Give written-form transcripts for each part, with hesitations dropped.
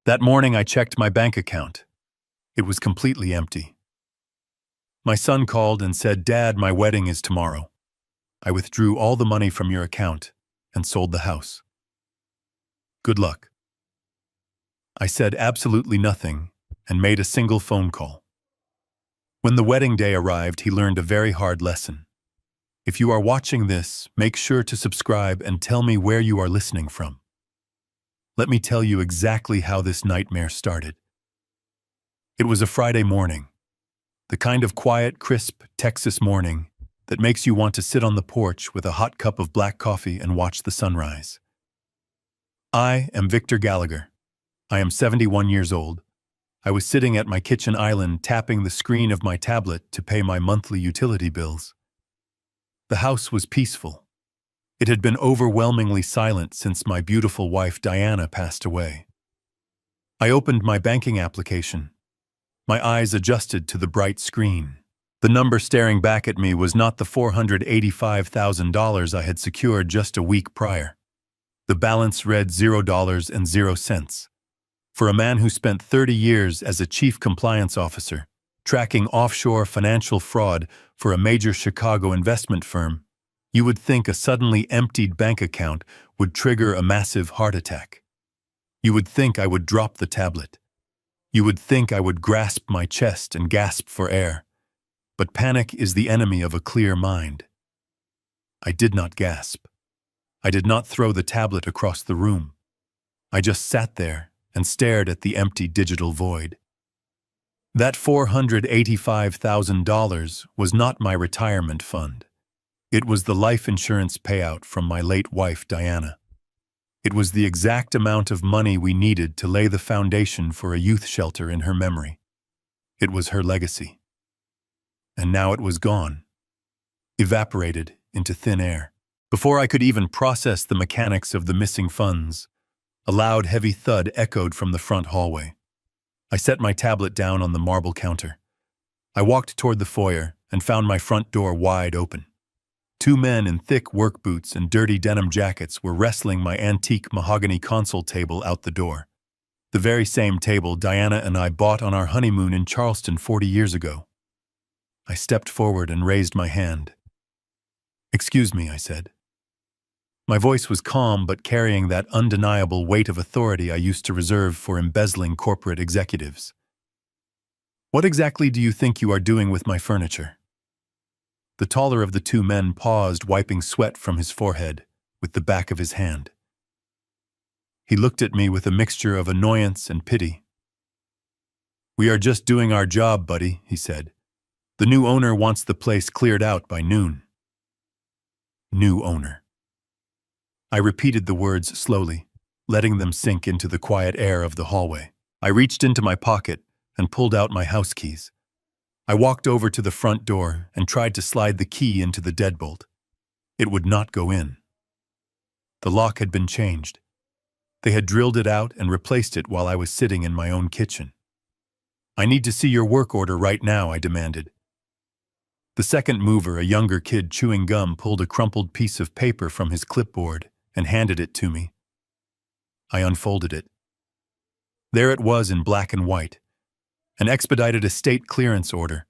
That morning I checked my bank account. It was completely empty. My son called and said, "Dad, my wedding is tomorrow. I withdrew all the money from your account and sold the house. Good luck." I said absolutely nothing and made a single phone call. When the wedding day arrived, he learned a very hard lesson. If you are watching this, make sure to subscribe and tell me where you are listening from. Let me tell you exactly how this nightmare started. It was a Friday morning, the kind of quiet, crisp Texas morning that makes you want to sit on the porch with a hot cup of black coffee and watch the sunrise. I am Victor Gallagher. I am 71 years old. I was sitting at my kitchen island tapping the screen of my tablet to pay my monthly utility bills. The house was peaceful. It had been overwhelmingly silent since my beautiful wife Diana passed away. I opened my banking application. My eyes adjusted to the bright screen. The number staring back at me was not the $485,000 I had secured just a week prior. The balance read $0.00. For a man who spent 30 years as a chief compliance officer, tracking offshore financial fraud for a major Chicago investment firm, you would think a suddenly emptied bank account would trigger a massive heart attack. You would think I would drop the tablet. You would think I would grasp my chest and gasp for air. But panic is the enemy of a clear mind. I did not gasp. I did not throw the tablet across the room. I just sat there and stared at the empty digital void. That $485,000 was not my retirement fund. It was the life insurance payout from my late wife, Diana. It was the exact amount of money we needed to lay the foundation for a youth shelter in her memory. It was her legacy. And now it was gone, evaporated into thin air. Before I could even process the mechanics of the missing funds, a loud, heavy thud echoed from the front hallway. I set my tablet down on the marble counter. I walked toward the foyer and found my front door wide open. Two men in thick work boots and dirty denim jackets were wrestling my antique mahogany console table out the door. The very same table Diana and I bought on our honeymoon in Charleston 40 years ago. I stepped forward and raised my hand. "Excuse me," I said. My voice was calm but carrying that undeniable weight of authority I used to reserve for embezzling corporate executives. "What exactly do you think you are doing with my furniture?" The taller of the two men paused, wiping sweat from his forehead with the back of his hand. He looked at me with a mixture of annoyance and pity. "We are just doing our job, buddy," he said. "The new owner wants the place cleared out by noon." New owner. I repeated the words slowly, letting them sink into the quiet air of the hallway. I reached into my pocket and pulled out my house keys. I walked over to the front door and tried to slide the key into the deadbolt. It would not go in. The lock had been changed. They had drilled it out and replaced it while I was sitting in my own kitchen. "I need to see your work order right now," I demanded. The second mover, a younger kid chewing gum, pulled a crumpled piece of paper from his clipboard and handed it to me. I unfolded it. There it was in black and white, an expedited estate clearance order,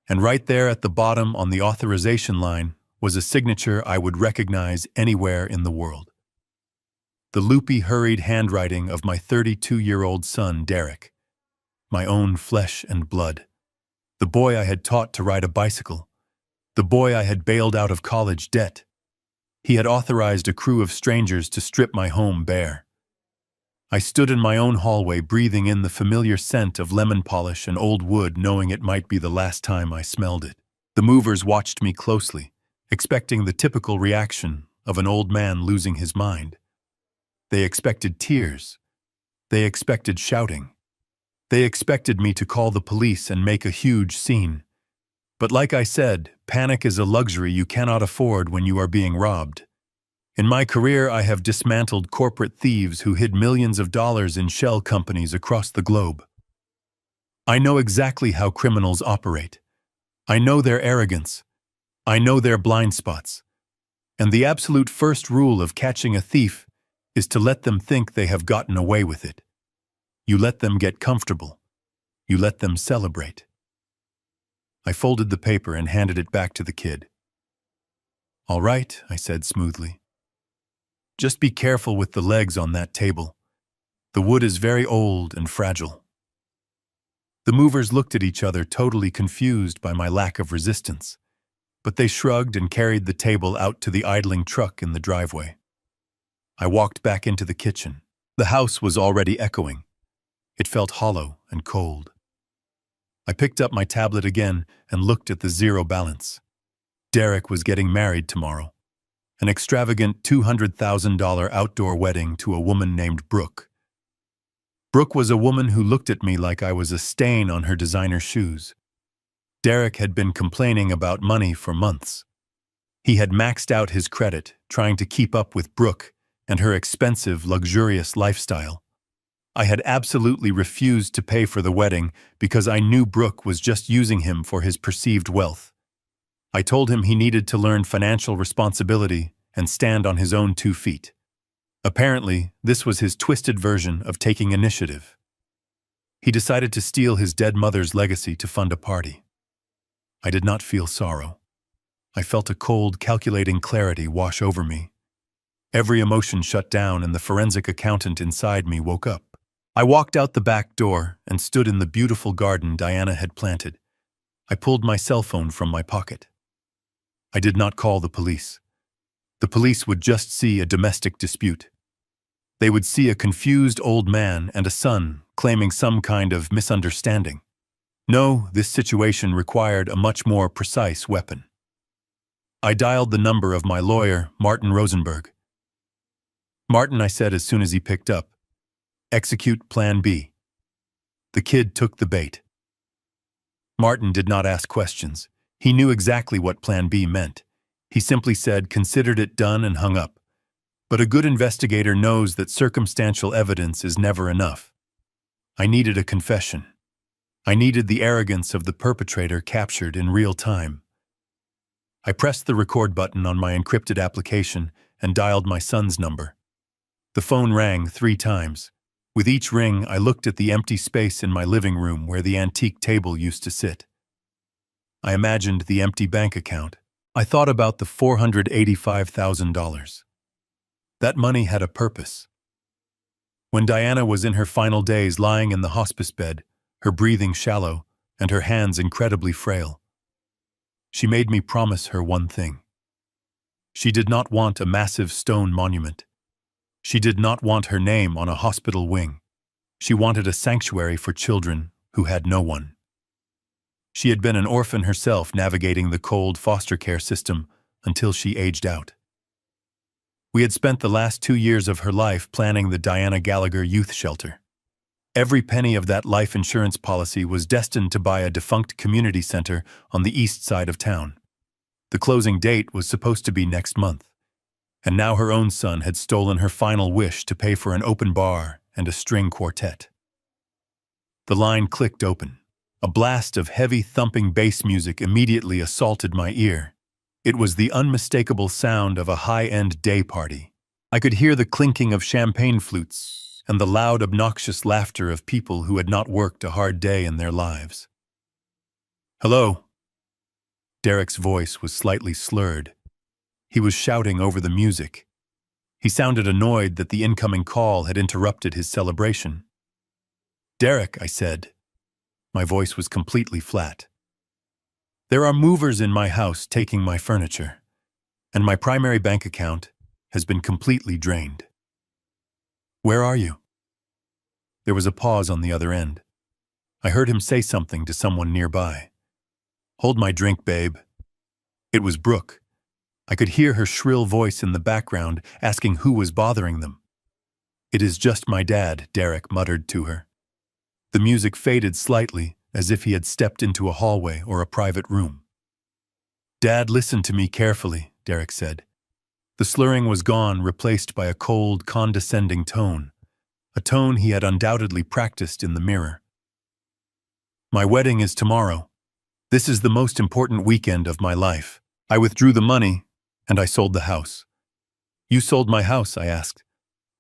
and right there at the bottom on the authorization line was a signature I would recognize anywhere in the world. The loopy, hurried handwriting of my 32-year-old son, Derek, my own flesh and blood, the boy I had taught to ride a bicycle, the boy I had bailed out of college debt. He had authorized a crew of strangers to strip my home bare. I stood in my own hallway, breathing in the familiar scent of lemon polish and old wood, knowing it might be the last time I smelled it. The movers watched me closely, expecting the typical reaction of an old man losing his mind. They expected tears. They expected shouting. They expected me to call the police and make a huge scene. But like I said, panic is a luxury you cannot afford when you are being robbed. In my career, I have dismantled corporate thieves who hid millions of dollars in shell companies across the globe. I know exactly how criminals operate. I know their arrogance. I know their blind spots. And the absolute first rule of catching a thief is to let them think they have gotten away with it. You let them get comfortable. You let them celebrate. I folded the paper and handed it back to the kid. "All right," I said smoothly. "Just be careful with the legs on that table. The wood is very old and fragile." The movers looked at each other, totally confused by my lack of resistance, but they shrugged and carried the table out to the idling truck in the driveway. I walked back into the kitchen. The house was already echoing. It felt hollow and cold. I picked up my tablet again and looked at the zero balance. Derek was getting married tomorrow. An extravagant $200,000 outdoor wedding to a woman named Brooke. Brooke was a woman who looked at me like I was a stain on her designer shoes. Derek had been complaining about money for months. He had maxed out his credit, trying to keep up with Brooke and her expensive, luxurious lifestyle. I had absolutely refused to pay for the wedding because I knew Brooke was just using him for his perceived wealth. I told him he needed to learn financial responsibility and stand on his own 2 feet. Apparently, this was his twisted version of taking initiative. He decided to steal his dead mother's legacy to fund a party. I did not feel sorrow. I felt a cold, calculating clarity wash over me. Every emotion shut down and the forensic accountant inside me woke up. I walked out the back door and stood in the beautiful garden Diana had planted. I pulled my cell phone from my pocket. I did not call the police. The police would just see a domestic dispute. They would see a confused old man and a son claiming some kind of misunderstanding. No, this situation required a much more precise weapon. I dialed the number of my lawyer, Martin Rosenberg. "Martin," I said as soon as he picked up, "execute Plan B." The kid took the bait. Martin did not ask questions. He knew exactly what Plan B meant. He simply said, considered it done, and hung up. But a good investigator knows that circumstantial evidence is never enough. I needed a confession. I needed the arrogance of the perpetrator captured in real time. I pressed the record button on my encrypted application and dialed my son's number. The phone rang 3 times. With each ring, I looked at the empty space in my living room where the antique table used to sit. I imagined the empty bank account. I thought about the $485,000. That money had a purpose. When Diana was in her final days lying in the hospice bed, her breathing shallow and her hands incredibly frail, she made me promise her one thing. She did not want a massive stone monument. She did not want her name on a hospital wing. She wanted a sanctuary for children who had no one. She had been an orphan herself, navigating the cold foster care system until she aged out. We had spent the last 2 years of her life planning the Diana Gallagher Youth Shelter. Every penny of that life insurance policy was destined to buy a defunct community center on the east side of town. The closing date was supposed to be next month. And now her own son had stolen her final wish to pay for an open bar and a string quartet. The line clicked open. A blast of heavy thumping bass music immediately assaulted my ear. It was the unmistakable sound of a high-end day party. I could hear the clinking of champagne flutes and the loud, obnoxious laughter of people who had not worked a hard day in their lives. "Hello." Derek's voice was slightly slurred. He was shouting over the music. He sounded annoyed that the incoming call had interrupted his celebration. "Derek," I said. My voice was completely flat. "There are movers in my house taking my furniture, and my primary bank account has been completely drained. Where are you?" There was a pause on the other end. I heard him say something to someone nearby. "Hold my drink, babe." It was Brooke. I could hear her shrill voice in the background asking who was bothering them. "It is just my dad," Derek muttered to her. The music faded slightly, as if he had stepped into a hallway or a private room. "Dad, listen to me carefully," Derek said. The slurring was gone, replaced by a cold, condescending tone, a tone he had undoubtedly practiced in the mirror. "My wedding is tomorrow. This is the most important weekend of my life. I withdrew the money, and I sold the house." "You sold my house?" I asked.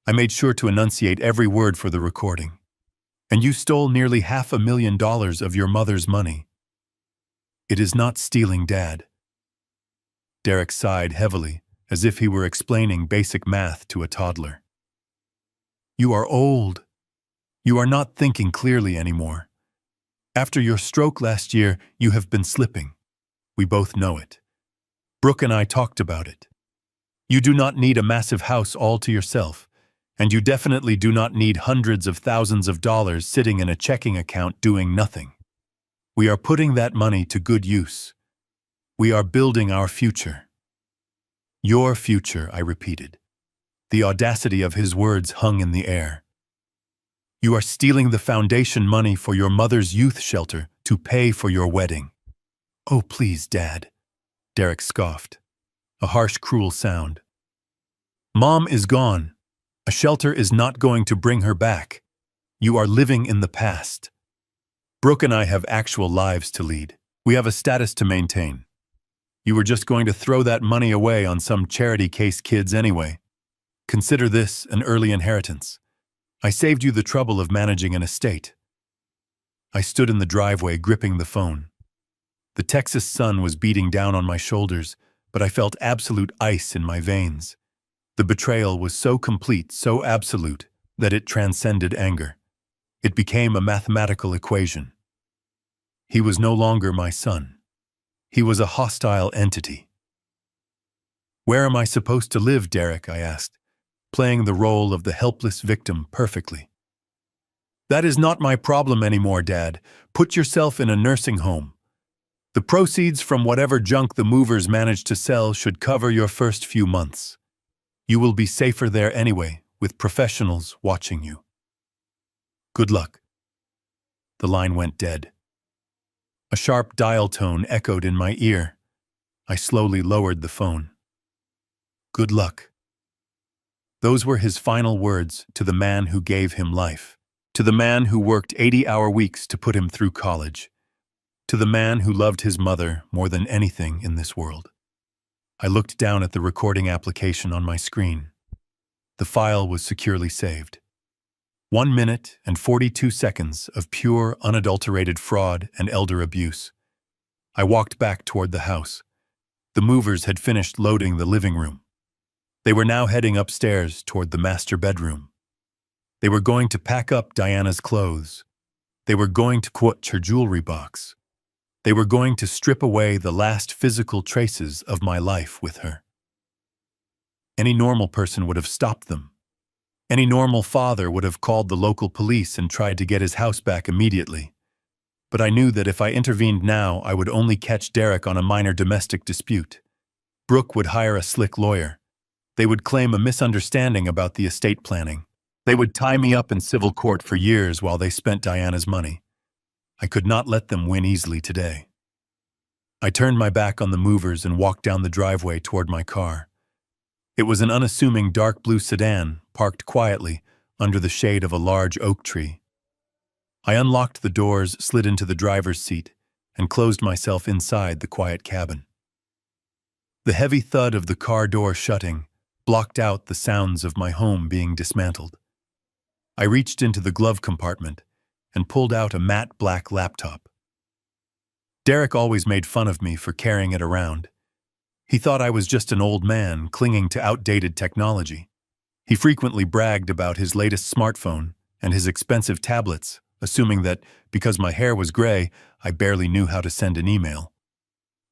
I made sure to enunciate every word for the recording. And you stole nearly $500,000 of your mother's money. It is not stealing, Dad. Derek sighed heavily, as if he were explaining basic math to a toddler. You are old. You are not thinking clearly anymore. After your stroke last year, you have been slipping. We both know it. Brooke and I talked about it. You do not need a massive house all to yourself, and you definitely do not need hundreds of thousands of dollars sitting in a checking account doing nothing. We are putting that money to good use. We are building our future. Your future, I repeated. The audacity of his words hung in the air. You are stealing the foundation money for your mother's youth shelter to pay for your wedding. Oh, please, Dad, Derek scoffed. A harsh, cruel sound. Mom is gone. A shelter is not going to bring her back. You are living in the past. Brooke and I have actual lives to lead. We have a status to maintain. You were just going to throw that money away on some charity case kids anyway. Consider this an early inheritance. I saved you the trouble of managing an estate. I stood in the driveway gripping the phone. The Texas sun was beating down on my shoulders, but I felt absolute ice in my veins. The betrayal was so complete, so absolute, that it transcended anger. It became a mathematical equation. He was no longer my son. He was a hostile entity. Where am I supposed to live, Derek? I asked, playing the role of the helpless victim perfectly. That is not my problem anymore, Dad. Put yourself in a nursing home. The proceeds from whatever junk the movers managed to sell should cover your first few months. You will be safer there anyway, with professionals watching you. Good luck. The line went dead. A sharp dial tone echoed in my ear. I slowly lowered the phone. Good luck. Those were his final words to the man who gave him life, to the man who worked 80-hour weeks to put him through college, to the man who loved his mother more than anything in this world. I looked down at the recording application on my screen. The file was securely saved. 1 minute and 42 seconds of pure, unadulterated fraud and elder abuse. I walked back toward the house. The movers had finished loading the living room. They were now heading upstairs toward the master bedroom. They were going to pack up Diana's clothes. They were going to put her jewelry box. They were going to strip away the last physical traces of my life with her. Any normal person would have stopped them. Any normal father would have called the local police and tried to get his house back immediately. But I knew that if I intervened now, I would only catch Derek on a minor domestic dispute. Brooke would hire a slick lawyer. They would claim a misunderstanding about the estate planning. They would tie me up in civil court for years while they spent Diana's money. I could not let them win easily today. I turned my back on the movers and walked down the driveway toward my car. It was an unassuming dark blue sedan, parked quietly under the shade of a large oak tree. I unlocked the doors, slid into the driver's seat, and closed myself inside the quiet cabin. The heavy thud of the car door shutting blocked out the sounds of my home being dismantled. I reached into the glove compartment and pulled out a matte black laptop. Derek always made fun of me for carrying it around. He thought I was just an old man clinging to outdated technology. He frequently bragged about his latest smartphone and his expensive tablets, assuming that because my hair was gray, I barely knew how to send an email.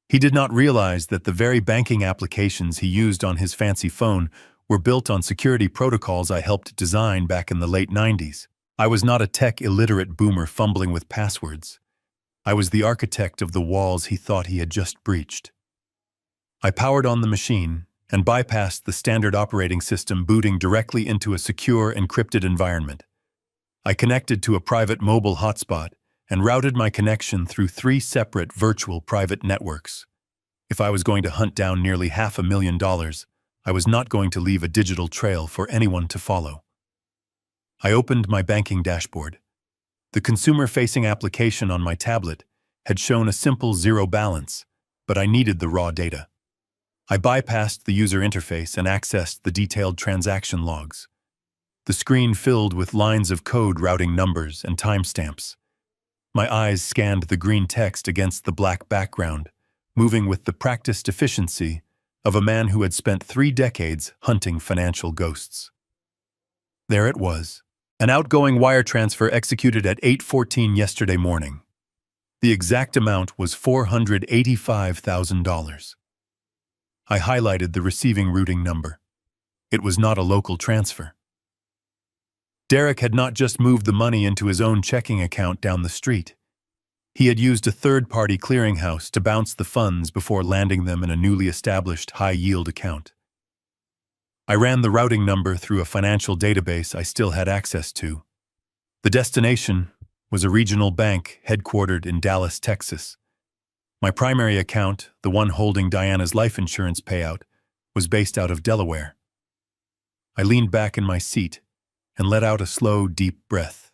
He did not realize that the very banking applications he used on his fancy phone were built on security protocols I helped design back in the late 90s. I was not a tech-illiterate boomer fumbling with passwords. I was the architect of the walls he thought he had just breached. I powered on the machine and bypassed the standard operating system, booting directly into a secure, encrypted environment. I connected to a private mobile hotspot and routed my connection through 3 separate virtual private networks. If I was going to hunt down nearly $500,000, I was not going to leave a digital trail for anyone to follow. I opened my banking dashboard. The consumer-facing application on my tablet had shown a simple zero balance, but I needed the raw data. I bypassed the user interface and accessed the detailed transaction logs. the screen filled with lines of code routing numbers and timestamps. My eyes scanned the green text against the black background, moving with the practiced efficiency of a man who had spent 3 decades hunting financial ghosts. There it was, an outgoing wire transfer executed at 8:14 yesterday morning. The exact amount was $485,000. I highlighted the receiving routing number. It was not a local transfer. Derek had not just moved the money into his own checking account down the street. He had used a third-party clearinghouse to bounce the funds before landing them in a newly established high-yield account. I ran the routing number through a financial database I still had access to. The destination was a regional bank headquartered in Dallas, Texas. My primary account, the one holding Diana's life insurance payout, was based out of Delaware. I leaned back in my seat and let out a slow, deep breath.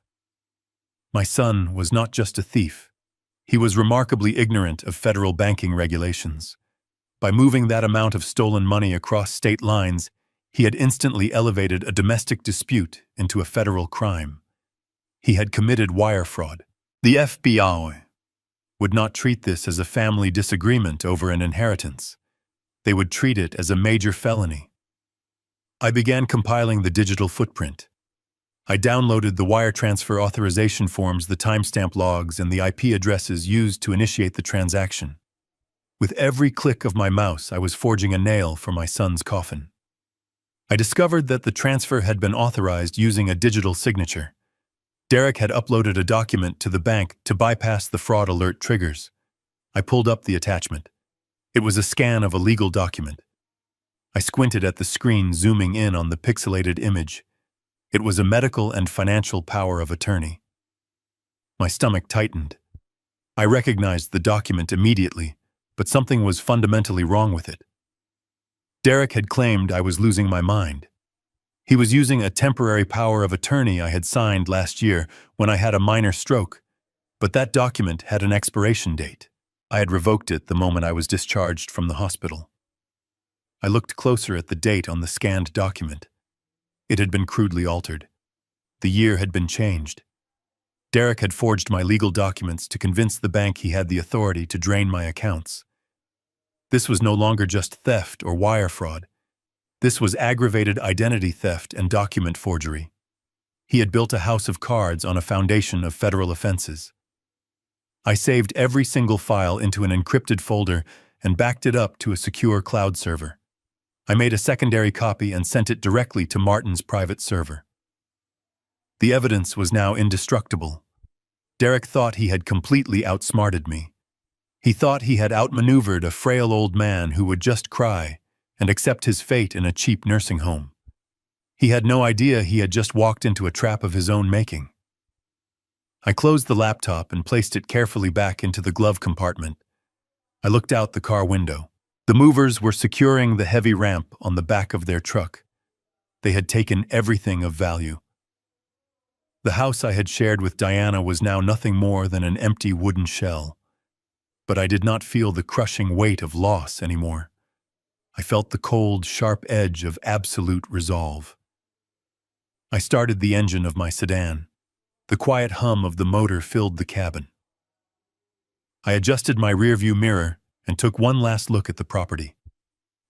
My son was not just a thief. He was remarkably ignorant of federal banking regulations. By moving that amount of stolen money across state lines, he had instantly elevated a domestic dispute into a federal crime. He had committed wire fraud. The FBI would not treat this as a family disagreement over an inheritance. They would treat it as a major felony. I began compiling the digital footprint. I downloaded the wire transfer authorization forms, the timestamp logs, and the IP addresses used to initiate the transaction. With every click of my mouse, I was forging a nail for my son's coffin. I discovered that the transfer had been authorized using a digital signature. Derek had uploaded a document to the bank to bypass the fraud alert triggers. I pulled up the attachment. It was a scan of a legal document. I squinted at the screen, zooming in on the pixelated image. It was a medical and financial power of attorney. My stomach tightened. I recognized the document immediately, but something was fundamentally wrong with it. Derek had claimed I was losing my mind. He was using a temporary power of attorney I had signed last year when I had a minor stroke, but that document had an expiration date. I had revoked it the moment I was discharged from the hospital. I looked closer at the date on the scanned document. It had been crudely altered. The year had been changed. Derek had forged my legal documents to convince the bank he had the authority to drain my accounts. This was no longer just theft or wire fraud. This was aggravated identity theft and document forgery. He had built a house of cards on a foundation of federal offenses. I saved every single file into an encrypted folder and backed it up to a secure cloud server. I made a secondary copy and sent it directly to Martin's private server. The evidence was now indestructible. Derek thought he had completely outsmarted me. He thought he had outmaneuvered a frail old man who would just cry and accept his fate in a cheap nursing home. He had no idea he had just walked into a trap of his own making. I closed the laptop and placed it carefully back into the glove compartment. I looked out the car window. The movers were securing the heavy ramp on the back of their truck. They had taken everything of value. The house I had shared with Diana was now nothing more than an empty wooden shell. But I did not feel the crushing weight of loss anymore. I felt the cold, sharp edge of absolute resolve. I started the engine of my sedan. The quiet hum of the motor filled the cabin. I adjusted my rearview mirror and took one last look at the property.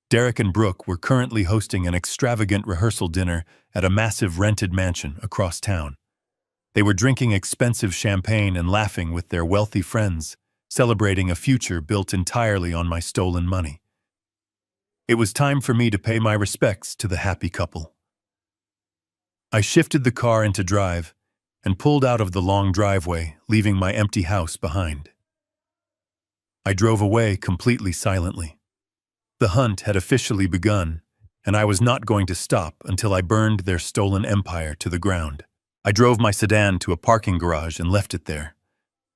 Derek and Brooke were currently hosting an extravagant rehearsal dinner at a massive rented mansion across town. They were drinking expensive champagne and laughing with their wealthy friends, celebrating a future built entirely on my stolen money. It was time for me to pay my respects to the happy couple. I shifted the car into drive and pulled out of the long driveway, leaving my empty house behind. I drove away completely silently. The hunt had officially begun, and I was not going to stop until I burned their stolen empire to the ground. I drove my sedan to a parking garage and left it there.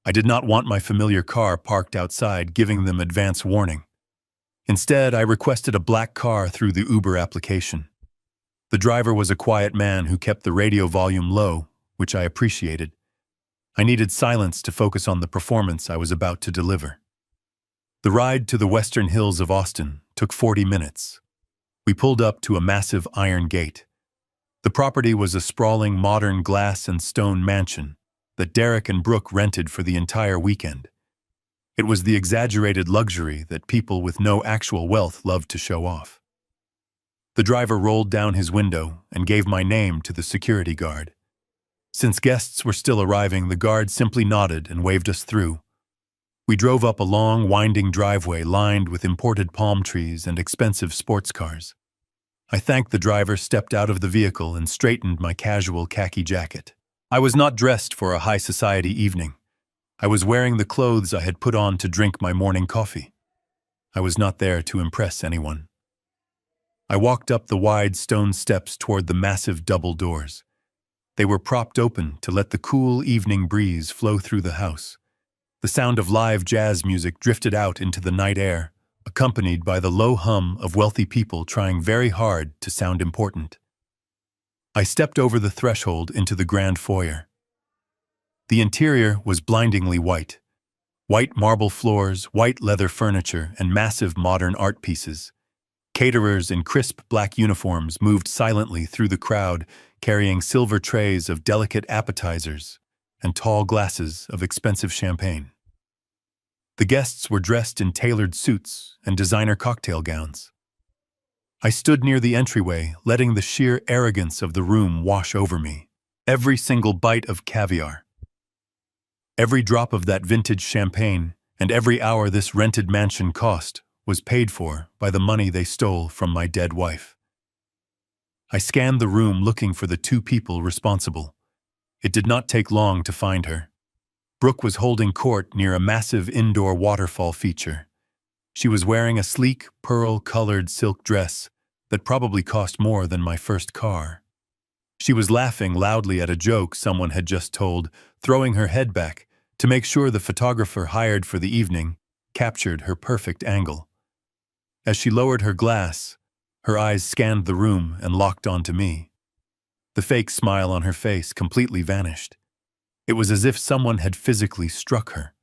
I did not want my familiar car parked outside, giving them advance warning. Instead, I requested a black car through the Uber application. The driver was a quiet man who kept the radio volume low, which I appreciated. I needed silence to focus on the performance I was about to deliver. The ride to the western hills of Austin took 40 minutes. We pulled up to a massive iron gate. The property was a sprawling modern glass and stone mansion that Derek and Brooke rented for the entire weekend. It was the exaggerated luxury that people with no actual wealth loved to show off. The driver rolled down his window and gave my name to the security guard. Since guests were still arriving, the guard simply nodded and waved us through. We drove up a long, winding driveway lined with imported palm trees and expensive sports cars. I thanked the driver, stepped out of the vehicle, and straightened my casual khaki jacket. I was not dressed for a high society evening. I was wearing the clothes I had put on to drink my morning coffee. I was not there to impress anyone. I walked up the wide stone steps toward the massive double doors. They were propped open to let the cool evening breeze flow through the house. The sound of live jazz music drifted out into the night air, accompanied by the low hum of wealthy people trying very hard to sound important. I stepped over the threshold into the grand foyer. The interior was blindingly white. White marble floors, white leather furniture, and massive modern art pieces. Caterers in crisp black uniforms moved silently through the crowd, carrying silver trays of delicate appetizers and tall glasses of expensive champagne. The guests were dressed in tailored suits and designer cocktail gowns. I stood near the entryway, letting the sheer arrogance of the room wash over me. Every single bite of caviar, every drop of that vintage champagne, and every hour this rented mansion cost was paid for by the money they stole from my dead wife. I scanned the room looking for the two people responsible. It did not take long to find her. Brooke was holding court near a massive indoor waterfall feature. She was wearing a sleek, pearl-colored silk dress that probably cost more than my first car. She was laughing loudly at a joke someone had just told, throwing her head back to make sure the photographer hired for the evening captured her perfect angle. As she lowered her glass, her eyes scanned the room and locked onto me. The fake smile on her face completely vanished. It was as if someone had physically struck her.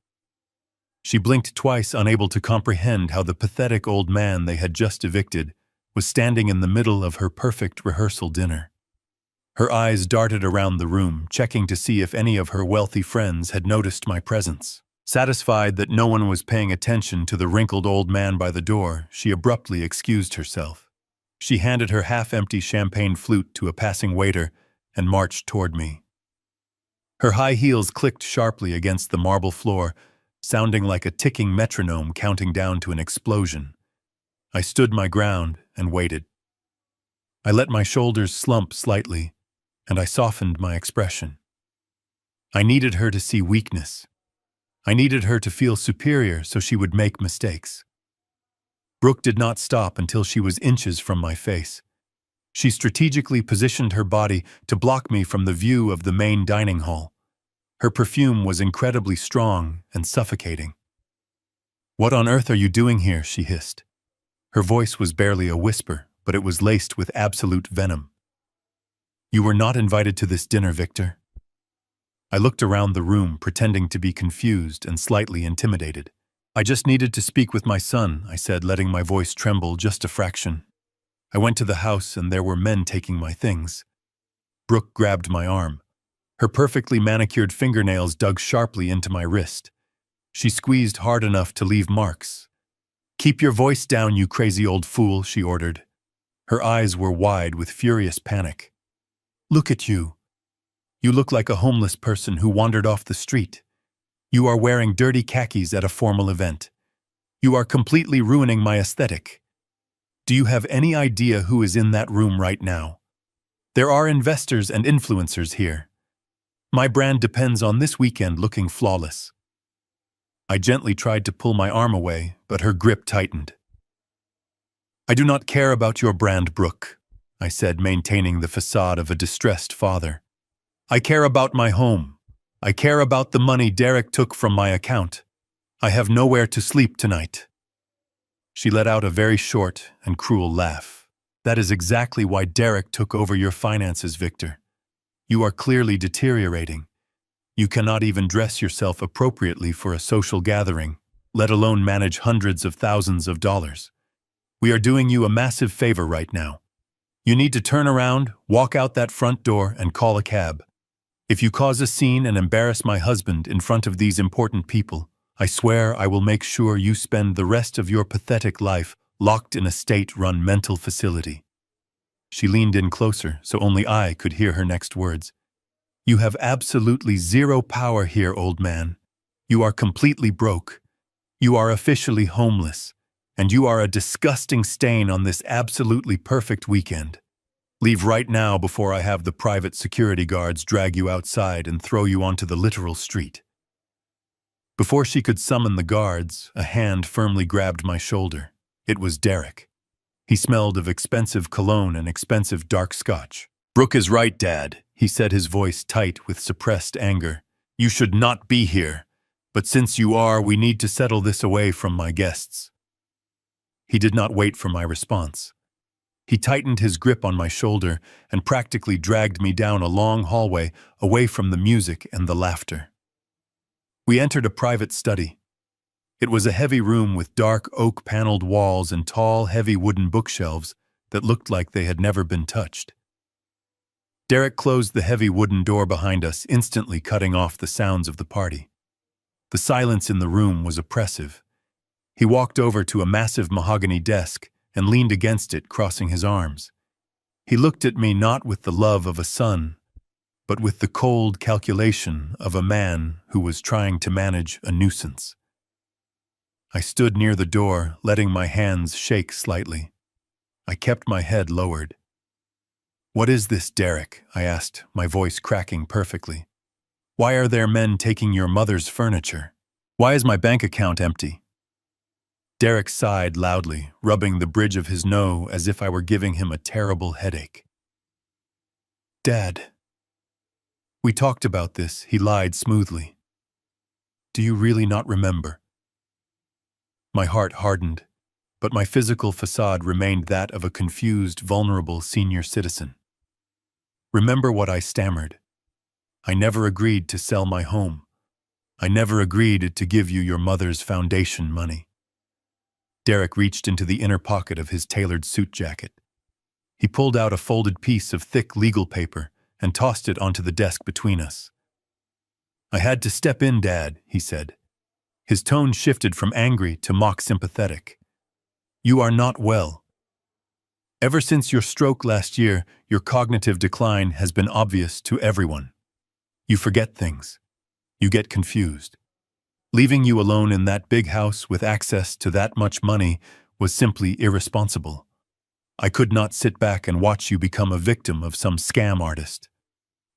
She blinked twice, unable to comprehend how the pathetic old man they had just evicted was standing in the middle of her perfect rehearsal dinner. Her eyes darted around the room, checking to see if any of her wealthy friends had noticed my presence. Satisfied that no one was paying attention to the wrinkled old man by the door, she abruptly excused herself. She handed her half-empty champagne flute to a passing waiter and marched toward me. Her high heels clicked sharply against the marble floor, sounding like a ticking metronome counting down to an explosion. I stood my ground and waited. I let my shoulders slump slightly, and I softened my expression. I needed her to see weakness. I needed her to feel superior so she would make mistakes. Brooke did not stop until she was inches from my face. She strategically positioned her body to block me from the view of the main dining hall. Her perfume was incredibly strong and suffocating. "What on earth are you doing here?" she hissed. Her voice was barely a whisper, but it was laced with absolute venom. "You were not invited to this dinner, Victor." I looked around the room, pretending to be confused and slightly intimidated. "I just needed to speak with my son," I said, letting my voice tremble just a fraction. "I went to the house and there were men taking my things." Brooke grabbed my arm. Her perfectly manicured fingernails dug sharply into my wrist. She squeezed hard enough to leave marks. "Keep your voice down, you crazy old fool," she ordered. Her eyes were wide with furious panic. "Look at you. You look like a homeless person who wandered off the street. You are wearing dirty khakis at a formal event. You are completely ruining my aesthetic. Do you have any idea who is in that room right now? There are investors and influencers here. My brand depends on this weekend looking flawless." I gently tried to pull my arm away, but her grip tightened. "I do not care about your brand, Brooke," I said, maintaining the facade of a distressed father. "I care about my home. I care about the money Derek took from my account. I have nowhere to sleep tonight." She let out a very short and cruel laugh. "That is exactly why Derek took over your finances, Victor. You are clearly deteriorating. You cannot even dress yourself appropriately for a social gathering, let alone manage hundreds of thousands of dollars. We are doing you a massive favor right now. You need to turn around, walk out that front door, and call a cab. If you cause a scene and embarrass my husband in front of these important people, I swear I will make sure you spend the rest of your pathetic life locked in a state-run mental facility." She leaned in closer so only I could hear her next words. "You have absolutely zero power here, old man. You are completely broke. You are officially homeless, and you are a disgusting stain on this absolutely perfect weekend. Leave right now before I have the private security guards drag you outside and throw you onto the literal street." Before she could summon the guards, a hand firmly grabbed my shoulder. It was Derek. He smelled of expensive cologne and expensive dark scotch. "Brooke is right, Dad," he said, his voice tight with suppressed anger. "You should not be here, but since you are, we need to settle this away from my guests." He did not wait for my response. He tightened his grip on my shoulder and practically dragged me down a long hallway away from the music and the laughter. We entered a private study. It was a heavy room with dark oak-paneled walls and tall, heavy wooden bookshelves that looked like they had never been touched. Derek closed the heavy wooden door behind us, instantly cutting off the sounds of the party. The silence in the room was oppressive. He walked over to a massive mahogany desk and leaned against it, crossing his arms. He looked at me not with the love of a son, but with the cold calculation of a man who was trying to manage a nuisance. I stood near the door, letting my hands shake slightly. I kept my head lowered. "What is this, Derek?" I asked, my voice cracking perfectly. "Why are there men taking your mother's furniture? Why is my bank account empty?" Derek sighed loudly, rubbing the bridge of his nose as if I were giving him a terrible headache. "Dad." "We talked about this," he lied smoothly. "Do you really not remember?" My heart hardened, but my physical facade remained that of a confused, vulnerable senior citizen. "Remember what I stammered. I never agreed to sell my home. I never agreed to give you your mother's foundation money." Derek reached into the inner pocket of his tailored suit jacket. He pulled out a folded piece of thick legal paper and tossed it onto the desk between us. "I had to step in, Dad," he said. His tone shifted from angry to mock sympathetic. "You are not well. Ever since your stroke last year, your cognitive decline has been obvious to everyone. You forget things. You get confused. Leaving you alone in that big house with access to that much money was simply irresponsible. I could not sit back and watch you become a victim of some scam artist.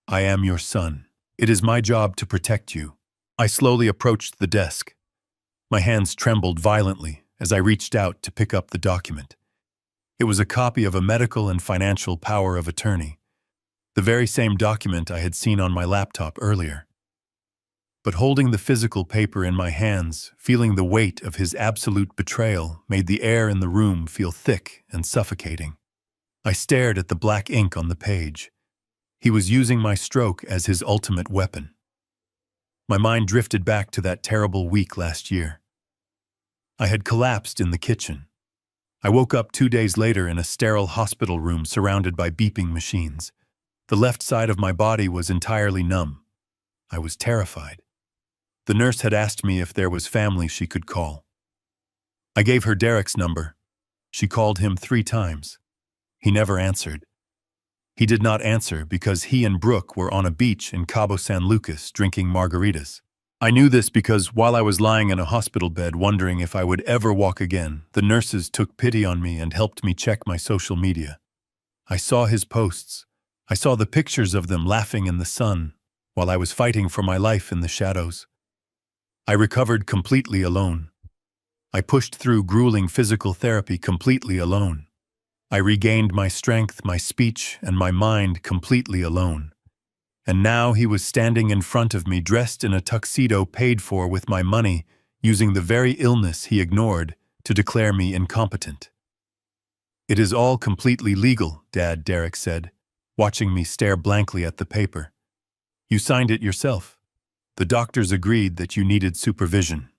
I am your son. It is my job to protect you." I slowly approached the desk. My hands trembled violently as I reached out to pick up the document. It was a copy of a medical and financial power of attorney, the very same document I had seen on my laptop earlier. But holding the physical paper in my hands, feeling the weight of his absolute betrayal made the air in the room feel thick and suffocating. I stared at the black ink on the page. He was using my stroke as his ultimate weapon. My mind drifted back to that terrible week last year. I had collapsed in the kitchen. I woke up 2 days later in a sterile hospital room surrounded by beeping machines. The left side of my body was entirely numb. I was terrified. The nurse had asked me if there was family she could call. I gave her Derek's number. She called him 3 times. He never answered. He did not answer because he and Brooke were on a beach in Cabo San Lucas drinking margaritas. I knew this because while I was lying in a hospital bed wondering if I would ever walk again, the nurses took pity on me and helped me check my social media. I saw his posts. I saw the pictures of them laughing in the sun while I was fighting for my life in the shadows. I recovered completely alone. I pushed through grueling physical therapy completely alone. I regained my strength, my speech, and my mind completely alone. And now he was standing in front of me dressed in a tuxedo paid for with my money, using the very illness he ignored to declare me incompetent. "It is all completely legal, Dad," Derek said, watching me stare blankly at the paper. "You signed it yourself. The doctors agreed that you needed supervision.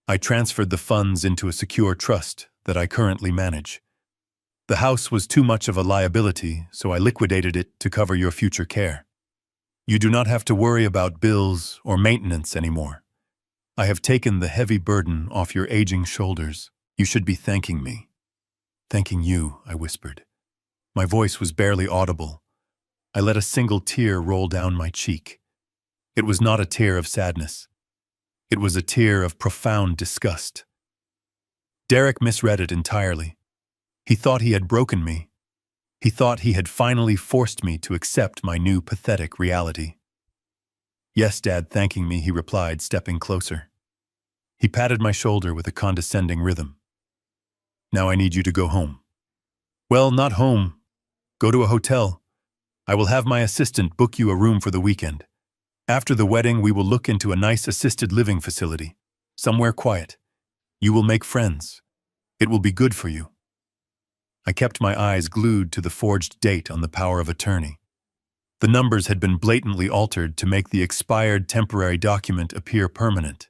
I transferred the funds into a secure trust that I currently manage. The house was too much of a liability, so I liquidated it to cover your future care. You do not have to worry about bills or maintenance anymore. I have taken the heavy burden off your aging shoulders. You should be thanking me." "Thanking you," I whispered. My voice was barely audible. I let a single tear roll down my cheek. It was not a tear of sadness. It was a tear of profound disgust. Derek misread it entirely. He thought he had broken me. He thought he had finally forced me to accept my new pathetic reality. "Yes, Dad, thanking me," he replied, stepping closer. He patted my shoulder with a condescending rhythm. "Now I need you to go home." "Well, not home. Go to a hotel. I will have my assistant book you a room for the weekend. After the wedding, we will look into a nice assisted living facility, somewhere quiet. You will make friends. It will be good for you." I kept my eyes glued to the forged date on the power of attorney. The numbers had been blatantly altered to make the expired temporary document appear permanent.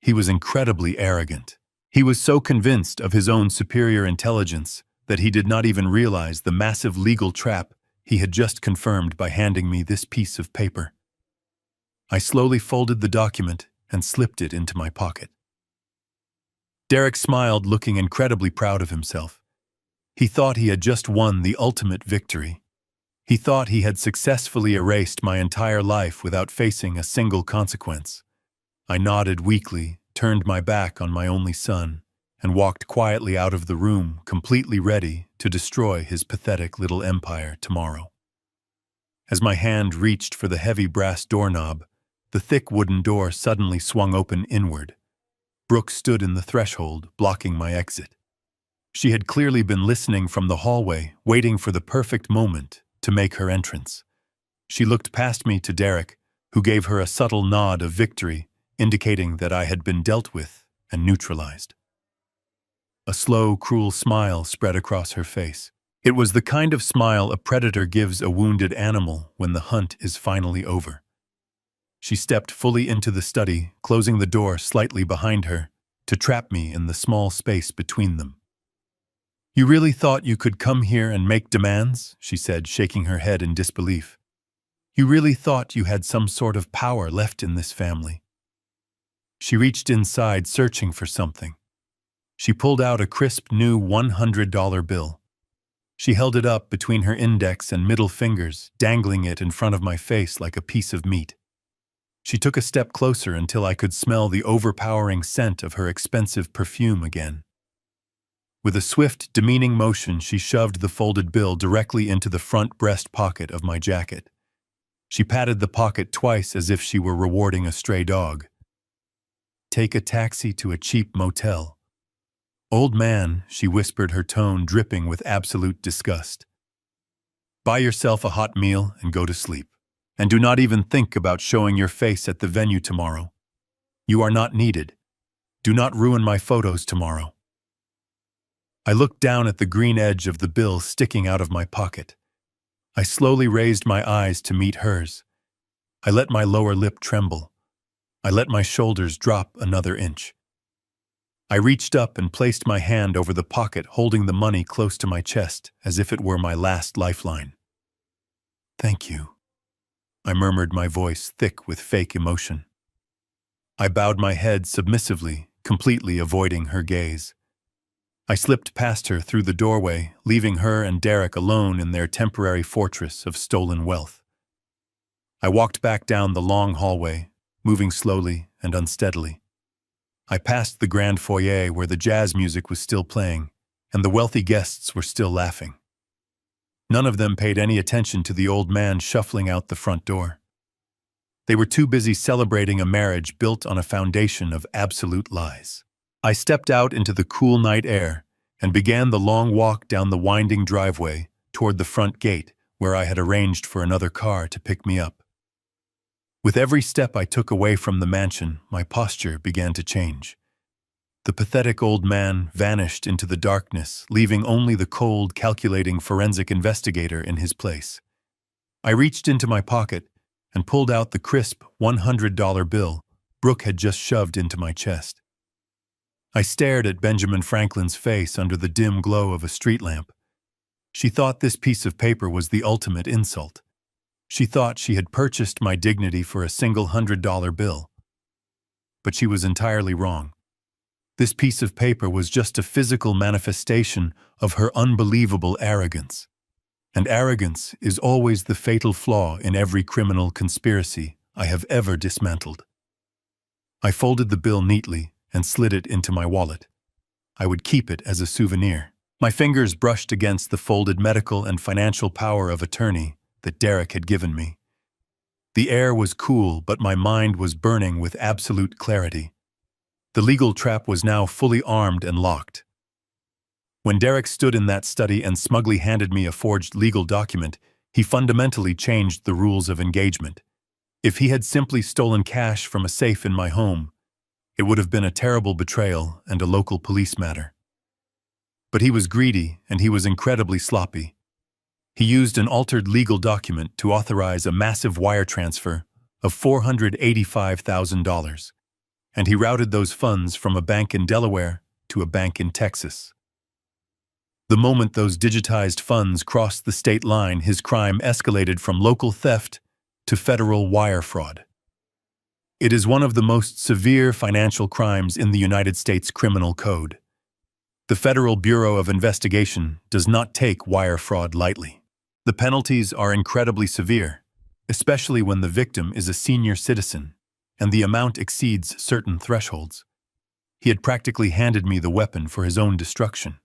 He was incredibly arrogant. He was so convinced of his own superior intelligence that he did not even realize the massive legal trap he had just confirmed by handing me this piece of paper. I slowly folded the document and slipped it into my pocket. Derek smiled, looking incredibly proud of himself. He thought he had just won the ultimate victory. He thought he had successfully erased my entire life without facing a single consequence. I nodded weakly, turned my back on my only son, and walked quietly out of the room, completely ready to destroy his pathetic little empire tomorrow. As my hand reached for the heavy brass doorknob, the thick wooden door suddenly swung open inward. Brooke stood in the threshold, blocking my exit. She had clearly been listening from the hallway, waiting for the perfect moment to make her entrance. She looked past me to Derek, who gave her a subtle nod of victory, indicating that I had been dealt with and neutralized. A slow, cruel smile spread across her face. It was the kind of smile a predator gives a wounded animal when the hunt is finally over. She stepped fully into the study, closing the door slightly behind her, to trap me in the small space between them. "You really thought you could come here and make demands?" she said, shaking her head in disbelief. "You really thought you had some sort of power left in this family?" She reached inside, searching for something. She pulled out a crisp new $100 bill. She held it up between her index and middle fingers, dangling it in front of my face like a piece of meat. She took a step closer until I could smell the overpowering scent of her expensive perfume again. With a swift, demeaning motion, she shoved the folded bill directly into the front breast pocket of my jacket. She patted the pocket twice as if she were rewarding a stray dog. "Take a taxi to a cheap motel." "Old man," she whispered, her tone dripping with absolute disgust. "Buy yourself a hot meal and go to sleep. And do not even think about showing your face at the venue tomorrow. You are not needed. Do not ruin my photos tomorrow." I looked down at the green edge of the bill sticking out of my pocket. I slowly raised my eyes to meet hers. I let my lower lip tremble. I let my shoulders drop another inch. I reached up and placed my hand over the pocket, holding the money close to my chest, as if it were my last lifeline. "Thank you," I murmured, my voice thick with fake emotion. I bowed my head submissively, completely avoiding her gaze. I slipped past her through the doorway, leaving her and Derek alone in their temporary fortress of stolen wealth. I walked back down the long hallway, moving slowly and unsteadily. I passed the grand foyer where the jazz music was still playing, and the wealthy guests were still laughing. None of them paid any attention to the old man shuffling out the front door. They were too busy celebrating a marriage built on a foundation of absolute lies. I stepped out into the cool night air and began the long walk down the winding driveway toward the front gate where I had arranged for another car to pick me up. With every step I took away from the mansion, my posture began to change. The pathetic old man vanished into the darkness, leaving only the cold, calculating forensic investigator in his place. I reached into my pocket and pulled out the crisp $100 bill Brooke had just shoved into my chest. I stared at Benjamin Franklin's face under the dim glow of a street lamp. She thought this piece of paper was the ultimate insult. She thought she had purchased my dignity for a single $100 bill. But she was entirely wrong. This piece of paper was just a physical manifestation of her unbelievable arrogance. And arrogance is always the fatal flaw in every criminal conspiracy I have ever dismantled. I folded the bill neatly and slid it into my wallet. I would keep it as a souvenir. My fingers brushed against the folded medical and financial power of attorney that Derek had given me. The air was cool, but my mind was burning with absolute clarity. The legal trap was now fully armed and locked. When Derek stood in that study and smugly handed me a forged legal document, he fundamentally changed the rules of engagement. If he had simply stolen cash from a safe in my home, it would have been a terrible betrayal and a local police matter. But he was greedy, and he was incredibly sloppy. He used an altered legal document to authorize a massive wire transfer of $485,000, and he routed those funds from a bank in Delaware to a bank in Texas. The moment those digitized funds crossed the state line, his crime escalated from local theft to federal wire fraud. It is one of the most severe financial crimes in the United States Criminal Code. The Federal Bureau of Investigation does not take wire fraud lightly. The penalties are incredibly severe, especially when the victim is a senior citizen and the amount exceeds certain thresholds. He had practically handed me the weapon for his own destruction.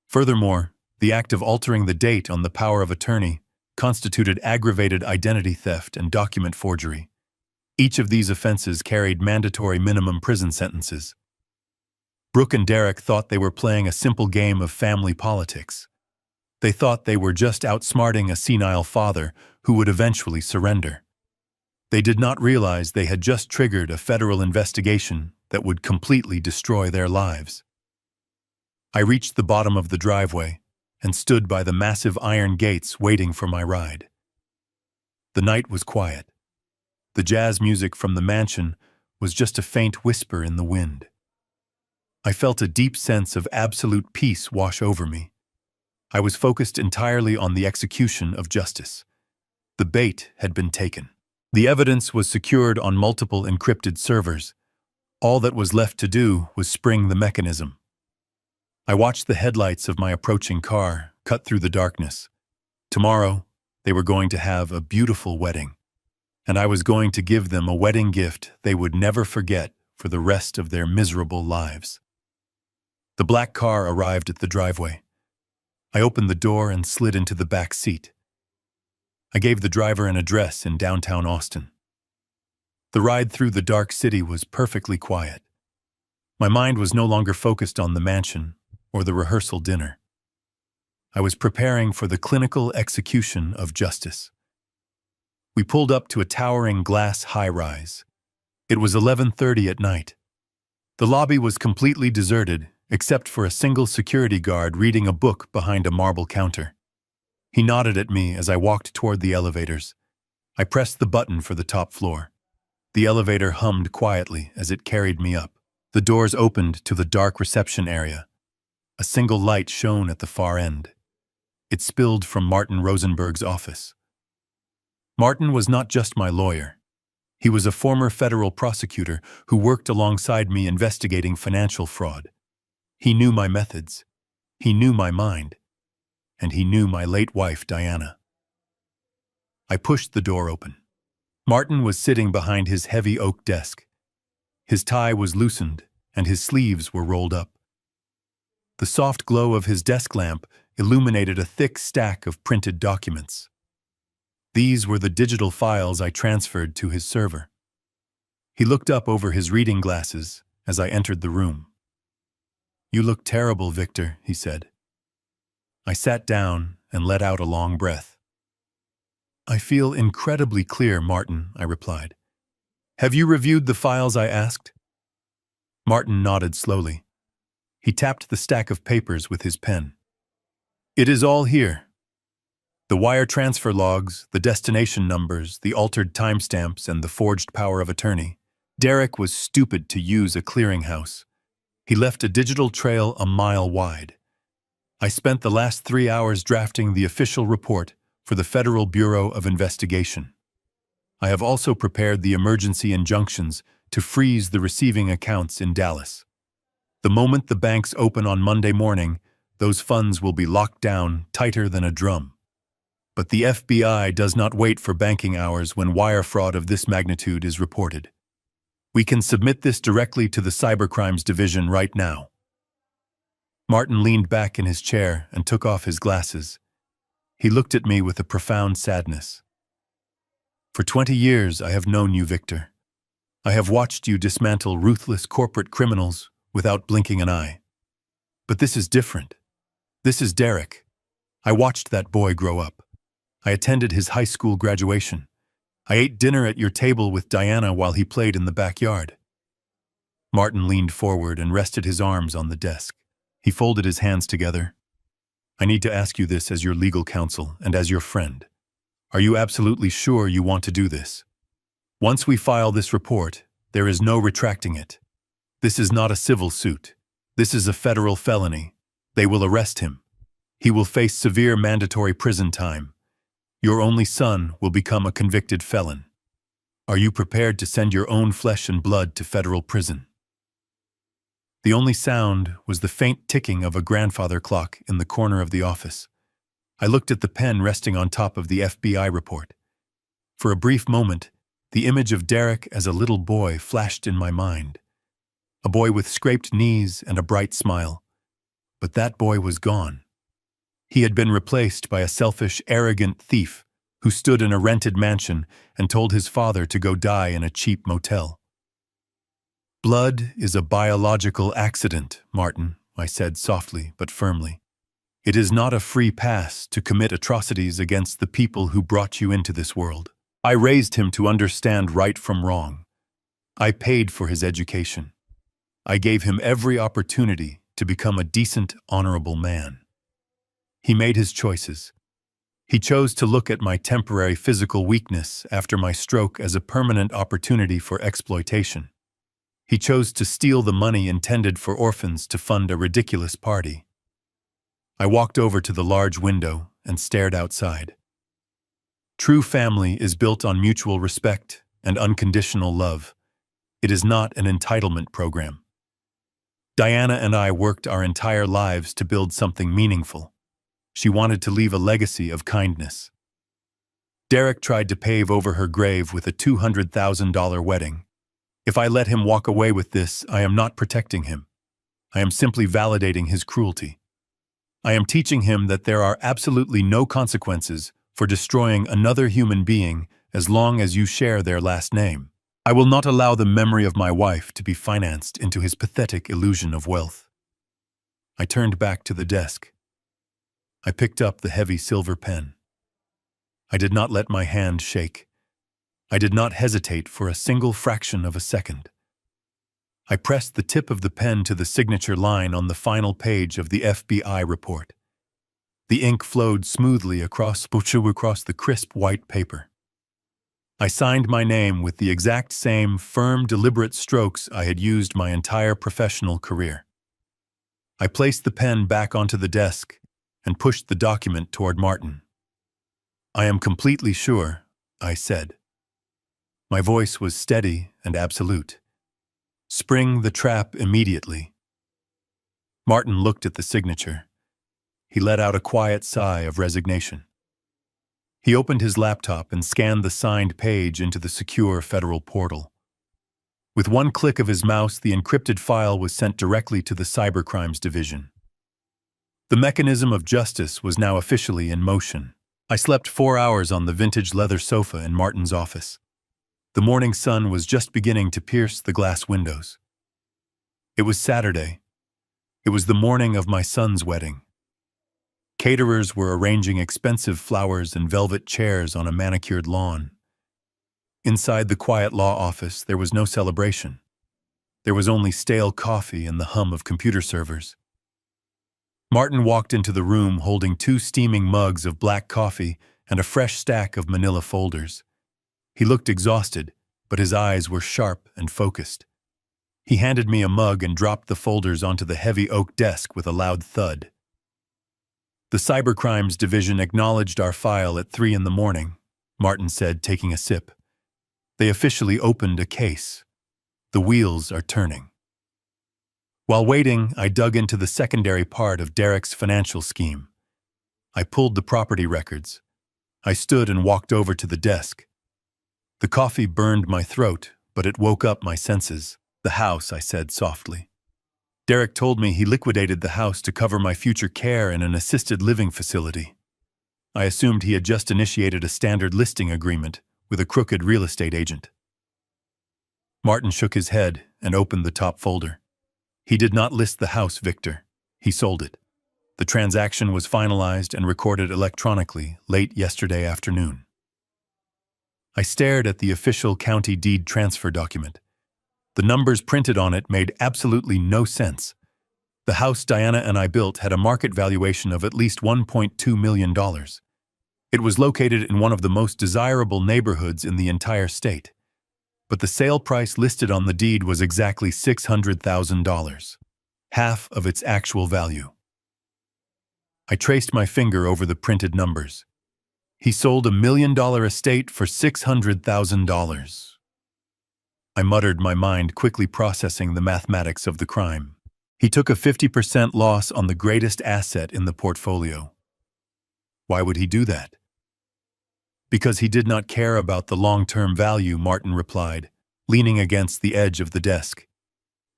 Furthermore, the act of altering the date on the power of attorney constituted aggravated identity theft and document forgery. Each of these offenses carried mandatory minimum prison sentences. Brooke and Derek thought they were playing a simple game of family politics. They thought they were just outsmarting a senile father who would eventually surrender. They did not realize they had just triggered a federal investigation that would completely destroy their lives. I reached the bottom of the driveway and stood by the massive iron gates waiting for my ride. The night was quiet. The jazz music from the mansion was just a faint whisper in the wind. I felt a deep sense of absolute peace wash over me. I was focused entirely on the execution of justice. The bait had been taken. The evidence was secured on multiple encrypted servers. All that was left to do was spring the mechanism. I watched the headlights of my approaching car cut through the darkness. Tomorrow, they were going to have a beautiful wedding, and I was going to give them a wedding gift they would never forget for the rest of their miserable lives. The black car arrived at the driveway. I opened the door and slid into the back seat. I gave the driver an address in downtown Austin. The ride through the dark city was perfectly quiet. My mind was no longer focused on the mansion or the rehearsal dinner. I was preparing for the clinical execution of justice. We pulled up to a towering glass high-rise. It was 11:30 at night. The lobby was completely deserted, except for a single security guard reading a book behind a marble counter. He nodded at me as I walked toward the elevators. I pressed the button for the top floor. The elevator hummed quietly as it carried me up. The doors opened to the dark reception area. A single light shone at the far end. It spilled from Martin Rosenberg's office. Martin was not just my lawyer. He was a former federal prosecutor who worked alongside me investigating financial fraud. He knew my methods. He knew my mind. And he knew my late wife, Diana. I pushed the door open. Martin was sitting behind his heavy oak desk. His tie was loosened, and his sleeves were rolled up. The soft glow of his desk lamp illuminated a thick stack of printed documents. These were the digital files I transferred to his server. He looked up over his reading glasses as I entered the room. "You look terrible, Victor," he said. I sat down and let out a long breath. "I feel incredibly clear, Martin," I replied. "Have you reviewed the files I asked?" Martin nodded slowly. He tapped the stack of papers with his pen. "It is all here. The wire transfer logs, the destination numbers, the altered timestamps, and the forged power of attorney. Derek was stupid to use a clearinghouse. He left a digital trail a mile wide. I spent the last 3 hours drafting the official report for the Federal Bureau of Investigation. I have also prepared the emergency injunctions to freeze the receiving accounts in Dallas. The moment the banks open on Monday morning, those funds will be locked down tighter than a drum. But the FBI does not wait for banking hours when wire fraud of this magnitude is reported. We can submit this directly to the Cybercrimes Division right now. Martin leaned back in his chair and took off his glasses. He looked at me with a profound sadness. For 20 years I have known you, Victor. I have watched you dismantle ruthless corporate criminals without blinking an eye. But this is different. This is Derek. I watched that boy grow up. I attended his high school graduation. I ate dinner at your table with Diana while he played in the backyard. Martin leaned forward and rested his arms on the desk. He folded his hands together. I need to ask you this as your legal counsel and as your friend. Are you absolutely sure you want to do this? Once we file this report, there is no retracting it. This is not a civil suit. This is a federal felony. They will arrest him. He will face severe mandatory prison time. Your only son will become a convicted felon. Are you prepared to send your own flesh and blood to federal prison? The only sound was the faint ticking of a grandfather clock in the corner of the office. I looked at the pen resting on top of the FBI report. For a brief moment, the image of Derek as a little boy flashed in my mind. A boy with scraped knees and a bright smile. But that boy was gone. He had been replaced by a selfish, arrogant thief who stood in a rented mansion and told his father to go die in a cheap motel. Blood is a biological accident, Martin, I said softly but firmly. It is not a free pass to commit atrocities against the people who brought you into this world. I raised him to understand right from wrong. I paid for his education. I gave him every opportunity to become a decent, honorable man. He made his choices. He chose to look at my temporary physical weakness after my stroke as a permanent opportunity for exploitation. He chose to steal the money intended for orphans to fund a ridiculous party. I walked over to the large window and stared outside. True family is built on mutual respect and unconditional love. It is not an entitlement program. Diana and I worked our entire lives to build something meaningful. She wanted to leave a legacy of kindness. Derek tried to pave over her grave with a $200,000 wedding. If I let him walk away with this, I am not protecting him. I am simply validating his cruelty. I am teaching him that there are absolutely no consequences for destroying another human being as long as you share their last name. I will not allow the memory of my wife to be financed into his pathetic illusion of wealth. I turned back to the desk. I picked up the heavy silver pen. I did not let my hand shake. I did not hesitate for a single fraction of a second. I pressed the tip of the pen to the signature line on the final page of the FBI report. The ink flowed smoothly across the crisp white paper. I signed my name with the exact same firm, deliberate strokes I had used my entire professional career. I placed the pen back onto the desk and pushed the document toward Martin. I am completely sure, I said. My voice was steady and absolute. Spring the trap immediately. Martin looked at the signature. He let out a quiet sigh of resignation. He opened his laptop and scanned the signed page into the secure federal portal. With one click of his mouse, the encrypted file was sent directly to the Cybercrimes Division. The mechanism of justice was now officially in motion. I slept 4 hours on the vintage leather sofa in Martin's office. The morning sun was just beginning to pierce the glass windows. It was Saturday. It was the morning of my son's wedding. Caterers were arranging expensive flowers and velvet chairs on a manicured lawn. Inside the quiet law office, there was no celebration. There was only stale coffee and the hum of computer servers. Martin walked into the room holding 2 steaming mugs of black coffee and a fresh stack of manila folders. He looked exhausted, but his eyes were sharp and focused. He handed me a mug and dropped the folders onto the heavy oak desk with a loud thud. The Cybercrimes Division acknowledged our file at 3 in the morning, Martin said, taking a sip. They officially opened a case. The wheels are turning. While waiting, I dug into the secondary part of Derek's financial scheme. I pulled the property records. I stood and walked over to the desk. The coffee burned my throat, but it woke up my senses. The house, I said softly. Derek told me he liquidated the house to cover my future care in an assisted living facility. I assumed he had just initiated a standard listing agreement with a crooked real estate agent. Martin shook his head and opened the top folder. He did not list the house, Victor. He sold it. The transaction was finalized and recorded electronically late yesterday afternoon. I stared at the official county deed transfer document. The numbers printed on it made absolutely no sense. The house Diana and I built had a market valuation of at least $1.2 million. It was located in one of the most desirable neighborhoods in the entire state. But the sale price listed on the deed was exactly $600,000, half of its actual value. I traced my finger over the printed numbers. He sold $1 million estate for $600,000. I muttered, my mind quickly processing the mathematics of the crime. He took a 50% loss on the greatest asset in the portfolio. Why would he do that? Because he did not care about the long-term value, Martin replied, leaning against the edge of the desk.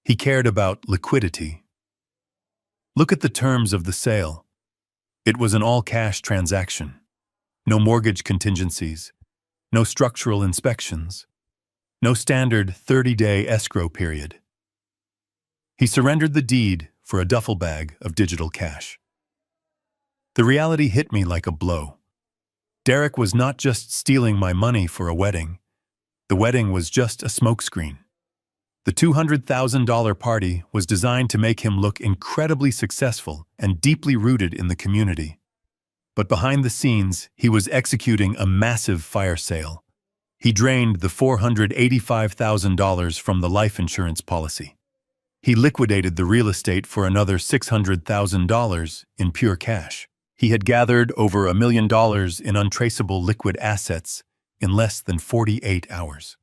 He cared about liquidity. Look at the terms of the sale. It was an all-cash transaction. No mortgage contingencies, no structural inspections, no standard 30-day escrow period. He surrendered the deed for a duffel bag of digital cash. The reality hit me like a blow. Derek was not just stealing my money for a wedding. The wedding was just a smokescreen. The $200,000 party was designed to make him look incredibly successful and deeply rooted in the community. But behind the scenes, he was executing a massive fire sale. He drained the $485,000 from the life insurance policy. He liquidated the real estate for another $600,000 in pure cash. He had gathered over $1 million in untraceable liquid assets in less than 48 hours.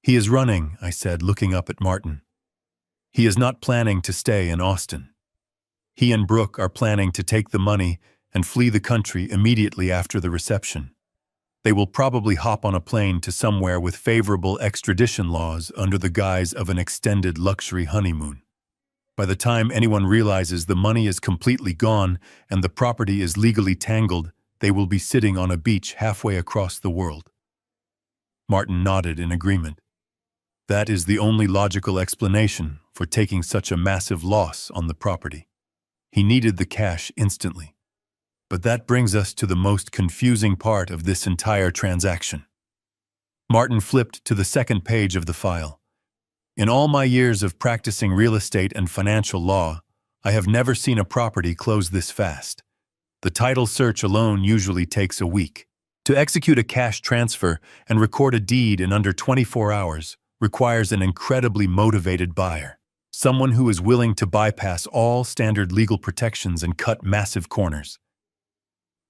He is running, I said, looking up at Martin. He is not planning to stay in Austin. He and Brooke are planning to take the money and flee the country immediately after the reception. They will probably hop on a plane to somewhere with favorable extradition laws under the guise of an extended luxury honeymoon. By the time anyone realizes the money is completely gone and the property is legally tangled, they will be sitting on a beach halfway across the world. Martin nodded in agreement. That is the only logical explanation for taking such a massive loss on the property. He needed the cash instantly. But that brings us to the most confusing part of this entire transaction. Martin flipped to the second page of the file. In all my years of practicing real estate and financial law, I have never seen a property close this fast. The title search alone usually takes a week. To execute a cash transfer and record a deed in under 24 hours requires an incredibly motivated buyer, someone who is willing to bypass all standard legal protections and cut massive corners.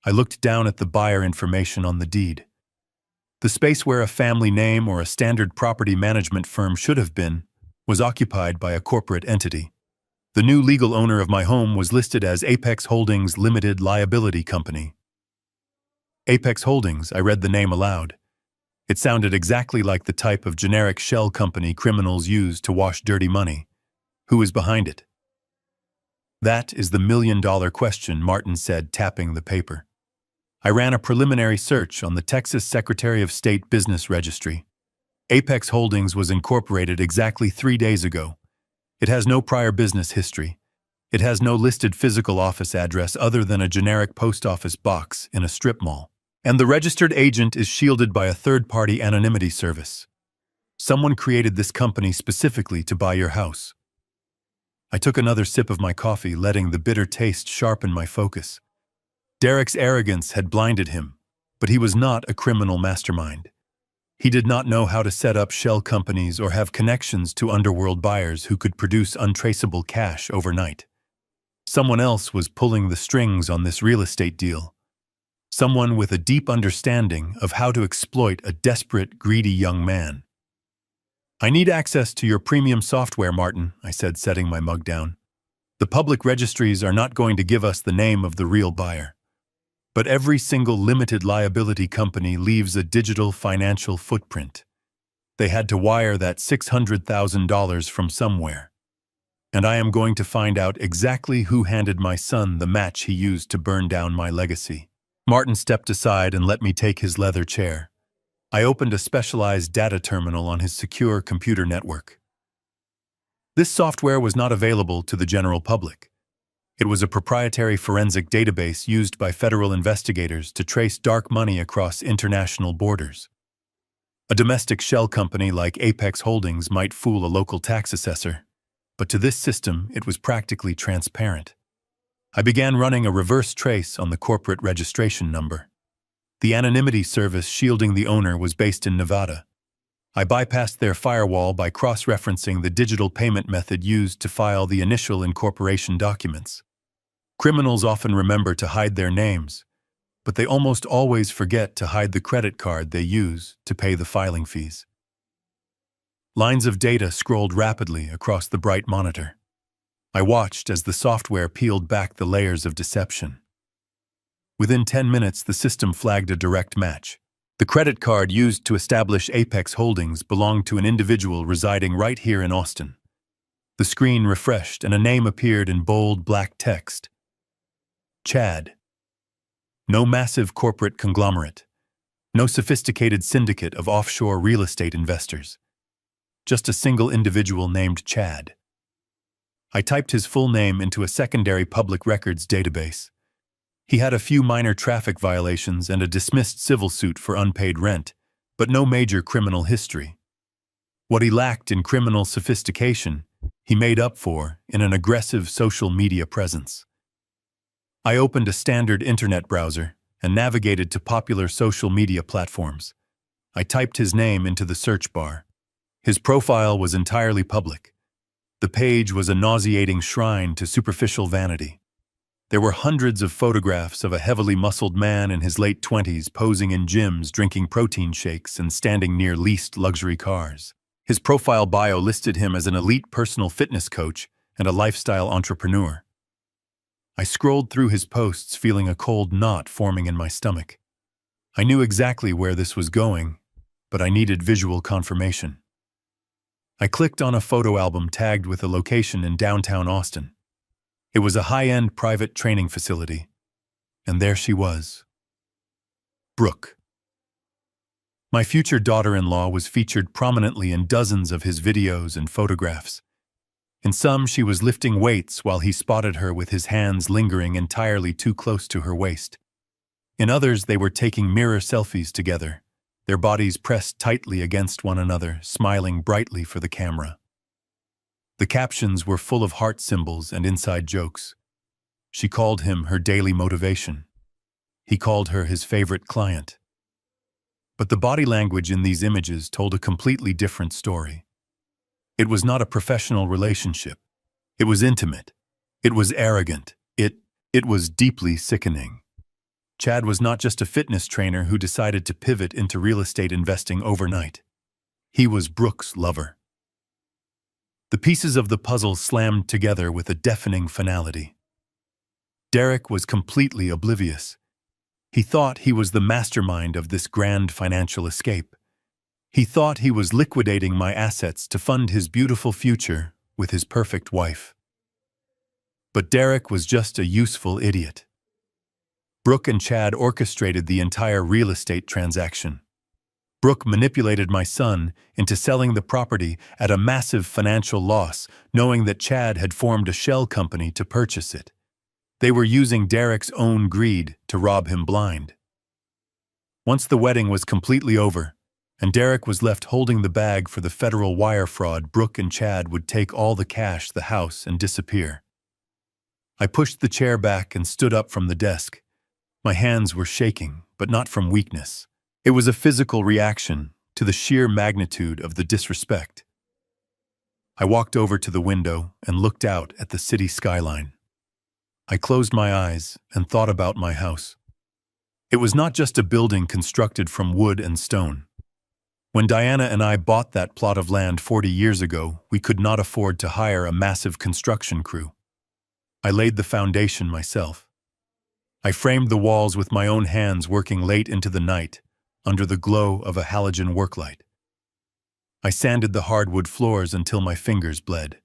I looked down at the buyer information on the deed. The space where a family name or a standard property management firm should have been was occupied by a corporate entity. The new legal owner of my home was listed as Apex Holdings Limited Liability Company. Apex Holdings, I read the name aloud. It sounded exactly like the type of generic shell company criminals use to wash dirty money. Who is behind it? That is the million-dollar question, Martin said, tapping the paper. I ran a preliminary search on the Texas Secretary of State Business Registry. Apex Holdings was incorporated exactly 3 days ago. It has no prior business history. It has no listed physical office address other than a generic post office box in a strip mall. And the registered agent is shielded by a third-party anonymity service. Someone created this company specifically to buy your house. I took another sip of my coffee, letting the bitter taste sharpen my focus. Derek's arrogance had blinded him, but he was not a criminal mastermind. He did not know how to set up shell companies or have connections to underworld buyers who could produce untraceable cash overnight. Someone else was pulling the strings on this real estate deal. Someone with a deep understanding of how to exploit a desperate, greedy young man. "I need access to your premium software, Martin," I said, setting my mug down. "The public registries are not going to give us the name of the real buyer. But every single limited liability company leaves a digital financial footprint. They had to wire that $600,000 from somewhere. And I am going to find out exactly who handed my son the match he used to burn down my legacy." Martin stepped aside and let me take his leather chair. I opened a specialized data terminal on his secure computer network. This software was not available to the general public. It was a proprietary forensic database used by federal investigators to trace dark money across international borders. A domestic shell company like Apex Holdings might fool a local tax assessor, but to this system it was practically transparent. I began running a reverse trace on the corporate registration number. The anonymity service shielding the owner was based in Nevada. I bypassed their firewall by cross-referencing the digital payment method used to file the initial incorporation documents. Criminals often remember to hide their names, but they almost always forget to hide the credit card they use to pay the filing fees. Lines of data scrolled rapidly across the bright monitor. I watched as the software peeled back the layers of deception. Within 10 minutes, the system flagged a direct match. The credit card used to establish Apex Holdings belonged to an individual residing right here in Austin. The screen refreshed and a name appeared in bold black text. Chad. No massive corporate conglomerate. No sophisticated syndicate of offshore real estate investors. Just a single individual named Chad. I typed his full name into a secondary public records database. He had a few minor traffic violations and a dismissed civil suit for unpaid rent, but no major criminal history. What he lacked in criminal sophistication, he made up for in an aggressive social media presence. I opened a standard internet browser and navigated to popular social media platforms. I typed his name into the search bar. His profile was entirely public. The page was a nauseating shrine to superficial vanity. There were hundreds of photographs of a heavily muscled man in his late 20s posing in gyms, drinking protein shakes, and standing near leased luxury cars. His profile bio listed him as an elite personal fitness coach and a lifestyle entrepreneur. I scrolled through his posts, feeling a cold knot forming in my stomach. I knew exactly where this was going, but I needed visual confirmation. I clicked on a photo album tagged with a location in downtown Austin. It was a high-end private training facility, and there she was. Brooke. My future daughter-in-law was featured prominently in dozens of his videos and photographs. In some, she was lifting weights while he spotted her with his hands lingering entirely too close to her waist. In others, they were taking mirror selfies together, their bodies pressed tightly against one another, smiling brightly for the camera. The captions were full of heart symbols and inside jokes. She called him her daily motivation. He called her his favorite client. But the body language in these images told a completely different story. It was not a professional relationship. It was intimate. It was arrogant. It was deeply sickening. Chad was not just a fitness trainer who decided to pivot into real estate investing overnight. He was Brooke's lover. The pieces of the puzzle slammed together with a deafening finality. Derek was completely oblivious. He thought he was the mastermind of this grand financial escape. He thought he was liquidating my assets to fund his beautiful future with his perfect wife. But Derek was just a useful idiot. Brooke and Chad orchestrated the entire real estate transaction. Brooke manipulated my son into selling the property at a massive financial loss, knowing that Chad had formed a shell company to purchase it. They were using Derek's own greed to rob him blind. Once the wedding was completely over, and Derek was left holding the bag for the federal wire fraud, Brooke and Chad would take all the cash, the house, and disappear. I pushed the chair back and stood up from the desk. My hands were shaking, but not from weakness. It was a physical reaction to the sheer magnitude of the disrespect. I walked over to the window and looked out at the city skyline. I closed my eyes and thought about my house. It was not just a building constructed from wood and stone. When Diana and I bought that plot of land 40 years ago, we could not afford to hire a massive construction crew. I laid the foundation myself. I framed the walls with my own hands, working late into the night, under the glow of a halogen worklight. I sanded the hardwood floors until my fingers bled.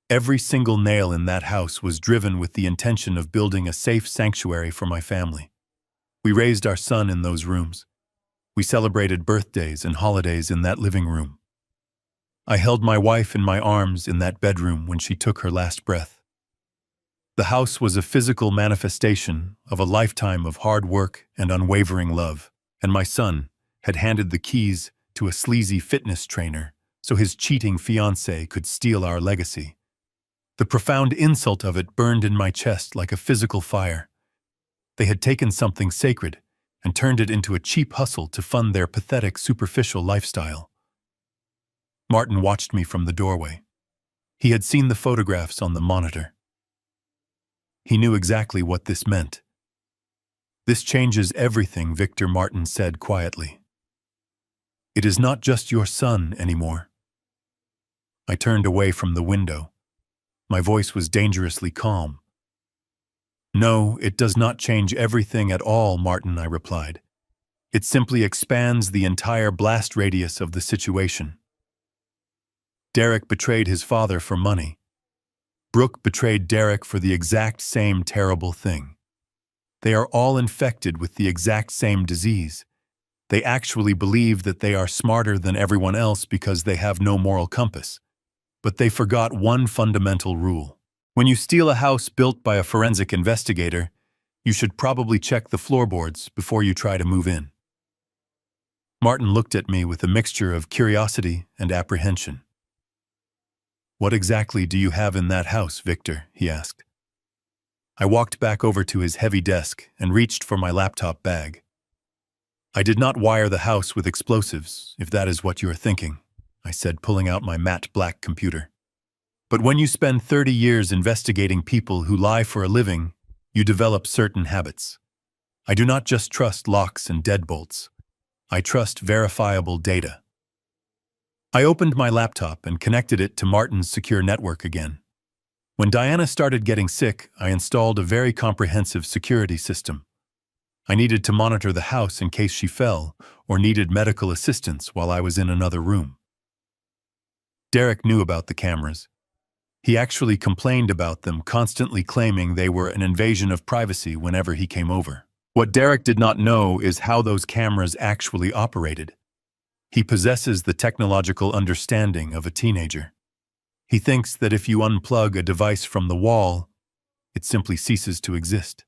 Every single nail in that house was driven with the intention of building a safe sanctuary for my family. We raised our son in those rooms. We celebrated birthdays and holidays in that living room. I held my wife in my arms in that bedroom when she took her last breath. The house was a physical manifestation of a lifetime of hard work and unwavering love, and my son had handed the keys to a sleazy fitness trainer so his cheating fiancée could steal our legacy. The profound insult of it burned in my chest like a physical fire. They had taken something sacred and turned it into a cheap hustle to fund their pathetic, superficial lifestyle. Martin watched me from the doorway. He had seen the photographs on the monitor. He knew exactly what this meant. "This changes everything," Victor Martin said quietly. "It is not just your son anymore." I turned away from the window. My voice was dangerously calm. "No, it does not change everything at all, Martin," I replied. "It simply expands the entire blast radius of the situation." Derek betrayed his father for money. Brooke betrayed Derek for the exact same terrible thing. They are all infected with the exact same disease. They actually believe that they are smarter than everyone else because they have no moral compass. But they forgot one fundamental rule. When you steal a house built by a forensic investigator, you should probably check the floorboards before you try to move in. Martin looked at me with a mixture of curiosity and apprehension. "What exactly do you have in that house, Victor?" he asked. I walked back over to his heavy desk and reached for my laptop bag. "I did not wire the house with explosives, if that is what you are thinking," I said, pulling out my matte black computer. "But when you spend 30 years investigating people who lie for a living, you develop certain habits. I do not just trust locks and deadbolts. I trust verifiable data." I opened my laptop and connected it to Martin's secure network again. When Diana started getting sick, I installed a very comprehensive security system. I needed to monitor the house in case she fell or needed medical assistance while I was in another room. Derek knew about the cameras. He actually complained about them, constantly claiming they were an invasion of privacy whenever he came over. What Derek did not know is how those cameras actually operated. He possesses the technological understanding of a teenager. He thinks that if you unplug a device from the wall, it simply ceases to exist.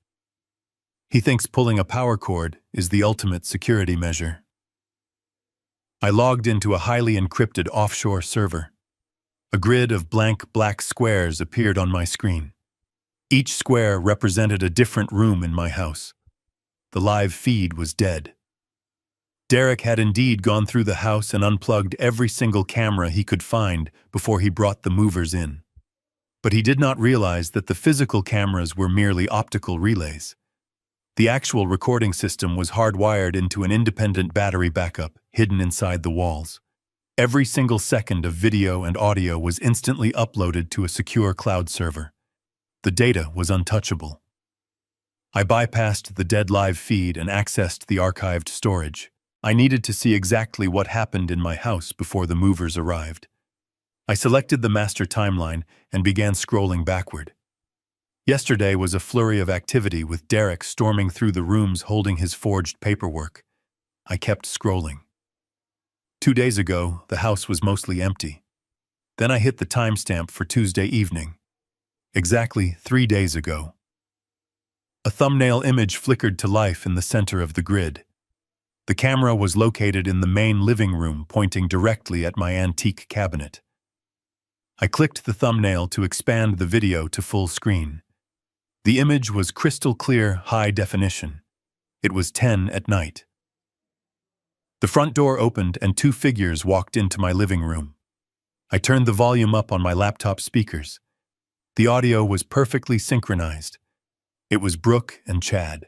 He thinks pulling a power cord is the ultimate security measure. I logged into a highly encrypted offshore server. A grid of blank black squares appeared on my screen. Each square represented a different room in my house. The live feed was dead. Derek had indeed gone through the house and unplugged every single camera he could find before he brought the movers in. But he did not realize that the physical cameras were merely optical relays. The actual recording system was hardwired into an independent battery backup hidden inside the walls. Every single second of video and audio was instantly uploaded to a secure cloud server. The data was untouchable. I bypassed the dead live feed and accessed the archived storage. I needed to see exactly what happened in my house before the movers arrived. I selected the master timeline and began scrolling backward. Yesterday was a flurry of activity with Derek storming through the rooms holding his forged paperwork. I kept scrolling. 2 days ago, the house was mostly empty. Then I hit the timestamp for Tuesday evening. Exactly 3 days ago. A thumbnail image flickered to life in the center of the grid. The camera was located in the main living room, pointing directly at my antique cabinet. I clicked the thumbnail to expand the video to full screen. The image was crystal clear, high definition. It was 10 at night. The front door opened and two figures walked into my living room. I turned the volume up on my laptop speakers. The audio was perfectly synchronized. It was Brooke and Chad.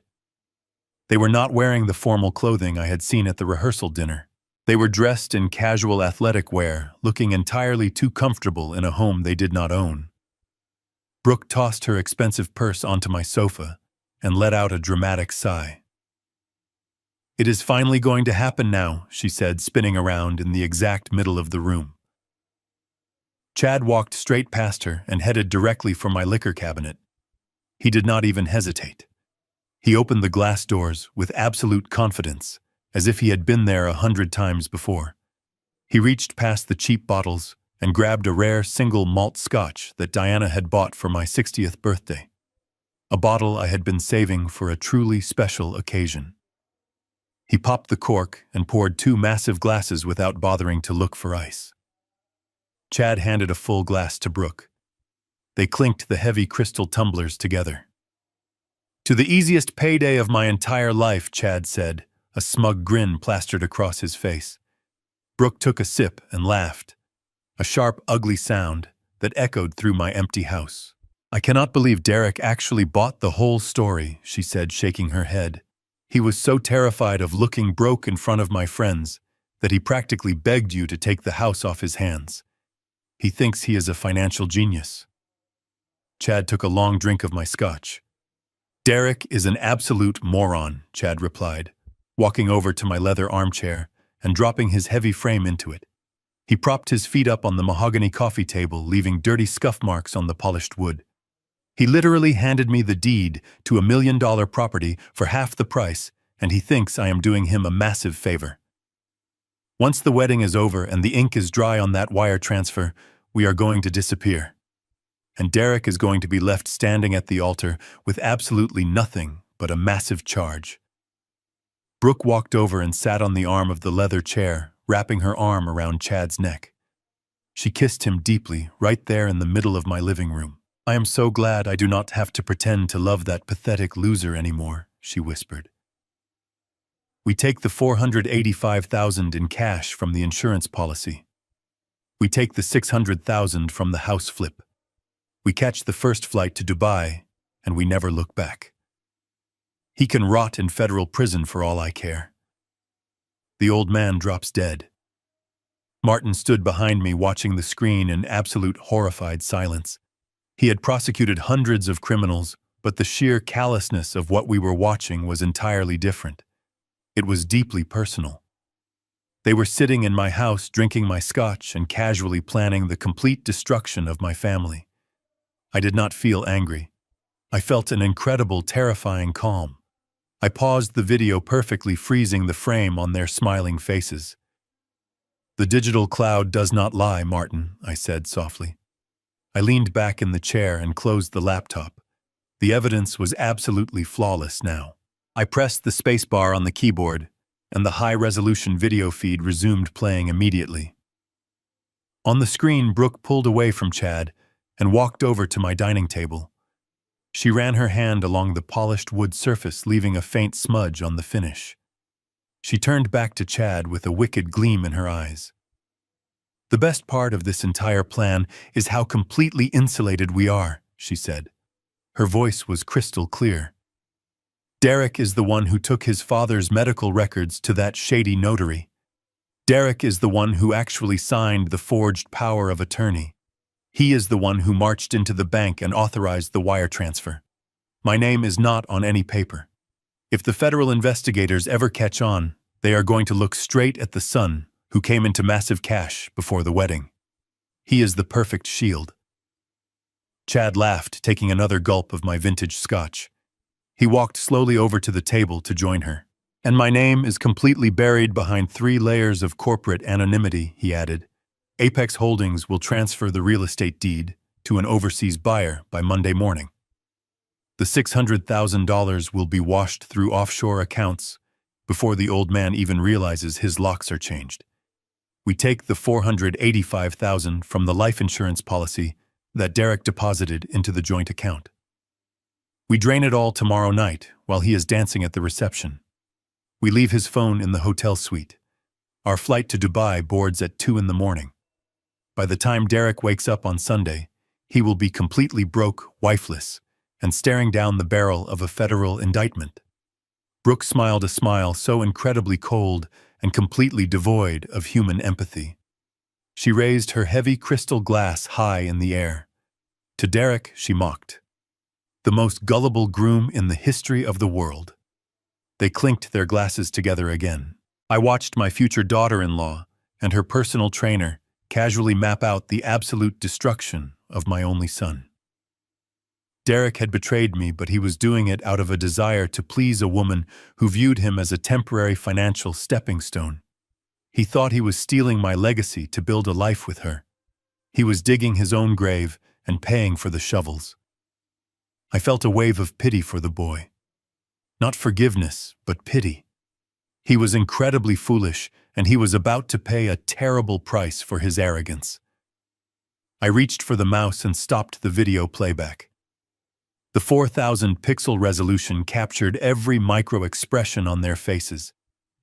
They were not wearing the formal clothing I had seen at the rehearsal dinner. They were dressed in casual athletic wear, looking entirely too comfortable in a home they did not own. Brooke tossed her expensive purse onto my sofa and let out a dramatic sigh. "It is finally going to happen now," she said, spinning around in the exact middle of the room. Chad walked straight past her and headed directly for my liquor cabinet. He did not even hesitate. He opened the glass doors with absolute confidence, as if he had been there 100 times before. He reached past the cheap bottles and grabbed a rare single malt scotch that Diana had bought for my 60th birthday. A bottle I had been saving for a truly special occasion. He popped the cork and poured 2 massive glasses without bothering to look for ice. Chad handed a full glass to Brooke. They clinked the heavy crystal tumblers together. "To the easiest payday of my entire life," Chad said, a smug grin plastered across his face. Brooke took a sip and laughed, a sharp, ugly sound that echoed through my empty house. "I cannot believe Derek actually bought the whole story," she said, shaking her head. "He was so terrified of looking broke in front of my friends that he practically begged you to take the house off his hands. He thinks he is a financial genius." Chad took a long drink of my scotch. "Derek is an absolute moron," Chad replied, walking over to my leather armchair and dropping his heavy frame into it. He propped his feet up on the mahogany coffee table, leaving dirty scuff marks on the polished wood. "He literally handed me the deed to $1 million property for half the price, and he thinks I am doing him a massive favor. Once the wedding is over and the ink is dry on that wire transfer, we are going to disappear. And Derek is going to be left standing at the altar with absolutely nothing but a massive charge." Brooke walked over and sat on the arm of the leather chair, wrapping her arm around Chad's neck. She kissed him deeply, right there in the middle of my living room. "I am so glad I do not have to pretend to love that pathetic loser anymore," she whispered. "We take the $485,000 in cash from the insurance policy. We take the $600,000 from the house flip. We catch the first flight to Dubai, and we never look back. He can rot in federal prison for all I care." The old man drops dead. Martin stood behind me watching the screen in absolute horrified silence. He had prosecuted hundreds of criminals, but the sheer callousness of what we were watching was entirely different. It was deeply personal. They were sitting in my house drinking my scotch and casually planning the complete destruction of my family. I did not feel angry. I felt an incredible, terrifying calm. I paused the video, perfectly freezing the frame on their smiling faces. "The digital cloud does not lie, Martin," I said softly. I leaned back in the chair and closed the laptop. The evidence was absolutely flawless now. I pressed the spacebar on the keyboard, and the high-resolution video feed resumed playing immediately. On the screen, Brooke pulled away from Chad and walked over to my dining table. She ran her hand along the polished wood surface, leaving a faint smudge on the finish. She turned back to Chad with a wicked gleam in her eyes. "The best part of this entire plan is how completely insulated we are," she said. Her voice was crystal clear. "Derek is the one who took his father's medical records to that shady notary. Derek is the one who actually signed the forged power of attorney. He is the one who marched into the bank and authorized the wire transfer. My name is not on any paper. If the federal investigators ever catch on, they are going to look straight at the son who came into massive cash before the wedding. He is the perfect shield." Chad laughed, taking another gulp of my vintage scotch. He walked slowly over to the table to join her. "And my name is completely buried behind 3 layers of corporate anonymity," he added. "Apex Holdings will transfer the real estate deed to an overseas buyer by Monday morning. The $600,000 will be washed through offshore accounts before the old man even realizes his locks are changed. We take the $485,000 from the life insurance policy that Derek deposited into the joint account. We drain it all tomorrow night while he is dancing at the reception. We leave his phone in the hotel suite. Our flight to Dubai boards at 2 in the morning. By the time Derek wakes up on Sunday, he will be completely broke, wifeless, and staring down the barrel of a federal indictment. Brooke smiled a smile so incredibly cold and completely devoid of human empathy. She raised her heavy crystal glass high in the air. To Derek, she mocked. The most gullible groom in the history of the world. They clinked their glasses together again. I watched my future daughter-in-law and her personal trainer casually map out the absolute destruction of my only son. Derek had betrayed me, but he was doing it out of a desire to please a woman who viewed him as a temporary financial stepping stone. He thought he was stealing my legacy to build a life with her. He was digging his own grave and paying for the shovels. I felt a wave of pity for the boy. Not forgiveness, but pity. He was incredibly foolish, and he was about to pay a terrible price for his arrogance. I reached for the mouse and stopped the video playback. The 4,000 pixel resolution captured every micro-expression on their faces.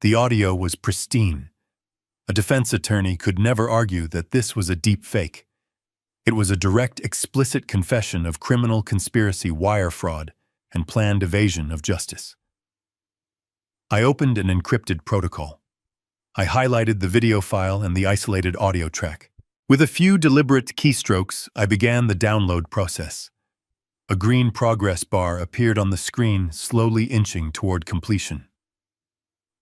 The audio was pristine. A defense attorney could never argue that this was a deep fake. It was a direct, explicit confession of criminal conspiracy, wire fraud, and planned evasion of justice. I opened an encrypted protocol. I highlighted the video file and the isolated audio track. With a few deliberate keystrokes, I began the download process. A green progress bar appeared on the screen, slowly inching toward completion.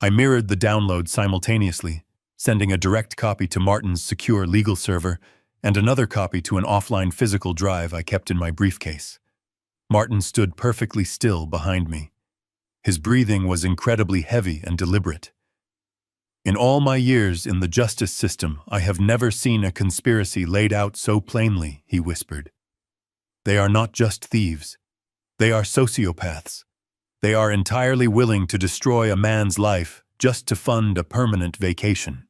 I mirrored the download simultaneously, sending a direct copy to Martin's secure legal server and another copy to an offline physical drive I kept in my briefcase. Martin stood perfectly still behind me. His breathing was incredibly heavy and deliberate. In all my years in the justice system, I have never seen a conspiracy laid out so plainly, he whispered. They are not just thieves. They are sociopaths. They are entirely willing to destroy a man's life just to fund a permanent vacation.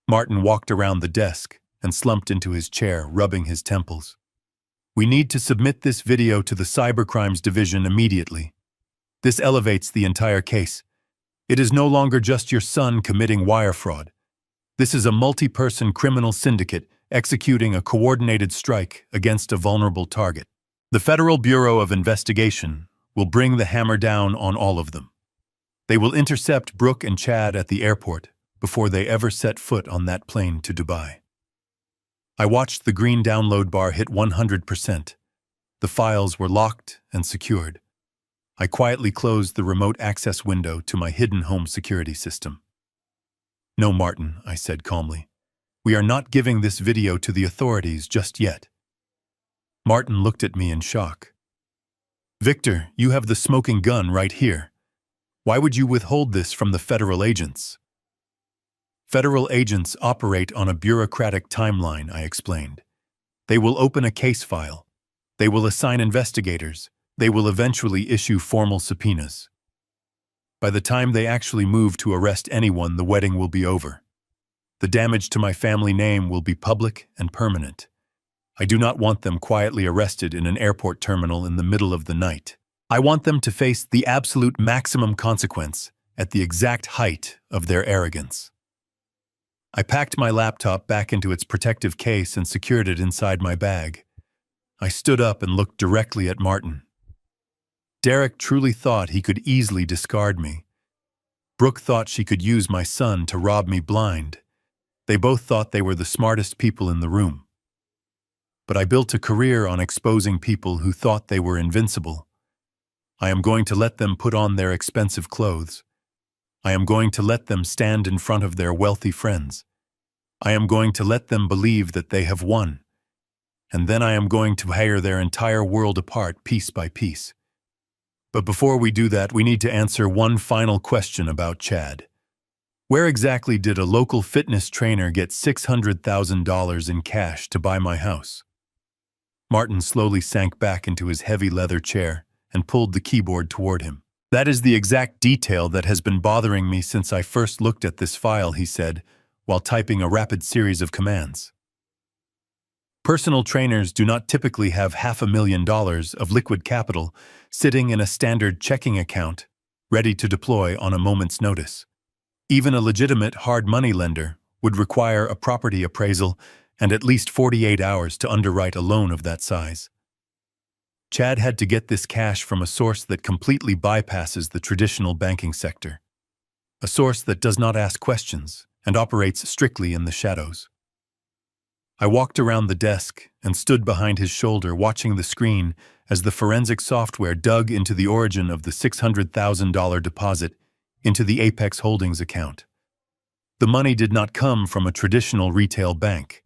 Martin walked around the desk and slumped into his chair, rubbing his temples. We need to submit this video to the Cybercrimes Division immediately. This elevates the entire case. It is no longer just your son committing wire fraud. This is a multi-person criminal syndicate executing a coordinated strike against a vulnerable target. The Federal Bureau of Investigation will bring the hammer down on all of them. They will intercept Brooke and Chad at the airport before they ever set foot on that plane to Dubai. I watched the green download bar hit 100%. The files were locked and secured. I quietly closed the remote access window to my hidden home security system. No, Martin, I said calmly. We are not giving this video to the authorities just yet. Martin looked at me in shock. Victor, you have the smoking gun right here. Why would you withhold this from the federal agents? Federal agents operate on a bureaucratic timeline, I explained. They will open a case file. They will assign investigators. They will eventually issue formal subpoenas. By the time they actually move to arrest anyone, the wedding will be over. The damage to my family name will be public and permanent. I do not want them quietly arrested in an airport terminal in the middle of the night. I want them to face the absolute maximum consequence at the exact height of their arrogance. I packed my laptop back into its protective case and secured it inside my bag. I stood up and looked directly at Martin. Derek truly thought he could easily discard me. Brooke thought she could use my son to rob me blind. They both thought they were the smartest people in the room. But I built a career on exposing people who thought they were invincible. I am going to let them put on their expensive clothes. I am going to let them stand in front of their wealthy friends. I am going to let them believe that they have won. And then I am going to tear their entire world apart piece by piece. But before we do that, we need to answer one final question about Chad. Where exactly did a local fitness trainer get $600,000 in cash to buy my house? Martin slowly sank back into his heavy leather chair and pulled the keyboard toward him. That is the exact detail that has been bothering me since I first looked at this file, he said, while typing a rapid series of commands. Personal trainers do not typically have $500,000 of liquid capital sitting in a standard checking account, ready to deploy on a moment's notice. Even a legitimate hard money lender would require a property appraisal and at least 48 hours to underwrite a loan of that size. Chad had to get this cash from a source that completely bypasses the traditional banking sector. A source that does not ask questions and operates strictly in the shadows. I walked around the desk and stood behind his shoulder watching the screen as the forensic software dug into the origin of the $600,000 deposit into the Apex Holdings account. The money did not come from a traditional retail bank.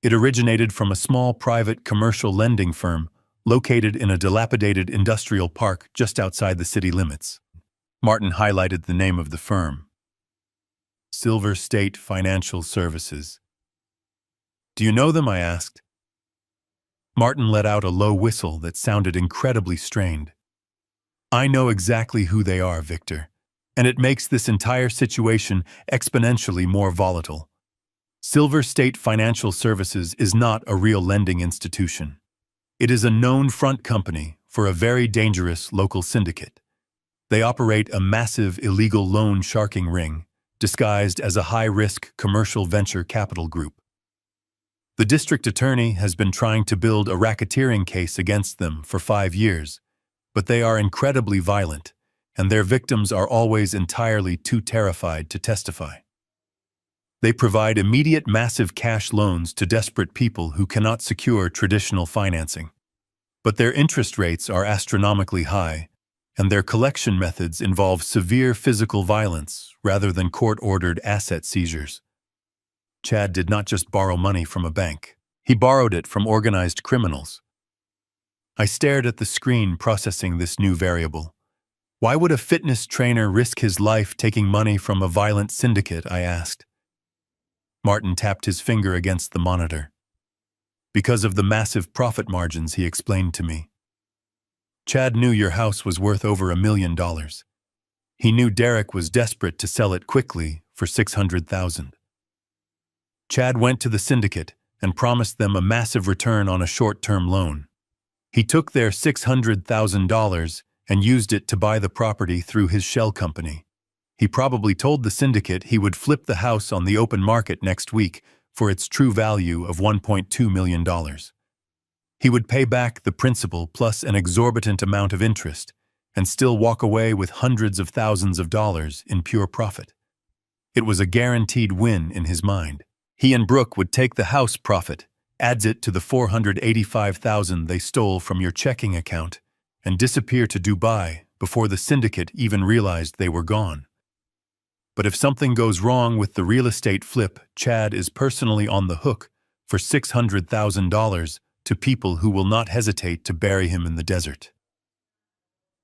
It originated from a small private commercial lending firm located in a dilapidated industrial park just outside the city limits. Martin highlighted the name of the firm. Silver State Financial Services. Do you know them? I asked. Martin let out a low whistle that sounded incredibly strained. I know exactly who they are, Victor, and it makes this entire situation exponentially more volatile. Silver State Financial Services is not a real lending institution. It is a known front company for a very dangerous local syndicate. They operate a massive illegal loan sharking ring, disguised as a high-risk commercial venture capital group. The district attorney has been trying to build a racketeering case against them for 5 years, but they are incredibly violent, and their victims are always entirely too terrified to testify. They provide immediate massive cash loans to desperate people who cannot secure traditional financing. But their interest rates are astronomically high, and their collection methods involve severe physical violence rather than court-ordered asset seizures. Chad did not just borrow money from a bank. He borrowed it from organized criminals. I stared at the screen processing this new variable. Why would a fitness trainer risk his life taking money from a violent syndicate? I asked. Martin tapped his finger against the monitor. Because of the massive profit margins, he explained to me. Chad knew your house was worth over $1 million. He knew Derek was desperate to sell it quickly for $600,000. Chad went to the syndicate and promised them a massive return on a short-term loan. He took their $600,000 and used it to buy the property through his shell company. He probably told the syndicate he would flip the house on the open market next week for its true value of $1.2 million. He would pay back the principal plus an exorbitant amount of interest and still walk away with hundreds of thousands of dollars in pure profit. It was a guaranteed win in his mind. He and Brooke would take the house profit, adds it to the $485,000 they stole from your checking account, and disappear to Dubai before the syndicate even realized they were gone. But if something goes wrong with the real estate flip, Chad is personally on the hook for $600,000 to people who will not hesitate to bury him in the desert.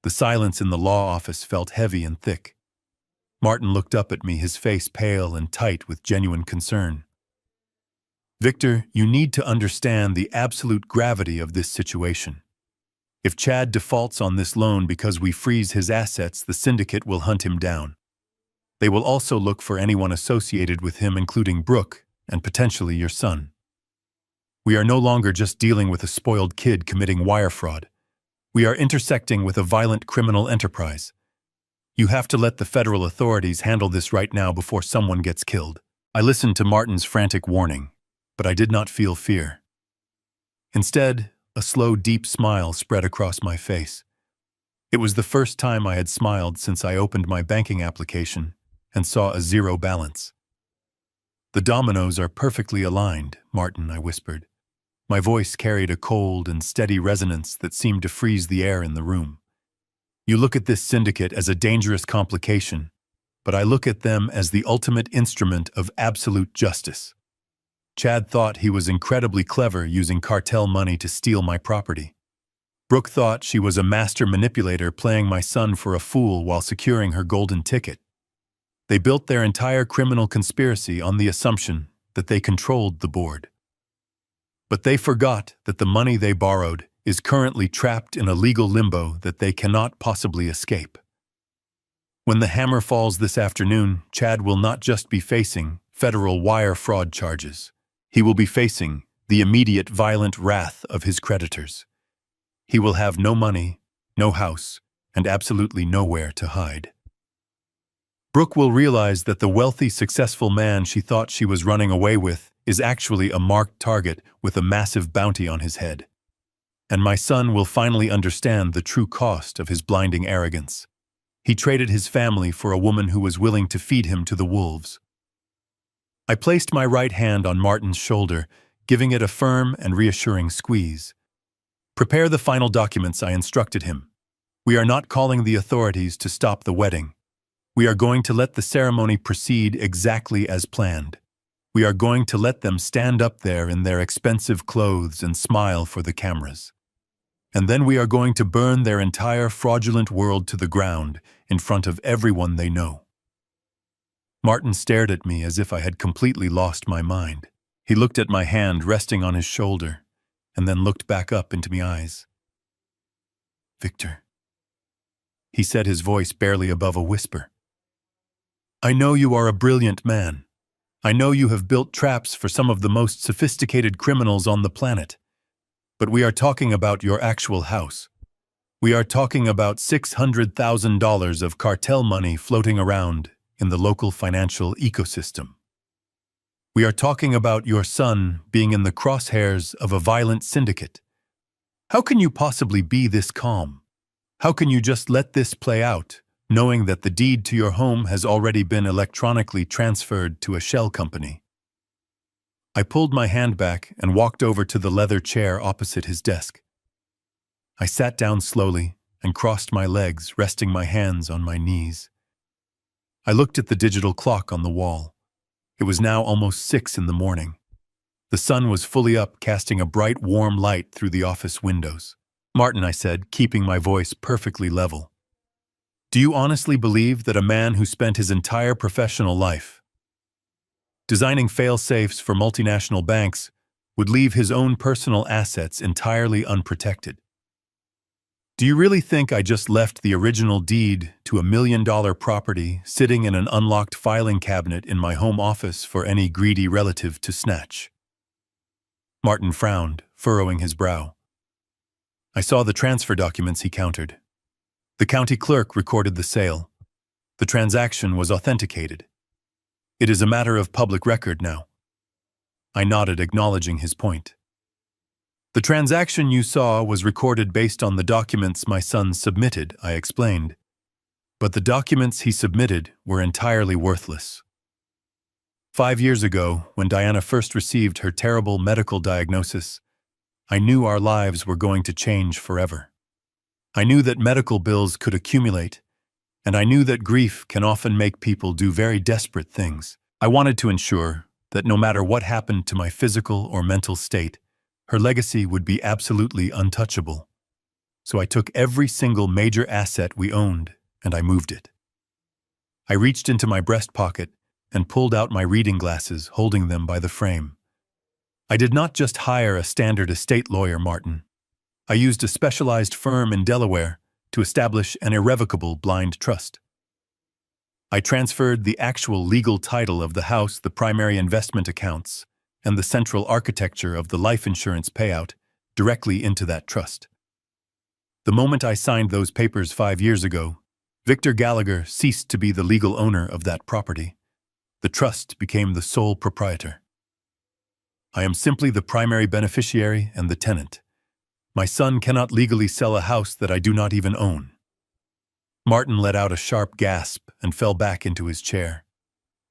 The silence in the law office felt heavy and thick. Martin looked up at me, his face pale and tight with genuine concern. Victor, you need to understand the absolute gravity of this situation. If Chad defaults on this loan because we freeze his assets, the syndicate will hunt him down. They will also look for anyone associated with him, including Brooke and potentially your son. We are no longer just dealing with a spoiled kid committing wire fraud. We are intersecting with a violent criminal enterprise. You have to let the federal authorities handle this right now before someone gets killed. I listened to Martin's frantic warning, but I did not feel fear. Instead, a slow, deep smile spread across my face. It was the first time I had smiled since I opened my banking application and saw a zero balance. The dominoes are perfectly aligned, Martin, I whispered. My voice carried a cold and steady resonance that seemed to freeze the air in the room. You look at this syndicate as a dangerous complication, but I look at them as the ultimate instrument of absolute justice. Chad thought he was incredibly clever using cartel money to steal my property. Brooke thought she was a master manipulator playing my son for a fool while securing her golden ticket. They built their entire criminal conspiracy on the assumption that they controlled the board. But they forgot that the money they borrowed is currently trapped in a legal limbo that they cannot possibly escape. When the hammer falls this afternoon, Chad will not just be facing federal wire fraud charges. He will be facing the immediate violent wrath of his creditors. He will have no money, no house, and absolutely nowhere to hide. Brooke will realize that the wealthy, successful man she thought she was running away with is actually a marked target with a massive bounty on his head. And my son will finally understand the true cost of his blinding arrogance. He traded his family for a woman who was willing to feed him to the wolves. I placed my right hand on Martin's shoulder, giving it a firm and reassuring squeeze. "Prepare the final documents," I instructed him. "We are not calling the authorities to stop the wedding. We are going to let the ceremony proceed exactly as planned. We are going to let them stand up there in their expensive clothes and smile for the cameras. And then we are going to burn their entire fraudulent world to the ground in front of everyone they know." Martin stared at me as if I had completely lost my mind. He looked at my hand resting on his shoulder, and then looked back up into my eyes. "Victor," he said, his voice barely above a whisper. "I know you are a brilliant man. I know you have built traps for some of the most sophisticated criminals on the planet. But we are talking about your actual house. We are talking about $600,000 of cartel money floating around in the local financial ecosystem. We are talking about your son being in the crosshairs of a violent syndicate. How can you possibly be this calm? How can you just let this play out, knowing that the deed to your home has already been electronically transferred to a shell company?" I pulled my hand back and walked over to the leather chair opposite his desk. I sat down slowly and crossed my legs, resting my hands on my knees. I looked at the digital clock on the wall. It was now almost 6 in the morning. The sun was fully up, casting a bright, warm light through the office windows. "Martin," I said, keeping my voice perfectly level, "do you honestly believe that a man who spent his entire professional life designing fail-safes for multinational banks would leave his own personal assets entirely unprotected? Do you really think I just left the original deed to $1 million property sitting in an unlocked filing cabinet in my home office for any greedy relative to snatch?" Martin frowned, furrowing his brow. "I saw the transfer documents," he countered. "The county clerk recorded the sale. The transaction was authenticated. It is a matter of public record now." I nodded, acknowledging his point. "The transaction you saw was recorded based on the documents my son submitted," I explained. "But the documents he submitted were entirely worthless. 5 years ago, when Diana first received her terrible medical diagnosis, I knew our lives were going to change forever. I knew that medical bills could accumulate, and I knew that grief can often make people do very desperate things. I wanted to ensure that no matter what happened to my physical or mental state, her legacy would be absolutely untouchable. So I took every single major asset we owned and I moved it." I reached into my breast pocket and pulled out my reading glasses, holding them by the frame. "I did not just hire a standard estate lawyer, Martin. I used a specialized firm in Delaware to establish an irrevocable blind trust. I transferred the actual legal title of the house, the primary investment accounts, and the central architecture of the life insurance payout directly into that trust. The moment I signed those papers 5 years ago, Victor Gallagher ceased to be the legal owner of that property. The trust became the sole proprietor. I am simply the primary beneficiary and the tenant. My son cannot legally sell a house that I do not even own." Martin let out a sharp gasp and fell back into his chair.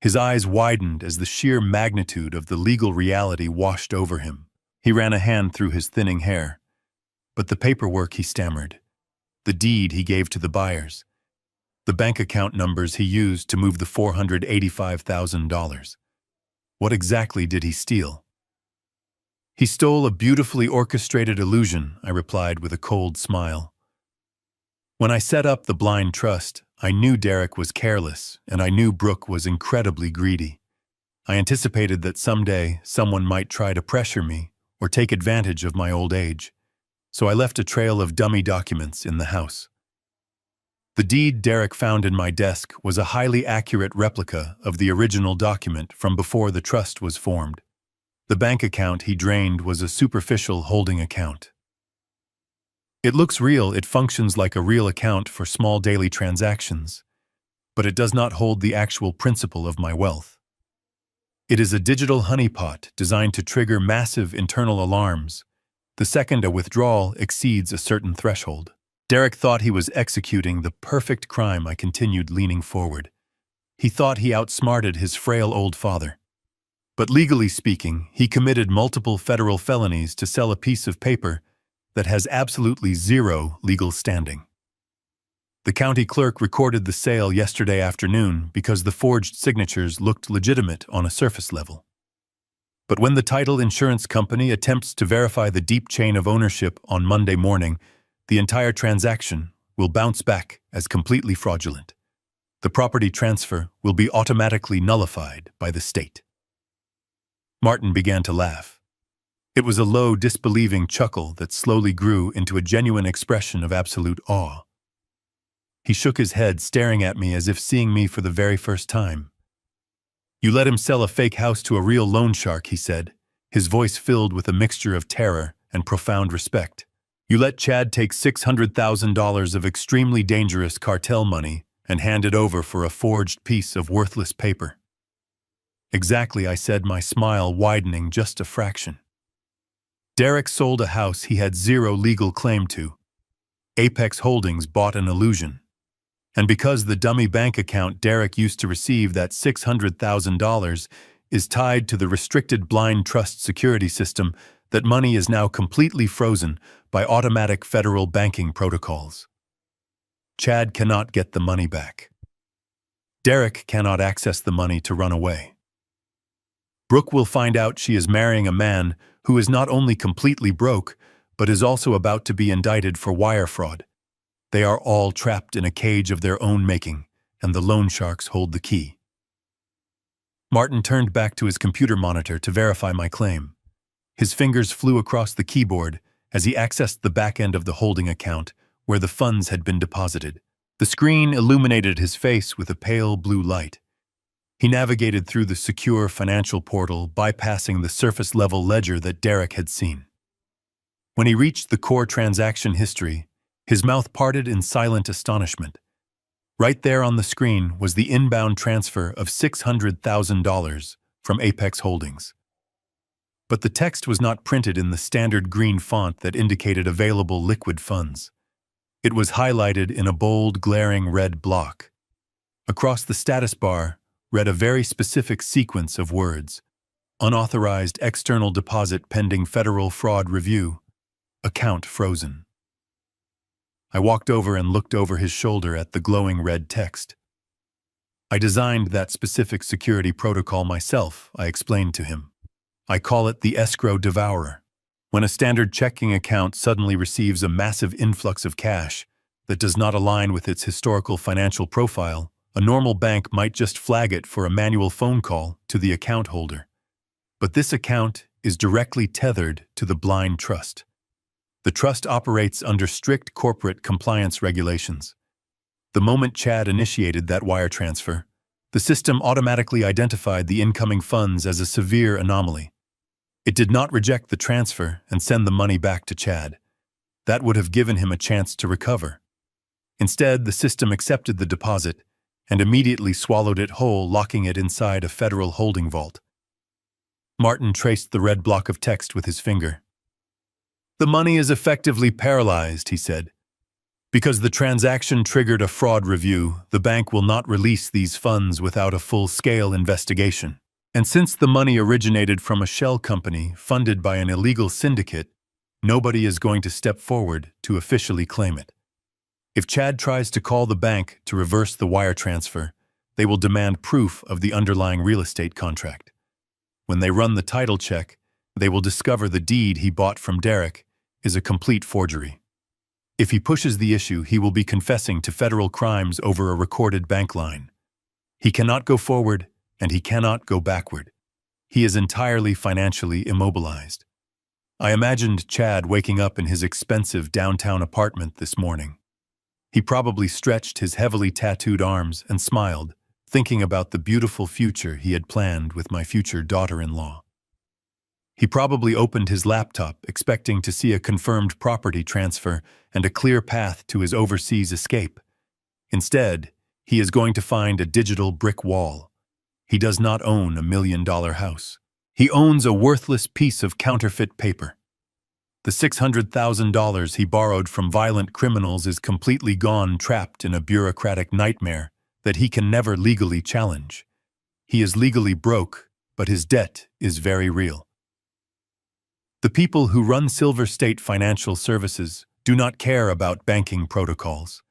His eyes widened as the sheer magnitude of the legal reality washed over him. He ran a hand through his thinning hair. "But the paperwork," he stammered. "The deed he gave to the buyers. The bank account numbers he used to move the $485,000. What exactly did he steal?" "He stole a beautifully orchestrated illusion," I replied with a cold smile. "When I set up the blind trust, I knew Derek was careless, and I knew Brooke was incredibly greedy. I anticipated that someday someone might try to pressure me or take advantage of my old age, so I left a trail of dummy documents in the house. The deed Derek found in my desk was a highly accurate replica of the original document from before the trust was formed. The bank account he drained was a superficial holding account. It looks real, it functions like a real account for small daily transactions. but it does not hold the actual principle of my wealth. It is a digital honeypot designed to trigger massive internal alarms the second a withdrawal exceeds a certain threshold. Derek thought he was executing the perfect crime. I continued, leaning forward. He thought he outsmarted his frail old father. But legally speaking, he committed multiple federal felonies to sell a piece of paper that has absolutely zero legal standing. The county clerk recorded the sale yesterday afternoon because the forged signatures looked legitimate on a surface level. But when the title insurance company attempts to verify the deep chain of ownership on Monday morning, the entire transaction will bounce back as completely fraudulent. The property transfer will be automatically nullified by the state. Martin began to laugh. It was a low, disbelieving chuckle that slowly grew into a genuine expression of absolute awe. He shook his head, staring at me as if seeing me for the very first time. "You let him sell a fake house to a real loan shark," he said, his voice filled with a mixture of terror and profound respect. "You let Chad take $600,000 of extremely dangerous cartel money and hand it over for a forged piece of worthless paper." "Exactly," I said, my smile widening just a fraction. "Derek sold a house he had zero legal claim to. Apex Holdings bought an illusion. And because the dummy bank account Derek used to receive that $600,000 is tied to the restricted blind trust security system, that money is now completely frozen by automatic federal banking protocols. Chad cannot get the money back. Derek cannot access the money to run away. Brooke will find out she is marrying a man who is not only completely broke, but is also about to be indicted for wire fraud. They are all trapped in a cage of their own making, and the loan sharks hold the key." Martin turned back to his computer monitor to verify my claim. His fingers flew across the keyboard as he accessed the back end of the holding account where the funds had been deposited. The screen illuminated his face with a pale blue light. He navigated through the secure financial portal, bypassing the surface-level ledger that Derek had seen. When he reached the core transaction history, his mouth parted in silent astonishment. Right there on the screen was the inbound transfer of $600,000 from Apex Holdings. But the text was not printed in the standard green font that indicated available liquid funds. It was highlighted in a bold, glaring red block. Across the status bar read a very specific sequence of words: unauthorized external deposit pending federal fraud review, account frozen. I walked over and looked over his shoulder at the glowing red text. "I designed that specific security protocol myself," I explained to him. "I call it the escrow devourer. When a standard checking account suddenly receives a massive influx of cash that does not align with its historical financial profile, a normal bank might just flag it for a manual phone call to the account holder. But this account is directly tethered to the blind trust. The trust operates under strict corporate compliance regulations. The moment Chad initiated that wire transfer, the system automatically identified the incoming funds as a severe anomaly. It did not reject the transfer and send the money back to Chad. That would have given him a chance to recover. Instead, the system accepted the deposit and immediately swallowed it whole, locking it inside a federal holding vault." Martin traced the red block of text with his finger. "The money is effectively paralyzed," he said. "Because the transaction triggered a fraud review, the bank will not release these funds without a full-scale investigation. And since the money originated from a shell company funded by an illegal syndicate, nobody is going to step forward to officially claim it. If Chad tries to call the bank to reverse the wire transfer, they will demand proof of the underlying real estate contract. When they run the title check, they will discover the deed he bought from Derek is a complete forgery. If he pushes the issue, he will be confessing to federal crimes over a recorded bank line. He cannot go forward, and he cannot go backward. He is entirely financially immobilized." I imagined Chad waking up in his expensive downtown apartment this morning. He probably stretched his heavily tattooed arms and smiled, thinking about the beautiful future he had planned with my future daughter-in-law. He probably opened his laptop expecting to see a confirmed property transfer and a clear path to his overseas escape. Instead, He is going to find a digital brick wall. He does not own $1 million house. He owns a worthless piece of counterfeit paper. The $600,000 he borrowed from violent criminals is completely gone, trapped in a bureaucratic nightmare that he can never legally challenge. He is legally broke, but his debt is very real. The people who run Silver State Financial Services do not care about banking protocols.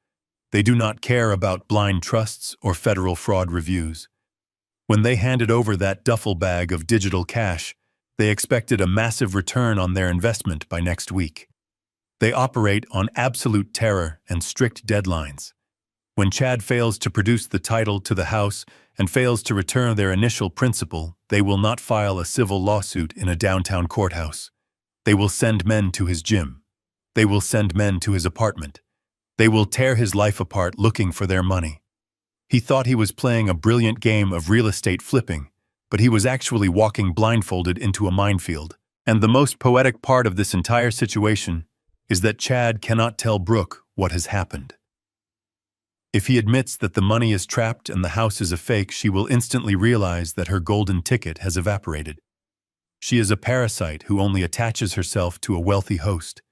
They do not care about blind trusts or federal fraud reviews. When they handed over that duffel bag of digital cash, they expected a massive return on their investment by next week. They operate on absolute terror and strict deadlines. When Chad fails to produce the title to the house and fails to return their initial principal, they will not file a civil lawsuit in a downtown courthouse. They will send men to his gym. They will send men to his apartment. They will tear his life apart looking for their money. He thought he was playing a brilliant game of real estate flipping, but he was actually walking blindfolded into a minefield. And the most poetic part of this entire situation is that Chad cannot tell Brooke what has happened. If he admits that the money is trapped and the house is a fake, she will instantly realize that her golden ticket has evaporated. She is a parasite who only attaches herself to a wealthy host.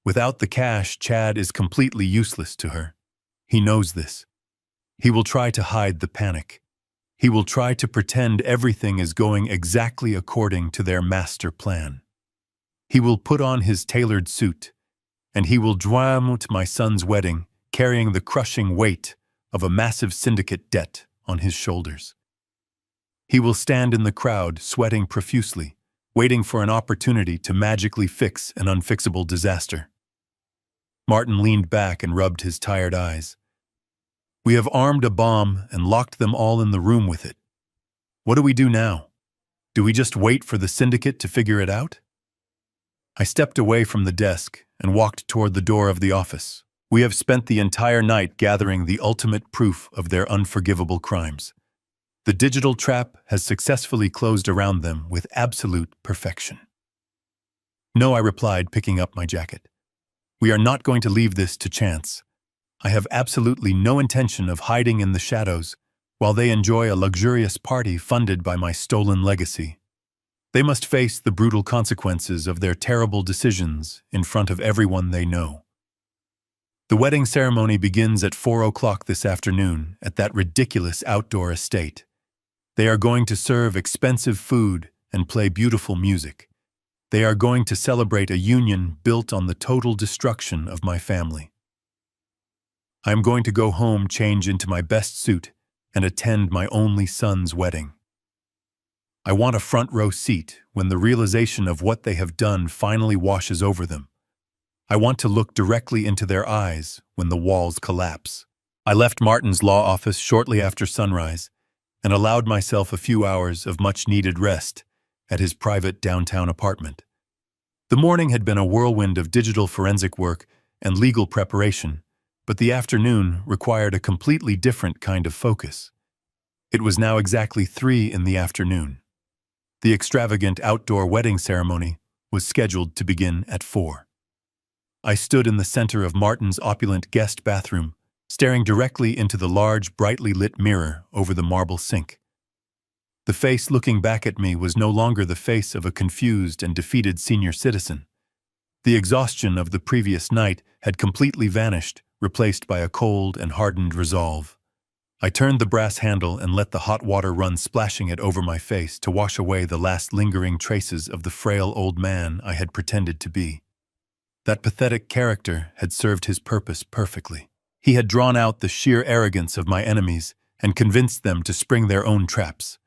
Without the cash, Chad is completely useless to her. He knows this. He will try to hide the panic. He will try to pretend everything is going exactly according to their master plan. He will put on his tailored suit, and he will dram to my son's wedding, carrying the crushing weight of a massive syndicate debt on his shoulders. He will stand in the crowd, sweating profusely, waiting for an opportunity to magically fix an unfixable disaster. Martin leaned back and rubbed his tired eyes. We have armed a bomb and locked them all in the room with it. What do we do now? Do we just wait for the syndicate to figure it out? I stepped away from the desk and walked toward the door of the office. We have spent the entire night gathering the ultimate proof of their unforgivable crimes. The digital trap has successfully closed around them with absolute perfection. No, I replied, picking up my jacket. We are not going to leave this to chance. I have absolutely no intention of hiding in the shadows while they enjoy a luxurious party funded by my stolen legacy. They must face the brutal consequences of their terrible decisions in front of everyone they know. The wedding ceremony begins at 4 o'clock this afternoon at that ridiculous outdoor estate. They are going to serve expensive food and play beautiful music. They are going to celebrate a union built on the total destruction of my family. I am going to go home, change into my best suit, and attend my only son's wedding. I want a front row seat when the realization of what they have done finally washes over them. I want to look directly into their eyes when the walls collapse. I left Martin's law office shortly after sunrise and allowed myself a few hours of much-needed rest at his private downtown apartment. The morning had been a whirlwind of digital forensic work and legal preparation, but the afternoon required a completely different kind of focus. It was now exactly 3 in the afternoon. The extravagant outdoor wedding ceremony was scheduled to begin at 4. I stood in the center of Martin's opulent guest bathroom, staring directly into the large, brightly lit mirror over the marble sink. The face looking back at me was no longer the face of a confused and defeated senior citizen. The exhaustion of the previous night had completely vanished, replaced by a cold and hardened resolve. I turned the brass handle and let the hot water run, splashing it over my face to wash away the last lingering traces of the frail old man I had pretended to be. That pathetic character had served his purpose perfectly. He had drawn out the sheer arrogance of my enemies and convinced them to spring their own traps.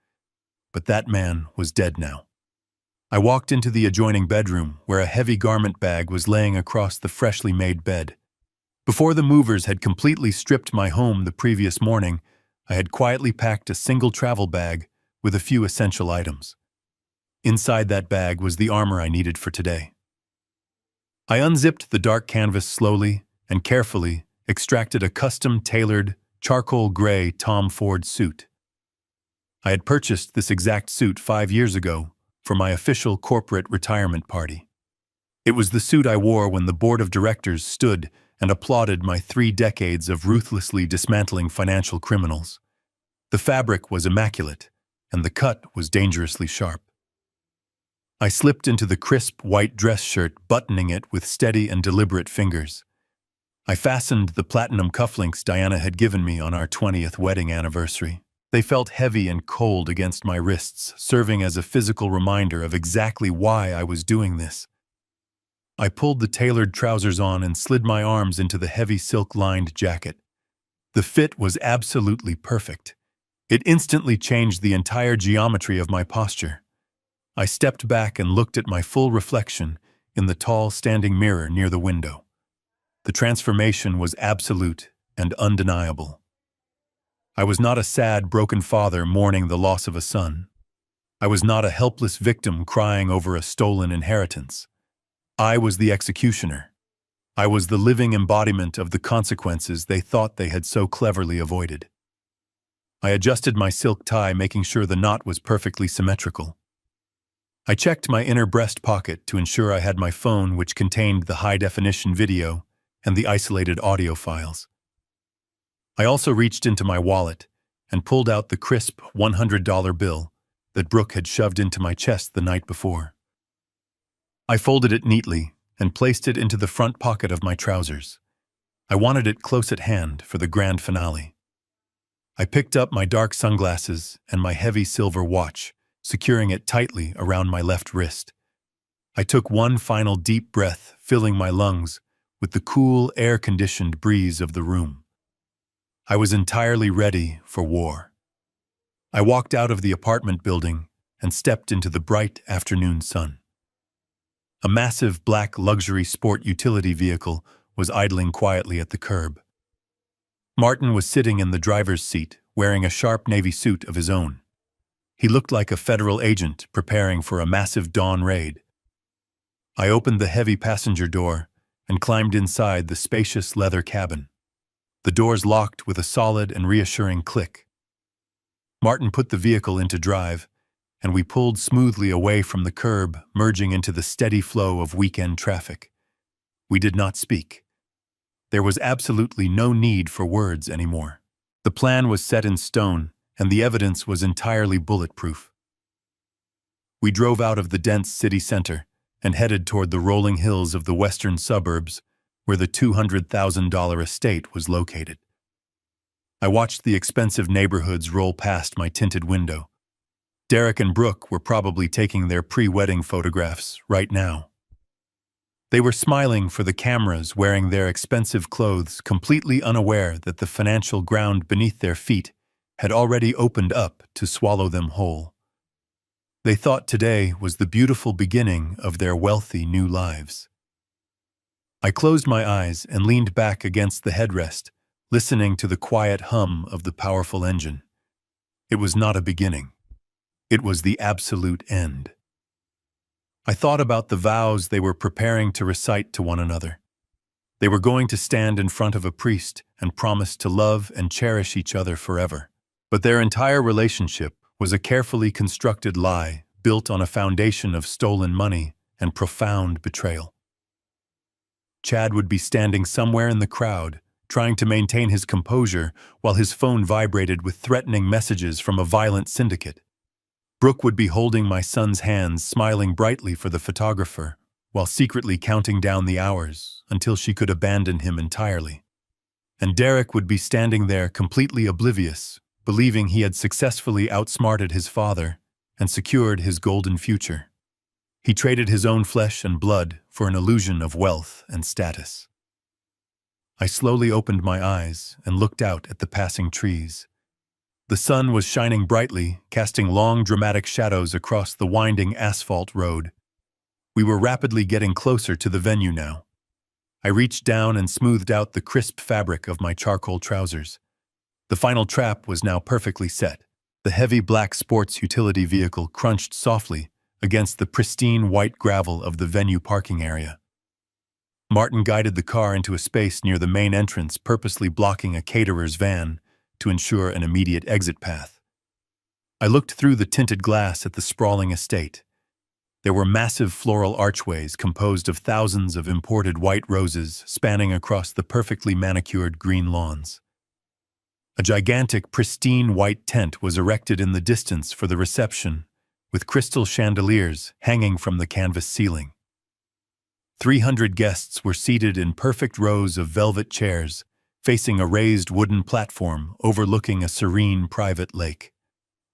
But that man was dead now. I walked into the adjoining bedroom where a heavy garment bag was laying across the freshly made bed. Before the movers had completely stripped my home the previous morning, I had quietly packed a single travel bag with a few essential items. Inside that bag was the armor I needed for today. I unzipped the dark canvas slowly and carefully extracted a custom-tailored, charcoal gray Tom Ford suit. I had purchased this exact suit 5 years ago for my official corporate retirement party. It was the suit I wore when the board of directors stood and applauded my 3 decades of ruthlessly dismantling financial criminals. The fabric was immaculate, and the cut was dangerously sharp. I slipped into the crisp white dress shirt, buttoning it with steady and deliberate fingers. I fastened the platinum cufflinks Diana had given me on our 20th wedding anniversary. They felt heavy and cold against my wrists, serving as a physical reminder of exactly why I was doing this. I pulled the tailored trousers on and slid my arms into the heavy silk-lined jacket. The fit was absolutely perfect. It instantly changed the entire geometry of my posture. I stepped back and looked at my full reflection in the tall standing mirror near the window. The transformation was absolute and undeniable. I was not a sad, broken father mourning the loss of a son. I was not a helpless victim crying over a stolen inheritance. I was the executioner. I was the living embodiment of the consequences they thought they had so cleverly avoided. I adjusted my silk tie, making sure the knot was perfectly symmetrical. I checked my inner breast pocket to ensure I had my phone, which contained the high-definition video and the isolated audio files. I also reached into my wallet and pulled out the crisp $100 bill that Brooke had shoved into my chest the night before. I folded it neatly and placed it into the front pocket of my trousers. I wanted it close at hand for the grand finale. I picked up my dark sunglasses and my heavy silver watch, securing it tightly around my left wrist. I took one final deep breath, filling my lungs with the cool, air-conditioned breeze of the room. I was entirely ready for war. I walked out of the apartment building and stepped into the bright afternoon sun. A massive black luxury sport utility vehicle was idling quietly at the curb. Martin was sitting in the driver's seat, wearing a sharp navy suit of his own. He looked like a federal agent preparing for a massive dawn raid. I opened the heavy passenger door and climbed inside the spacious leather cabin. The doors locked with a solid and reassuring click. Martin put the vehicle into drive, and we pulled smoothly away from the curb, merging into the steady flow of weekend traffic. We did not speak. There was absolutely no need for words anymore. The plan was set in stone, and the evidence was entirely bulletproof. We drove out of the dense city center and headed toward the rolling hills of the western suburbs, where the $200,000 estate was located. I watched the expensive neighborhoods roll past my tinted window. Derek and Brooke were probably taking their pre-wedding photographs right now. They were smiling for the cameras, wearing their expensive clothes, completely unaware that the financial ground beneath their feet had already opened up to swallow them whole. They thought today was the beautiful beginning of their wealthy new lives. I closed my eyes and leaned back against the headrest, listening to the quiet hum of the powerful engine. It was not a beginning. It was the absolute end. I thought about the vows they were preparing to recite to one another. They were going to stand in front of a priest and promise to love and cherish each other forever. But their entire relationship was a carefully constructed lie built on a foundation of stolen money and profound betrayal. Chad would be standing somewhere in the crowd, trying to maintain his composure while his phone vibrated with threatening messages from a violent syndicate. Brooke would be holding my son's hands, smiling brightly for the photographer, while secretly counting down the hours until she could abandon him entirely. And Derek would be standing there completely oblivious, believing he had successfully outsmarted his father and secured his golden future. He traded his own flesh and blood for an illusion of wealth and status. I slowly opened my eyes and looked out at the passing trees. The sun was shining brightly, casting long, dramatic shadows across the winding asphalt road. We were rapidly getting closer to the venue now. I reached down and smoothed out the crisp fabric of my charcoal trousers. The final trap was now perfectly set. The heavy black sports utility vehicle crunched softly against the pristine white gravel of the venue parking area. Martin guided the car into a space near the main entrance, purposely blocking a caterer's van to ensure an immediate exit path. I looked through the tinted glass at the sprawling estate. There were massive floral archways composed of thousands of imported white roses spanning across the perfectly manicured green lawns. A gigantic, pristine white tent was erected in the distance for the reception, with crystal chandeliers hanging from the canvas ceiling. 300 guests were seated in perfect rows of velvet chairs, facing a raised wooden platform overlooking a serene private lake.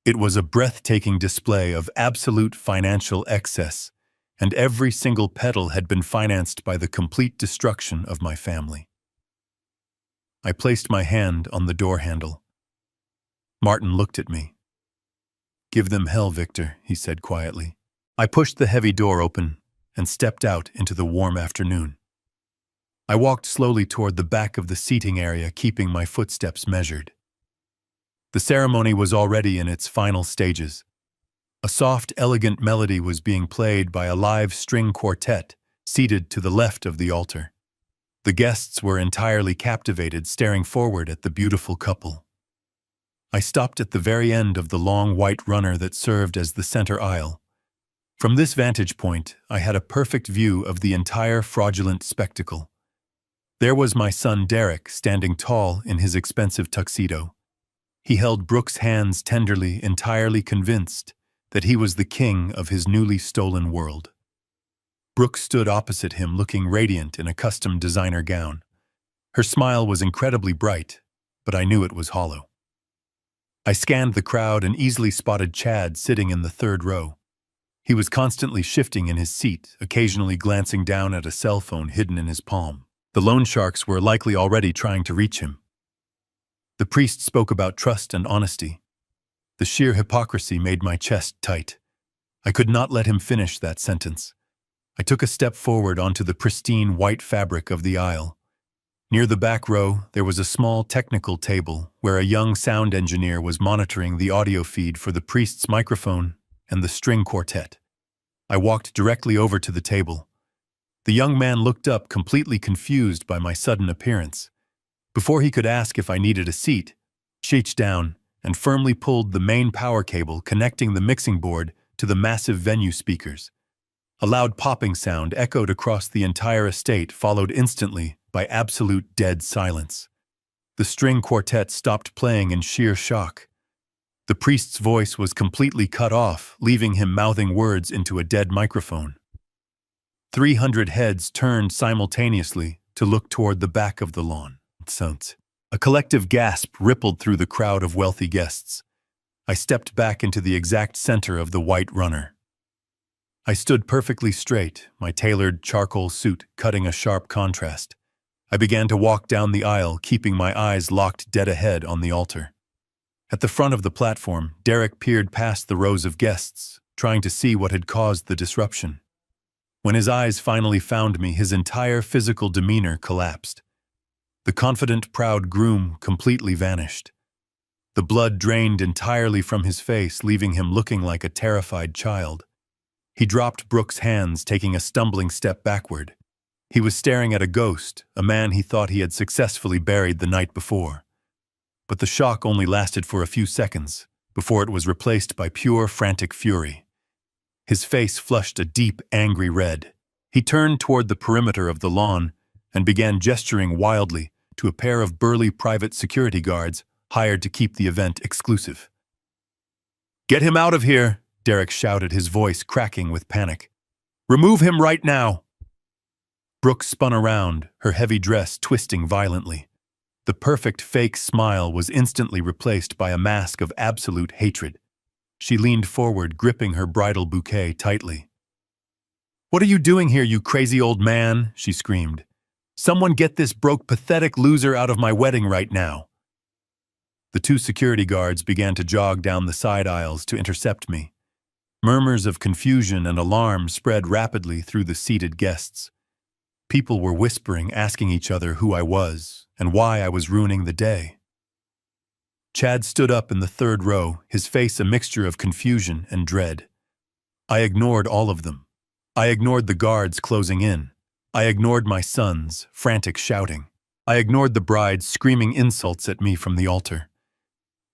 It was a breathtaking display of absolute financial excess, and every single petal had been financed by the complete destruction of my family. I placed my hand on the door handle. Martin looked at me. "Give them hell, Victor," he said quietly. I pushed the heavy door open and stepped out into the warm afternoon. I walked slowly toward the back of the seating area, keeping my footsteps measured. The ceremony was already in its final stages. A soft, elegant melody was being played by a live string quartet seated to the left of the altar. The guests were entirely captivated, staring forward at the beautiful couple. I stopped at the very end of the long white runner that served as the center aisle. From this vantage point, I had a perfect view of the entire fraudulent spectacle. There was my son Derek standing tall in his expensive tuxedo. He held Brooke's hands tenderly, entirely convinced that he was the king of his newly stolen world. Brooke stood opposite him, looking radiant in a custom designer gown. Her smile was incredibly bright, but I knew it was hollow. I scanned the crowd and easily spotted Chad sitting in the third row. He was constantly shifting in his seat, occasionally glancing down at a cell phone hidden in his palm. The loan sharks were likely already trying to reach him. The priest spoke about trust and honesty. The sheer hypocrisy made my chest tight. I could not let him finish that sentence. I took a step forward onto the pristine white fabric of the aisle. Near the back row, there was a small technical table where a young sound engineer was monitoring the audio feed for the priest's microphone and the string quartet. I walked directly over to the table. The young man looked up, completely confused by my sudden appearance. Before he could ask if I needed a seat, she reached down and firmly pulled the main power cable connecting the mixing board to the massive venue speakers. A loud popping sound echoed across the entire estate, followed instantly by absolute dead silence. The string quartet stopped playing in sheer shock. The priest's voice was completely cut off, leaving him mouthing words into a dead microphone. 300 heads turned simultaneously to look toward the back of the lawn. A collective gasp rippled through the crowd of wealthy guests. I stepped back into the exact center of the white runner. I stood perfectly straight, my tailored charcoal suit cutting a sharp contrast. I began to walk down the aisle, keeping my eyes locked dead ahead on the altar. At the front of the platform, Derek peered past the rows of guests, trying to see what had caused the disruption. When his eyes finally found me, his entire physical demeanor collapsed. The confident, proud groom completely vanished. The blood drained entirely from his face, leaving him looking like a terrified child. He dropped Brooke's hands, taking a stumbling step backward. He was staring at a ghost, a man he thought he had successfully buried the night before. But the shock only lasted for a few seconds, before it was replaced by pure, frantic fury. His face flushed a deep, angry red. He turned toward the perimeter of the lawn and began gesturing wildly to a pair of burly private security guards hired to keep the event exclusive. "Get him out of here!" Derek shouted, his voice cracking with panic. "Remove him right now!" Brooke spun around, her heavy dress twisting violently. The perfect fake smile was instantly replaced by a mask of absolute hatred. She leaned forward, gripping her bridal bouquet tightly. "What are you doing here, you crazy old man?" she screamed. "Someone get this broke, pathetic loser out of my wedding right now." The two security guards began to jog down the side aisles to intercept me. Murmurs of confusion and alarm spread rapidly through the seated guests. People were whispering, asking each other who I was and why I was ruining the day. Chad stood up in the third row, his face a mixture of confusion and dread. I ignored all of them. I ignored the guards closing in. I ignored my sons, frantic shouting. I ignored the bride screaming insults at me from the altar.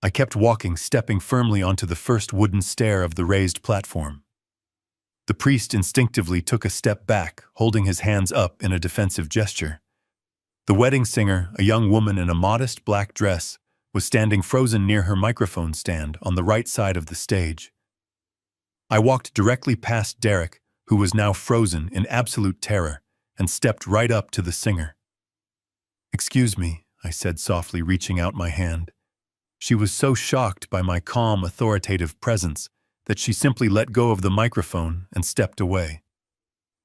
I kept walking, stepping firmly onto the first wooden stair of the raised platform. The priest instinctively took a step back, holding his hands up in a defensive gesture. The wedding singer, a young woman in a modest black dress, was standing frozen near her microphone stand on the right side of the stage. I walked directly past Derek, who was now frozen in absolute terror, and stepped right up to the singer. "Excuse me," I said softly, reaching out my hand. She was so shocked by my calm, authoritative presence that she simply let go of the microphone and stepped away.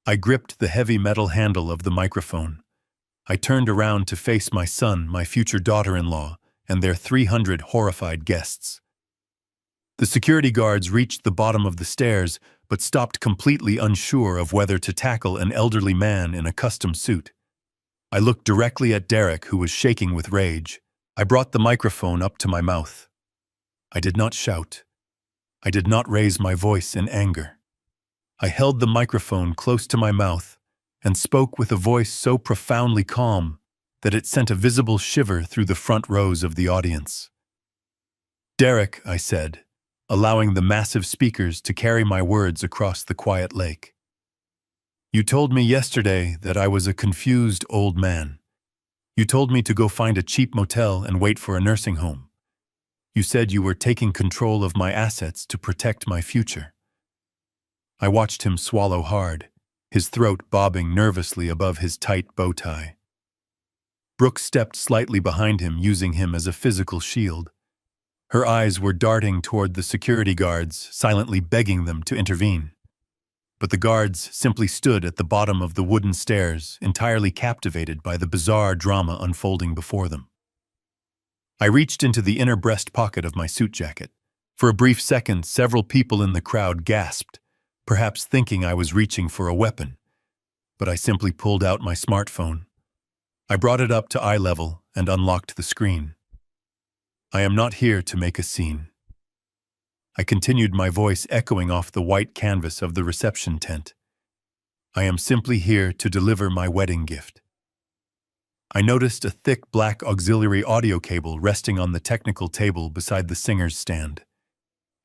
I gripped the heavy metal handle of the microphone. I turned around to face my son, my future daughter-in-law, and their 300 horrified guests. The security guards reached the bottom of the stairs, but stopped completely unsure of whether to tackle an elderly man in a custom suit. I looked directly at Derek, who was shaking with rage. I brought the microphone up to my mouth. I did not shout. I did not raise my voice in anger. I held the microphone close to my mouth and spoke with a voice so profoundly calm that it sent a visible shiver through the front rows of the audience. "Derek," I said, allowing the massive speakers to carry my words across the quiet lake. "You told me yesterday that I was a confused old man. You told me to go find a cheap motel and wait for a nursing home. You said you were taking control of my assets to protect my future." I watched him swallow hard, his throat bobbing nervously above his tight bow tie. Brooke stepped slightly behind him, using him as a physical shield. Her eyes were darting toward the security guards, silently begging them to intervene. But the guards simply stood at the bottom of the wooden stairs, entirely captivated by the bizarre drama unfolding before them. I reached into the inner breast pocket of my suit jacket. For a brief second, several people in the crowd gasped, perhaps thinking I was reaching for a weapon. But I simply pulled out my smartphone. I brought it up to eye level and unlocked the screen. "I am not here to make a scene." I continued, my voice echoing off the white canvas of the reception tent. "I am simply here to deliver my wedding gift." I noticed a thick black auxiliary audio cable resting on the technical table beside the singer's stand.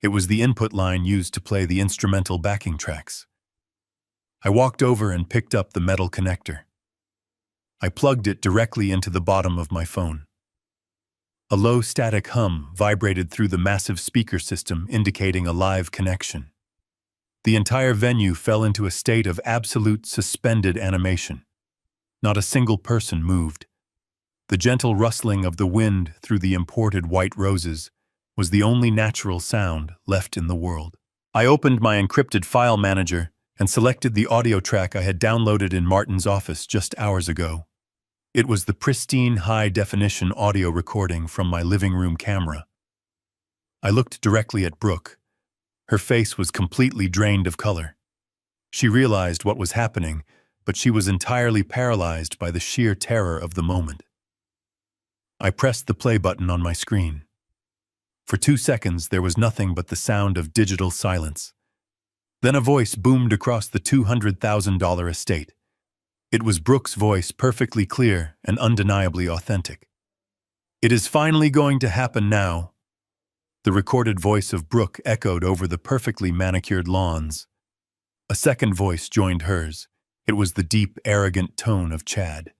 It was the input line used to play the instrumental backing tracks. I walked over and picked up the metal connector. I plugged it directly into the bottom of my phone. A low static hum vibrated through the massive speaker system, indicating a live connection. The entire venue fell into a state of absolute suspended animation. Not a single person moved. The gentle rustling of the wind through the imported white roses was the only natural sound left in the world. I opened my encrypted file manager and selected the audio track I had downloaded in Martin's office just hours ago. It was the pristine high-definition audio recording from my living room camera. I looked directly at Brooke. Her face was completely drained of color. She realized what was happening, but she was entirely paralyzed by the sheer terror of the moment. I pressed the play button on my screen. For 2 seconds, there was nothing but the sound of digital silence. Then a voice boomed across the $200,000 estate. It was Brooke's voice, perfectly clear and undeniably authentic. "It is finally going to happen now." The recorded voice of Brooke echoed over the perfectly manicured lawns. A second voice joined hers. It was the deep, arrogant tone of Chad.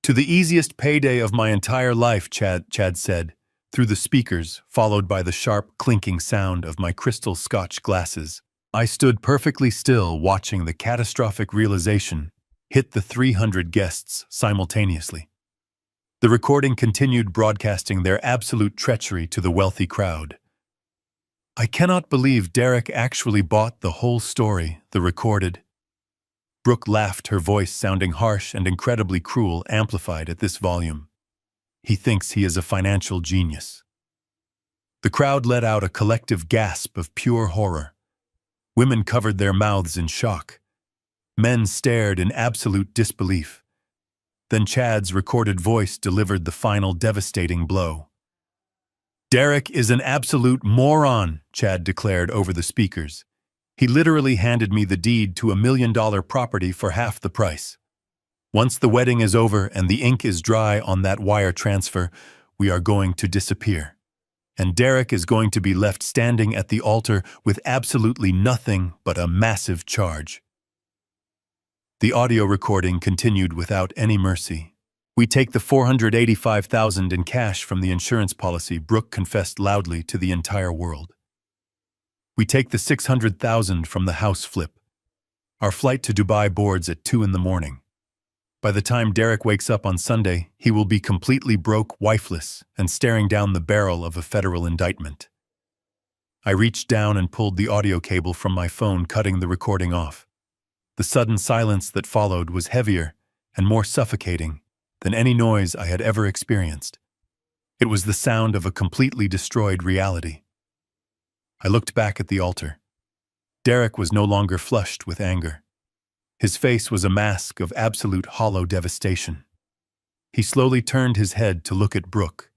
"To the easiest payday of my entire life," Chad said, through the speakers, followed by the sharp, clinking sound of my crystal Scotch glasses. I stood perfectly still, watching the catastrophic realization hit the 300 guests simultaneously. The recording continued, broadcasting their absolute treachery to the wealthy crowd. "I cannot believe Derek actually bought the whole story," the recorded. Brooke laughed, her voice sounding harsh and incredibly cruel, amplified at this volume. "He thinks he is a financial genius." The crowd let out a collective gasp of pure horror. Women covered their mouths in shock. Men stared in absolute disbelief. Then Chad's recorded voice delivered the final devastating blow. "Derek is an absolute moron," Chad declared over the speakers. "He literally handed me the deed to $1 million property for half the price. Once the wedding is over and the ink is dry on that wire transfer, we are going to disappear. and Derek is going to be left standing at the altar with absolutely nothing but a massive charge. The audio recording continued without any mercy. "We take the $485,000 in cash from the insurance policy," Brooke confessed loudly to the entire world. "We take the $600,000 from the house flip. Our flight to Dubai boards at 2 in the morning. By the time Derek wakes up on Sunday, he will be completely broke, wifeless, and staring down the barrel of a federal indictment." I reached down and pulled the audio cable from my phone, cutting the recording off. The sudden silence that followed was heavier and more suffocating than any noise I had ever experienced. It was the sound of a completely destroyed reality. I looked back at the altar. Derek was no longer flushed with anger. His face was a mask of absolute hollow devastation. He slowly turned his head to look at Brooke,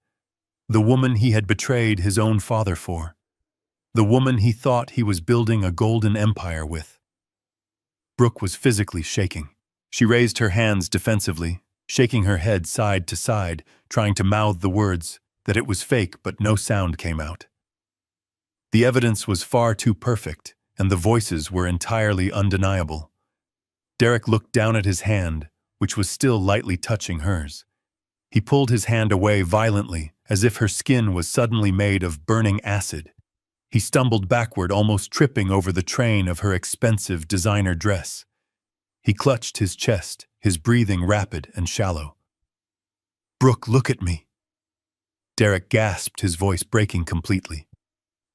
the woman he had betrayed his own father for, the woman he thought he was building a golden empire with. Brooke was physically shaking. She raised her hands defensively, shaking her head side to side, trying to mouth the words that it was fake, but no sound came out. The evidence was far too perfect, and the voices were entirely undeniable. Derek looked down at his hand, which was still lightly touching hers. He pulled his hand away violently, as if her skin was suddenly made of burning acid. He stumbled backward, almost tripping over the train of her expensive designer dress. He clutched his chest, his breathing rapid and shallow. "Brooke, look at me." Derek gasped, his voice breaking completely.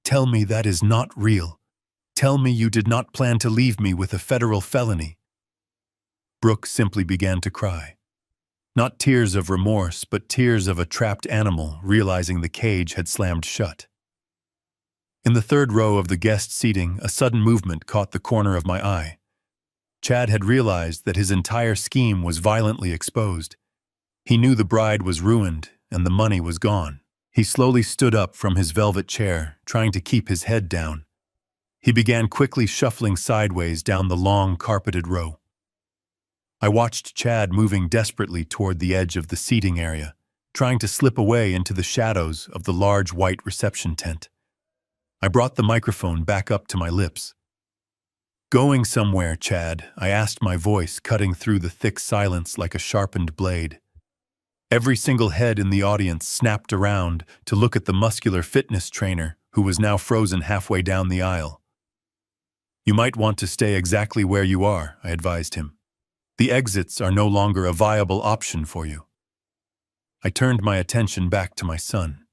"Tell me that is not real. Tell me you did not plan to leave me with a federal felony." Brooke simply began to cry. Not tears of remorse, but tears of a trapped animal realizing the cage had slammed shut. In the third row of the guest seating, a sudden movement caught the corner of my eye. Chad had realized that his entire scheme was violently exposed. He knew the bride was ruined and the money was gone. He slowly stood up from his velvet chair, trying to keep his head down. He began quickly shuffling sideways down the long, carpeted row. I watched Chad moving desperately toward the edge of the seating area, trying to slip away into the shadows of the large white reception tent. I brought the microphone back up to my lips. "Going somewhere, Chad?" I asked, my voice cutting through the thick silence like a sharpened blade. Every single head in the audience snapped around to look at the muscular fitness trainer who was now frozen halfway down the aisle. "You might want to stay exactly where you are," I advised him. "The exits are no longer a viable option for you." I turned my attention back to my son.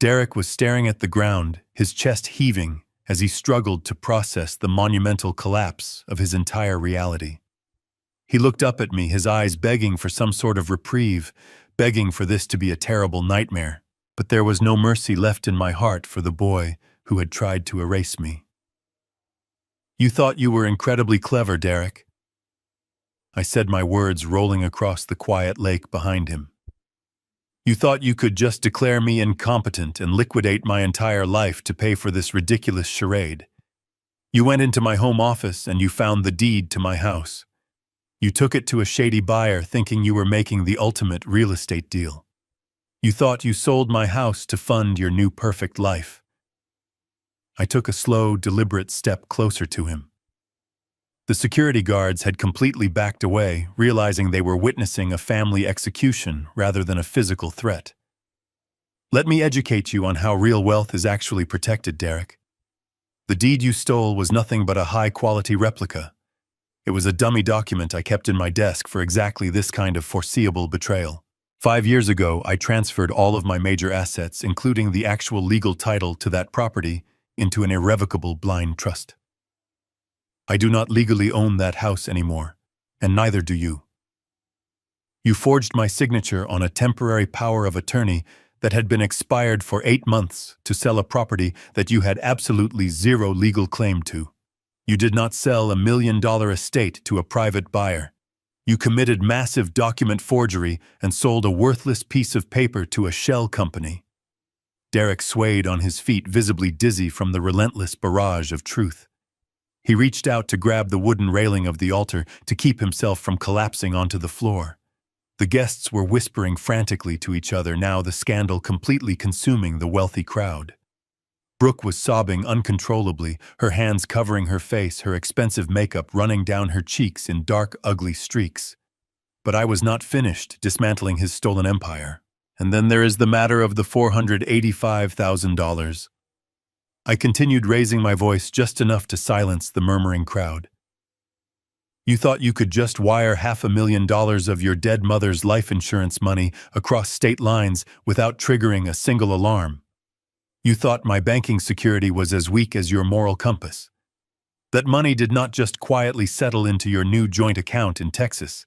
Derek was staring at the ground, his chest heaving as he struggled to process the monumental collapse of his entire reality. He looked up at me, his eyes begging for some sort of reprieve, begging for this to be a terrible nightmare, but there was no mercy left in my heart for the boy who had tried to erase me. "You thought you were incredibly clever, Derek." I said, my words rolling across the quiet lake behind him. "You thought you could just declare me incompetent and liquidate my entire life to pay for this ridiculous charade. You went into my home office and you found the deed to my house. You took it to a shady buyer thinking you were making the ultimate real estate deal. You thought you sold my house to fund your new perfect life." I took a slow, deliberate step closer to him. The security guards had completely backed away, realizing they were witnessing a family execution rather than a physical threat. "Let me educate you on how real wealth is actually protected, Derek. The deed you stole was nothing but a high-quality replica. It was a dummy document I kept in my desk for exactly this kind of foreseeable betrayal. 5 years ago, I transferred all of my major assets, including the actual legal title to that property, into an irrevocable blind trust. I do not legally own that house anymore, and neither do you. You forged my signature on a temporary power of attorney that had been expired for 8 months to sell a property that you had absolutely zero legal claim to. You did not sell $1 million estate to a private buyer. You committed massive document forgery and sold a worthless piece of paper to a shell company." Derek swayed on his feet, visibly dizzy from the relentless barrage of truth. He reached out to grab the wooden railing of the altar to keep himself from collapsing onto the floor. The guests were whispering frantically to each other, now the scandal completely consuming the wealthy crowd. Brooke was sobbing uncontrollably, her hands covering her face, her expensive makeup running down her cheeks in dark, ugly streaks. But I was not finished dismantling his stolen empire. And then there is the matter of the $485,000. I continued, raising my voice just enough to silence the murmuring crowd. You thought you could just wire $500,000 of your dead mother's life insurance money across state lines without triggering a single alarm. You thought my banking security was as weak as your moral compass. That money did not just quietly settle into your new joint account in Texas.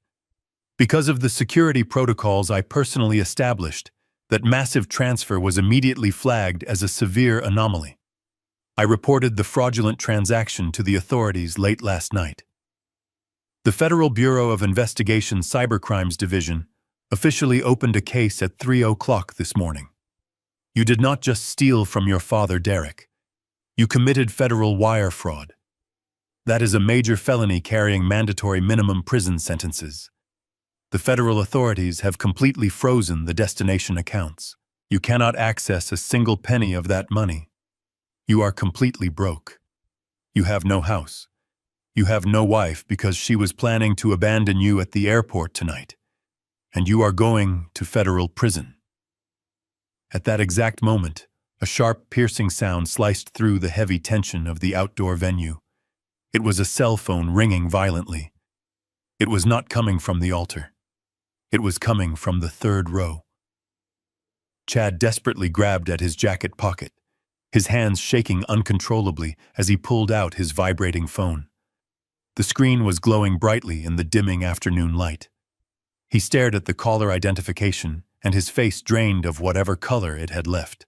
Because of the security protocols I personally established, that massive transfer was immediately flagged as a severe anomaly. I reported the fraudulent transaction to the authorities late last night. The Federal Bureau of Investigation Cybercrimes Division officially opened a case at 3 o'clock this morning. You did not just steal from your father, Derek. You committed federal wire fraud. That is a major felony carrying mandatory minimum prison sentences. The federal authorities have completely frozen the destination accounts. You cannot access a single penny of that money. You are completely broke. You have no house. You have no wife because she was planning to abandon you at the airport tonight. And you are going to federal prison. At that exact moment, a sharp, piercing sound sliced through the heavy tension of the outdoor venue. It was a cell phone ringing violently. It was not coming from the altar. It was coming from the third row. Chad desperately grabbed at his jacket pocket, his hands shaking uncontrollably as he pulled out his vibrating phone. The screen was glowing brightly in the dimming afternoon light. He stared at the caller identification, and his face drained of whatever color it had left.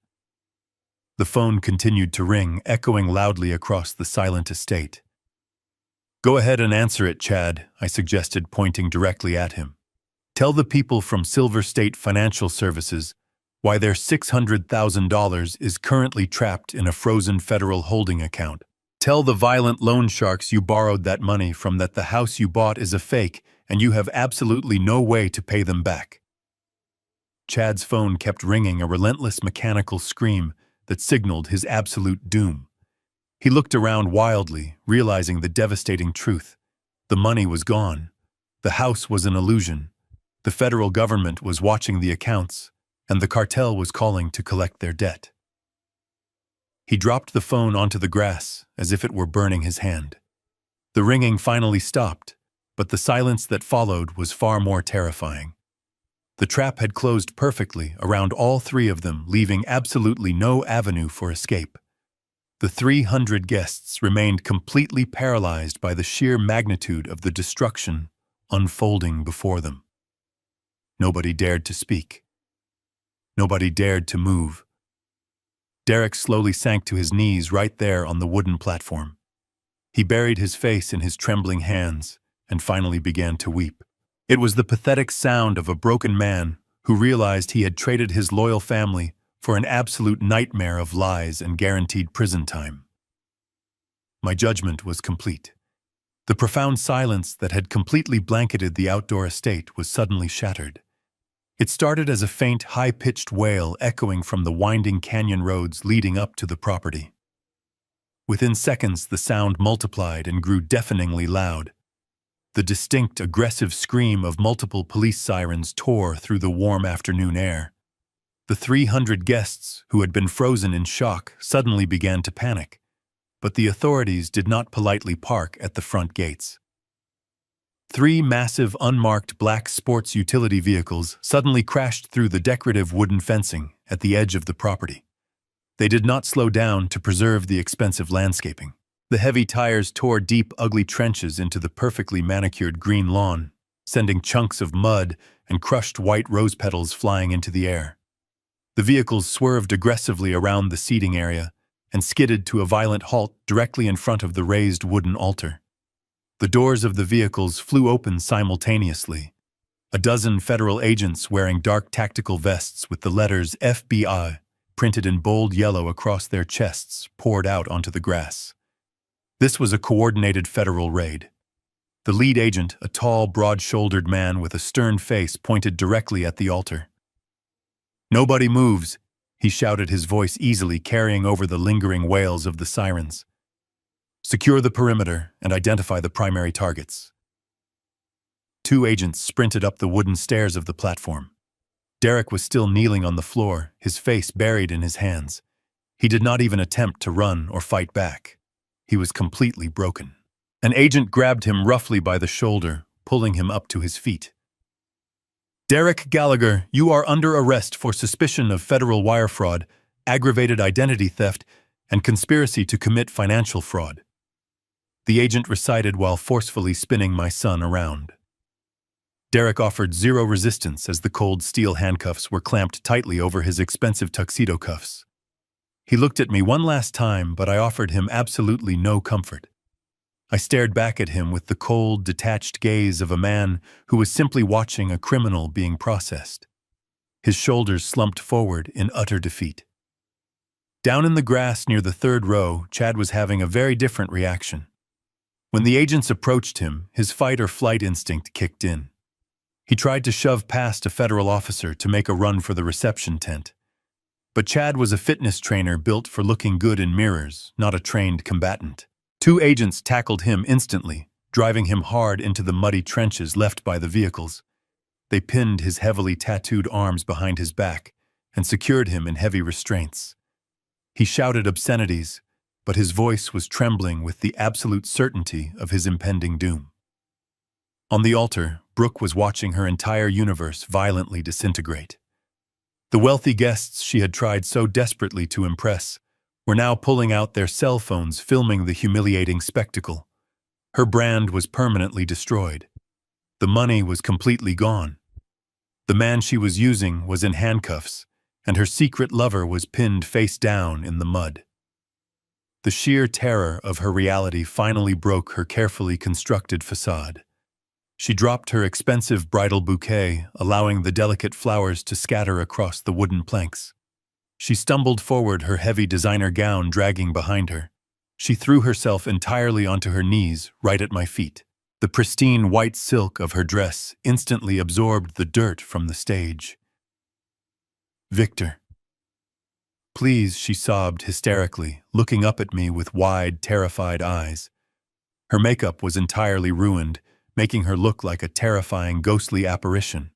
The phone continued to ring, echoing loudly across the silent estate. "Go ahead and answer it, Chad," I suggested, pointing directly at him. "Tell the people from Silver State Financial Services why their $600,000 is currently trapped in a frozen federal holding account. Tell the violent loan sharks you borrowed that money from that the house you bought is a fake and you have absolutely no way to pay them back." Chad's phone kept ringing, a relentless mechanical scream that signaled his absolute doom. He looked around wildly, realizing the devastating truth. The money was gone. The house was an illusion. The federal government was watching the accounts, and the cartel was calling to collect their debt. He dropped the phone onto the grass as if it were burning his hand. The ringing finally stopped, but the silence that followed was far more terrifying. The trap had closed perfectly around all three of them, leaving absolutely no avenue for escape. The 300 guests remained completely paralyzed by the sheer magnitude of the destruction unfolding before them. Nobody dared to speak. Nobody dared to move. Derek slowly sank to his knees right there on the wooden platform. He buried his face in his trembling hands and finally began to weep. It was the pathetic sound of a broken man who realized he had traded his loyal family for an absolute nightmare of lies and guaranteed prison time. My judgment was complete. The profound silence that had completely blanketed the outdoor estate was suddenly shattered. It started as a faint, high-pitched wail echoing from the winding canyon roads leading up to the property. Within seconds, the sound multiplied and grew deafeningly loud. The distinct, aggressive scream of multiple police sirens tore through the warm afternoon air. The 300 guests, who had been frozen in shock, suddenly began to panic, but the authorities did not politely park at the front gates. 3 massive, unmarked black sports utility vehicles suddenly crashed through the decorative wooden fencing at the edge of the property. They did not slow down to preserve the expensive landscaping. The heavy tires tore deep, ugly trenches into the perfectly manicured green lawn, sending chunks of mud and crushed white rose petals flying into the air. The vehicles swerved aggressively around the seating area and skidded to a violent halt directly in front of the raised wooden altar. The doors of the vehicles flew open simultaneously. A dozen federal agents wearing dark tactical vests with the letters FBI printed in bold yellow across their chests poured out onto the grass. This was a coordinated federal raid. The lead agent, a tall, broad-shouldered man with a stern face, pointed directly at the altar. "Nobody moves," he shouted, his voice easily carrying over the lingering wails of the sirens. "Secure the perimeter and identify the primary targets." Two agents sprinted up the wooden stairs of the platform. Derek was still kneeling on the floor, his face buried in his hands. He did not even attempt to run or fight back. He was completely broken. An agent grabbed him roughly by the shoulder, pulling him up to his feet. "Derek Gallagher, you are under arrest for suspicion of federal wire fraud, aggravated identity theft, and conspiracy to commit financial fraud," the agent recited while forcefully spinning my son around. Derek offered zero resistance as the cold steel handcuffs were clamped tightly over his expensive tuxedo cuffs. He looked at me one last time, but I offered him absolutely no comfort. I stared back at him with the cold, detached gaze of a man who was simply watching a criminal being processed. His shoulders slumped forward in utter defeat. Down in the grass near the third row, Chad was having a very different reaction. When the agents approached him, his fight-or-flight instinct kicked in. He tried to shove past a federal officer to make a run for the reception tent. But Chad was a fitness trainer built for looking good in mirrors, not a trained combatant. Two agents tackled him instantly, driving him hard into the muddy trenches left by the vehicles. They pinned his heavily tattooed arms behind his back and secured him in heavy restraints. He shouted obscenities, but his voice was trembling with the absolute certainty of his impending doom. On the altar, Brooke was watching her entire universe violently disintegrate. The wealthy guests she had tried so desperately to impress were now pulling out their cell phones, filming the humiliating spectacle. Her brand was permanently destroyed. The money was completely gone. The man she was using was in handcuffs, and her secret lover was pinned face down in the mud. The sheer terror of her reality finally broke her carefully constructed facade. She dropped her expensive bridal bouquet, allowing the delicate flowers to scatter across the wooden planks. She stumbled forward, her heavy designer gown dragging behind her. She threw herself entirely onto her knees, right at my feet. The pristine white silk of her dress instantly absorbed the dirt from the stage. "Victor. Please," she sobbed hysterically, looking up at me with wide, terrified eyes. Her makeup was entirely ruined, making her look like a terrifying, ghostly apparition.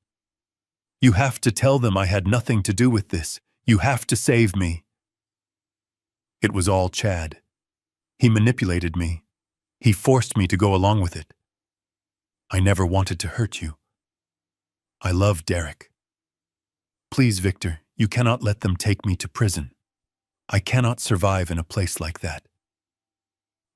"You have to tell them I had nothing to do with this. You have to save me." It was all Chad. He manipulated me. He forced me to go along with it. I never wanted to hurt you. I love Derek. Please, Victor, you cannot let them take me to prison. I cannot survive in a place like that.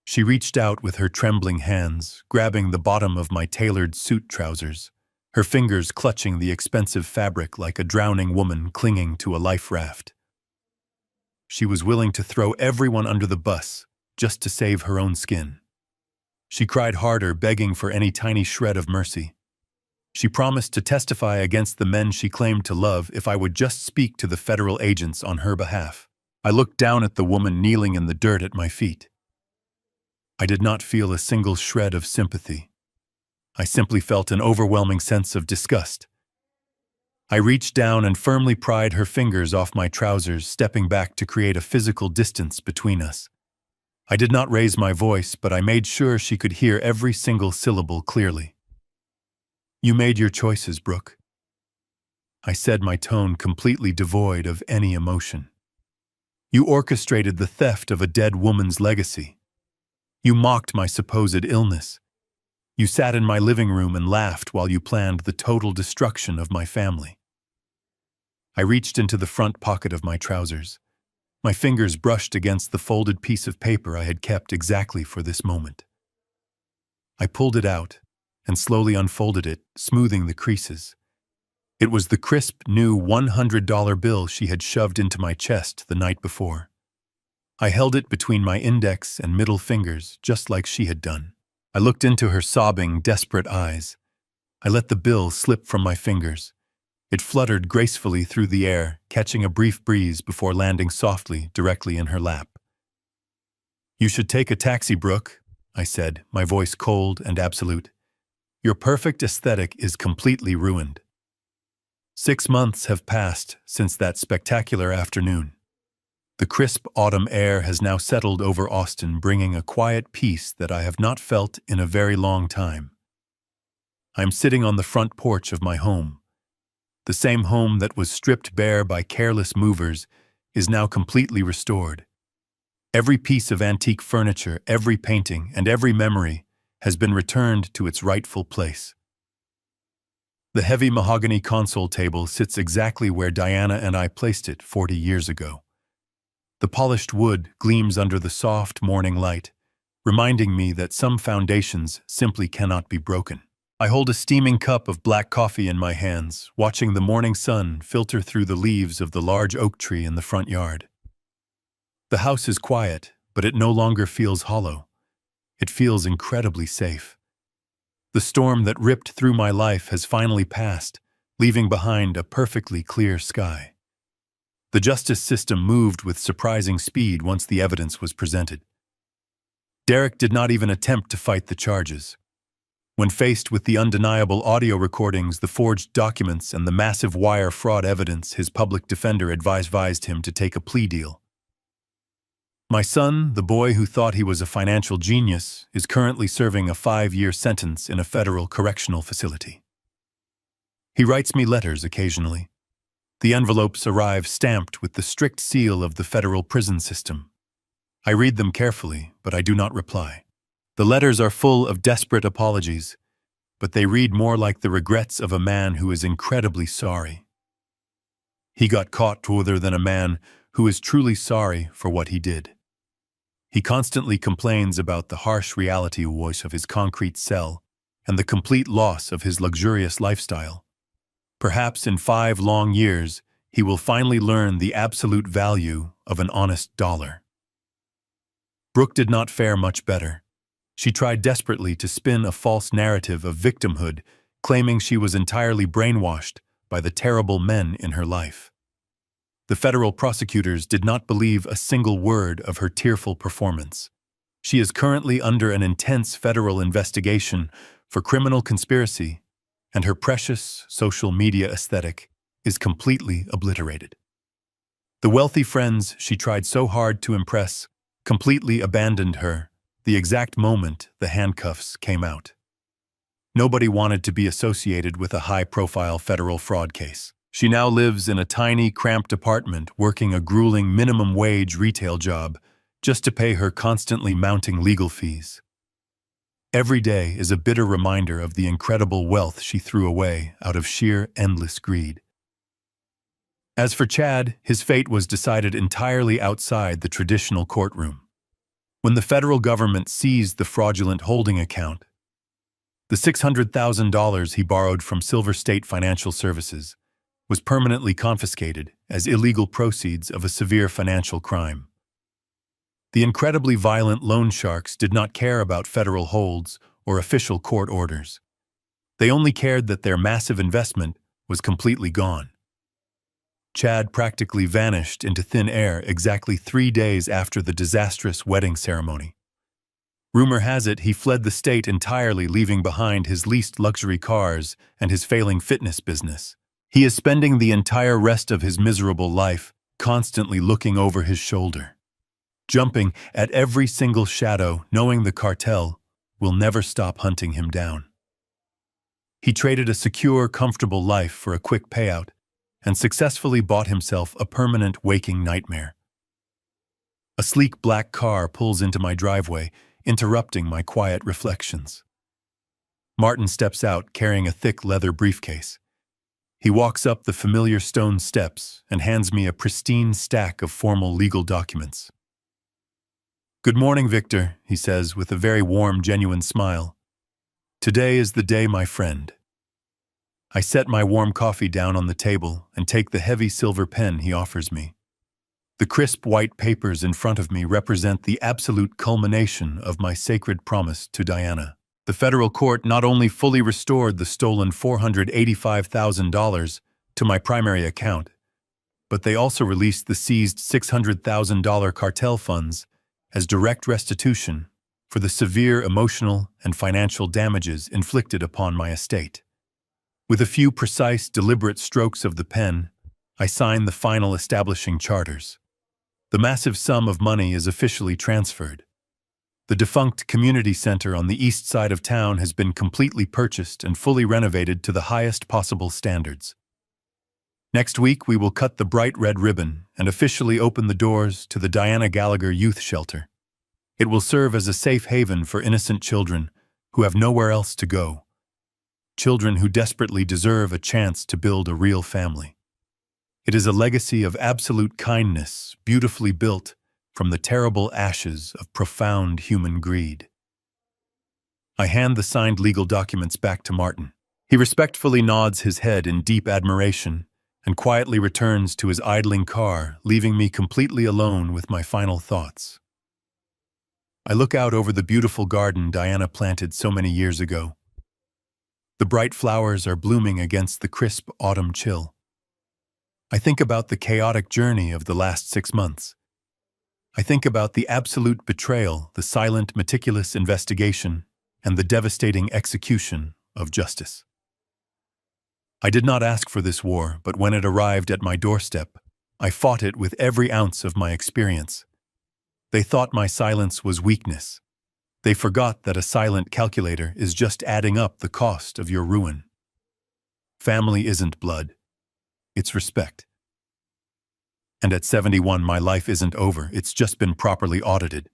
She reached out with her trembling hands, grabbing the bottom of my tailored suit trousers, her fingers clutching the expensive fabric like a drowning woman clinging to a life raft. She was willing to throw everyone under the bus just to save her own skin. She cried harder, begging for any tiny shred of mercy. She promised to testify against the men she claimed to love if I would just speak to the federal agents on her behalf. I looked down at the woman kneeling in the dirt at my feet. I did not feel a single shred of sympathy. I simply felt an overwhelming sense of disgust. I reached down and firmly pried her fingers off my trousers, stepping back to create a physical distance between us. I did not raise my voice, but I made sure she could hear every single syllable clearly. You made your choices, Brooke. I said, my tone completely devoid of any emotion. You orchestrated the theft of a dead woman's legacy. You mocked my supposed illness. You sat in my living room and laughed while you planned the total destruction of my family. I reached into the front pocket of my trousers. My fingers brushed against the folded piece of paper I had kept exactly for this moment. I pulled it out and slowly unfolded it, smoothing the creases. It was the crisp, new $100 bill she had shoved into my chest the night before. I held it between my index and middle fingers, just like she had done. I looked into her sobbing, desperate eyes. I let the bill slip from my fingers. It fluttered gracefully through the air, catching a brief breeze before landing softly directly in her lap. You should take a taxi, Brooke, I said, my voice cold and absolute. Your perfect aesthetic is completely ruined. 6 months have passed since that spectacular afternoon. The crisp autumn air has now settled over Austin, bringing a quiet peace that I have not felt in a very long time. I'm sitting on the front porch of my home. The same home that was stripped bare by careless movers is now completely restored. Every piece of antique furniture, every painting, and every memory has been returned to its rightful place. The heavy mahogany console table sits exactly where Diana and I placed it 40 years ago. The polished wood gleams under the soft morning light, reminding me that some foundations simply cannot be broken. I hold a steaming cup of black coffee in my hands, watching the morning sun filter through the leaves of the large oak tree in the front yard. The house is quiet, but it no longer feels hollow. It feels incredibly safe. The storm that ripped through my life has finally passed, leaving behind a perfectly clear sky. The justice system moved with surprising speed once the evidence was presented. Derek did not even attempt to fight the charges. When faced with the undeniable audio recordings, the forged documents, and the massive wire fraud evidence, his public defender advised him to take a plea deal. My son, the boy who thought he was a financial genius, is currently serving a 5-year sentence in a federal correctional facility. He writes me letters occasionally. The envelopes arrive stamped with the strict seal of the federal prison system. I read them carefully, but I do not reply. The letters are full of desperate apologies, but they read more like the regrets of a man who is incredibly sorry. He got caught rather than a man who is truly sorry for what he did. He constantly complains about the harsh reality of his concrete cell and the complete loss of his luxurious lifestyle. Perhaps in 5 long years, he will finally learn the absolute value of an honest dollar. Brooke did not fare much better. She tried desperately to spin a false narrative of victimhood, claiming she was entirely brainwashed by the terrible men in her life. The federal prosecutors did not believe a single word of her tearful performance. She is currently under an intense federal investigation for criminal conspiracy, and her precious social media aesthetic is completely obliterated. The wealthy friends she tried so hard to impress completely abandoned her the exact moment the handcuffs came out. Nobody wanted to be associated with a high-profile federal fraud case. She now lives in a tiny, cramped apartment working a grueling minimum-wage retail job just to pay her constantly mounting legal fees. Every day is a bitter reminder of the incredible wealth she threw away out of sheer endless greed. As for Chad, his fate was decided entirely outside the traditional courtroom. When the federal government seized the fraudulent holding account, the $600,000 he borrowed from Silver State Financial Services was permanently confiscated as illegal proceeds of a severe financial crime. The incredibly violent loan sharks did not care about federal holds or official court orders. They only cared that their massive investment was completely gone. Chad practically vanished into thin air exactly 3 days after the disastrous wedding ceremony. Rumor has it he fled the state entirely, leaving behind his leased luxury cars and his failing fitness business. He is spending the entire rest of his miserable life constantly looking over his shoulder, jumping at every single shadow, knowing the cartel will never stop hunting him down. He traded a secure, comfortable life for a quick payout and successfully bought himself a permanent waking nightmare. A sleek black car pulls into my driveway, interrupting my quiet reflections. Martin steps out carrying a thick leather briefcase. He walks up the familiar stone steps and hands me a pristine stack of formal legal documents. "Good morning, Victor," he says with a very warm, genuine smile. "Today is the day, my friend." I set my warm coffee down on the table and take the heavy silver pen he offers me. The crisp white papers in front of me represent the absolute culmination of my sacred promise to Diana. The federal court not only fully restored the stolen $485,000 to my primary account, but they also released the seized $600,000 cartel funds as direct restitution for the severe emotional and financial damages inflicted upon my estate. With a few precise, deliberate strokes of the pen, I sign the final establishing charters. The massive sum of money is officially transferred. The defunct community center on the east side of town has been completely purchased and fully renovated to the highest possible standards. Next week, we will cut the bright red ribbon and officially open the doors to the Diana Gallagher Youth Shelter. It will serve as a safe haven for innocent children who have nowhere else to go. Children who desperately deserve a chance to build a real family. It is a legacy of absolute kindness, beautifully built from the terrible ashes of profound human greed. I hand the signed legal documents back to Martin. He respectfully nods his head in deep admiration and quietly returns to his idling car, leaving me completely alone with my final thoughts. I look out over the beautiful garden Diana planted so many years ago. The bright flowers are blooming against the crisp autumn chill. I think about the chaotic journey of the last 6 months. I think about the absolute betrayal, the silent, meticulous investigation, and the devastating execution of justice. I did not ask for this war, but when it arrived at my doorstep, I fought it with every ounce of my experience. They thought my silence was weakness. They forgot that a silent calculator is just adding up the cost of your ruin. Family isn't blood. It's respect. And at 71, my life isn't over. It's just been properly audited.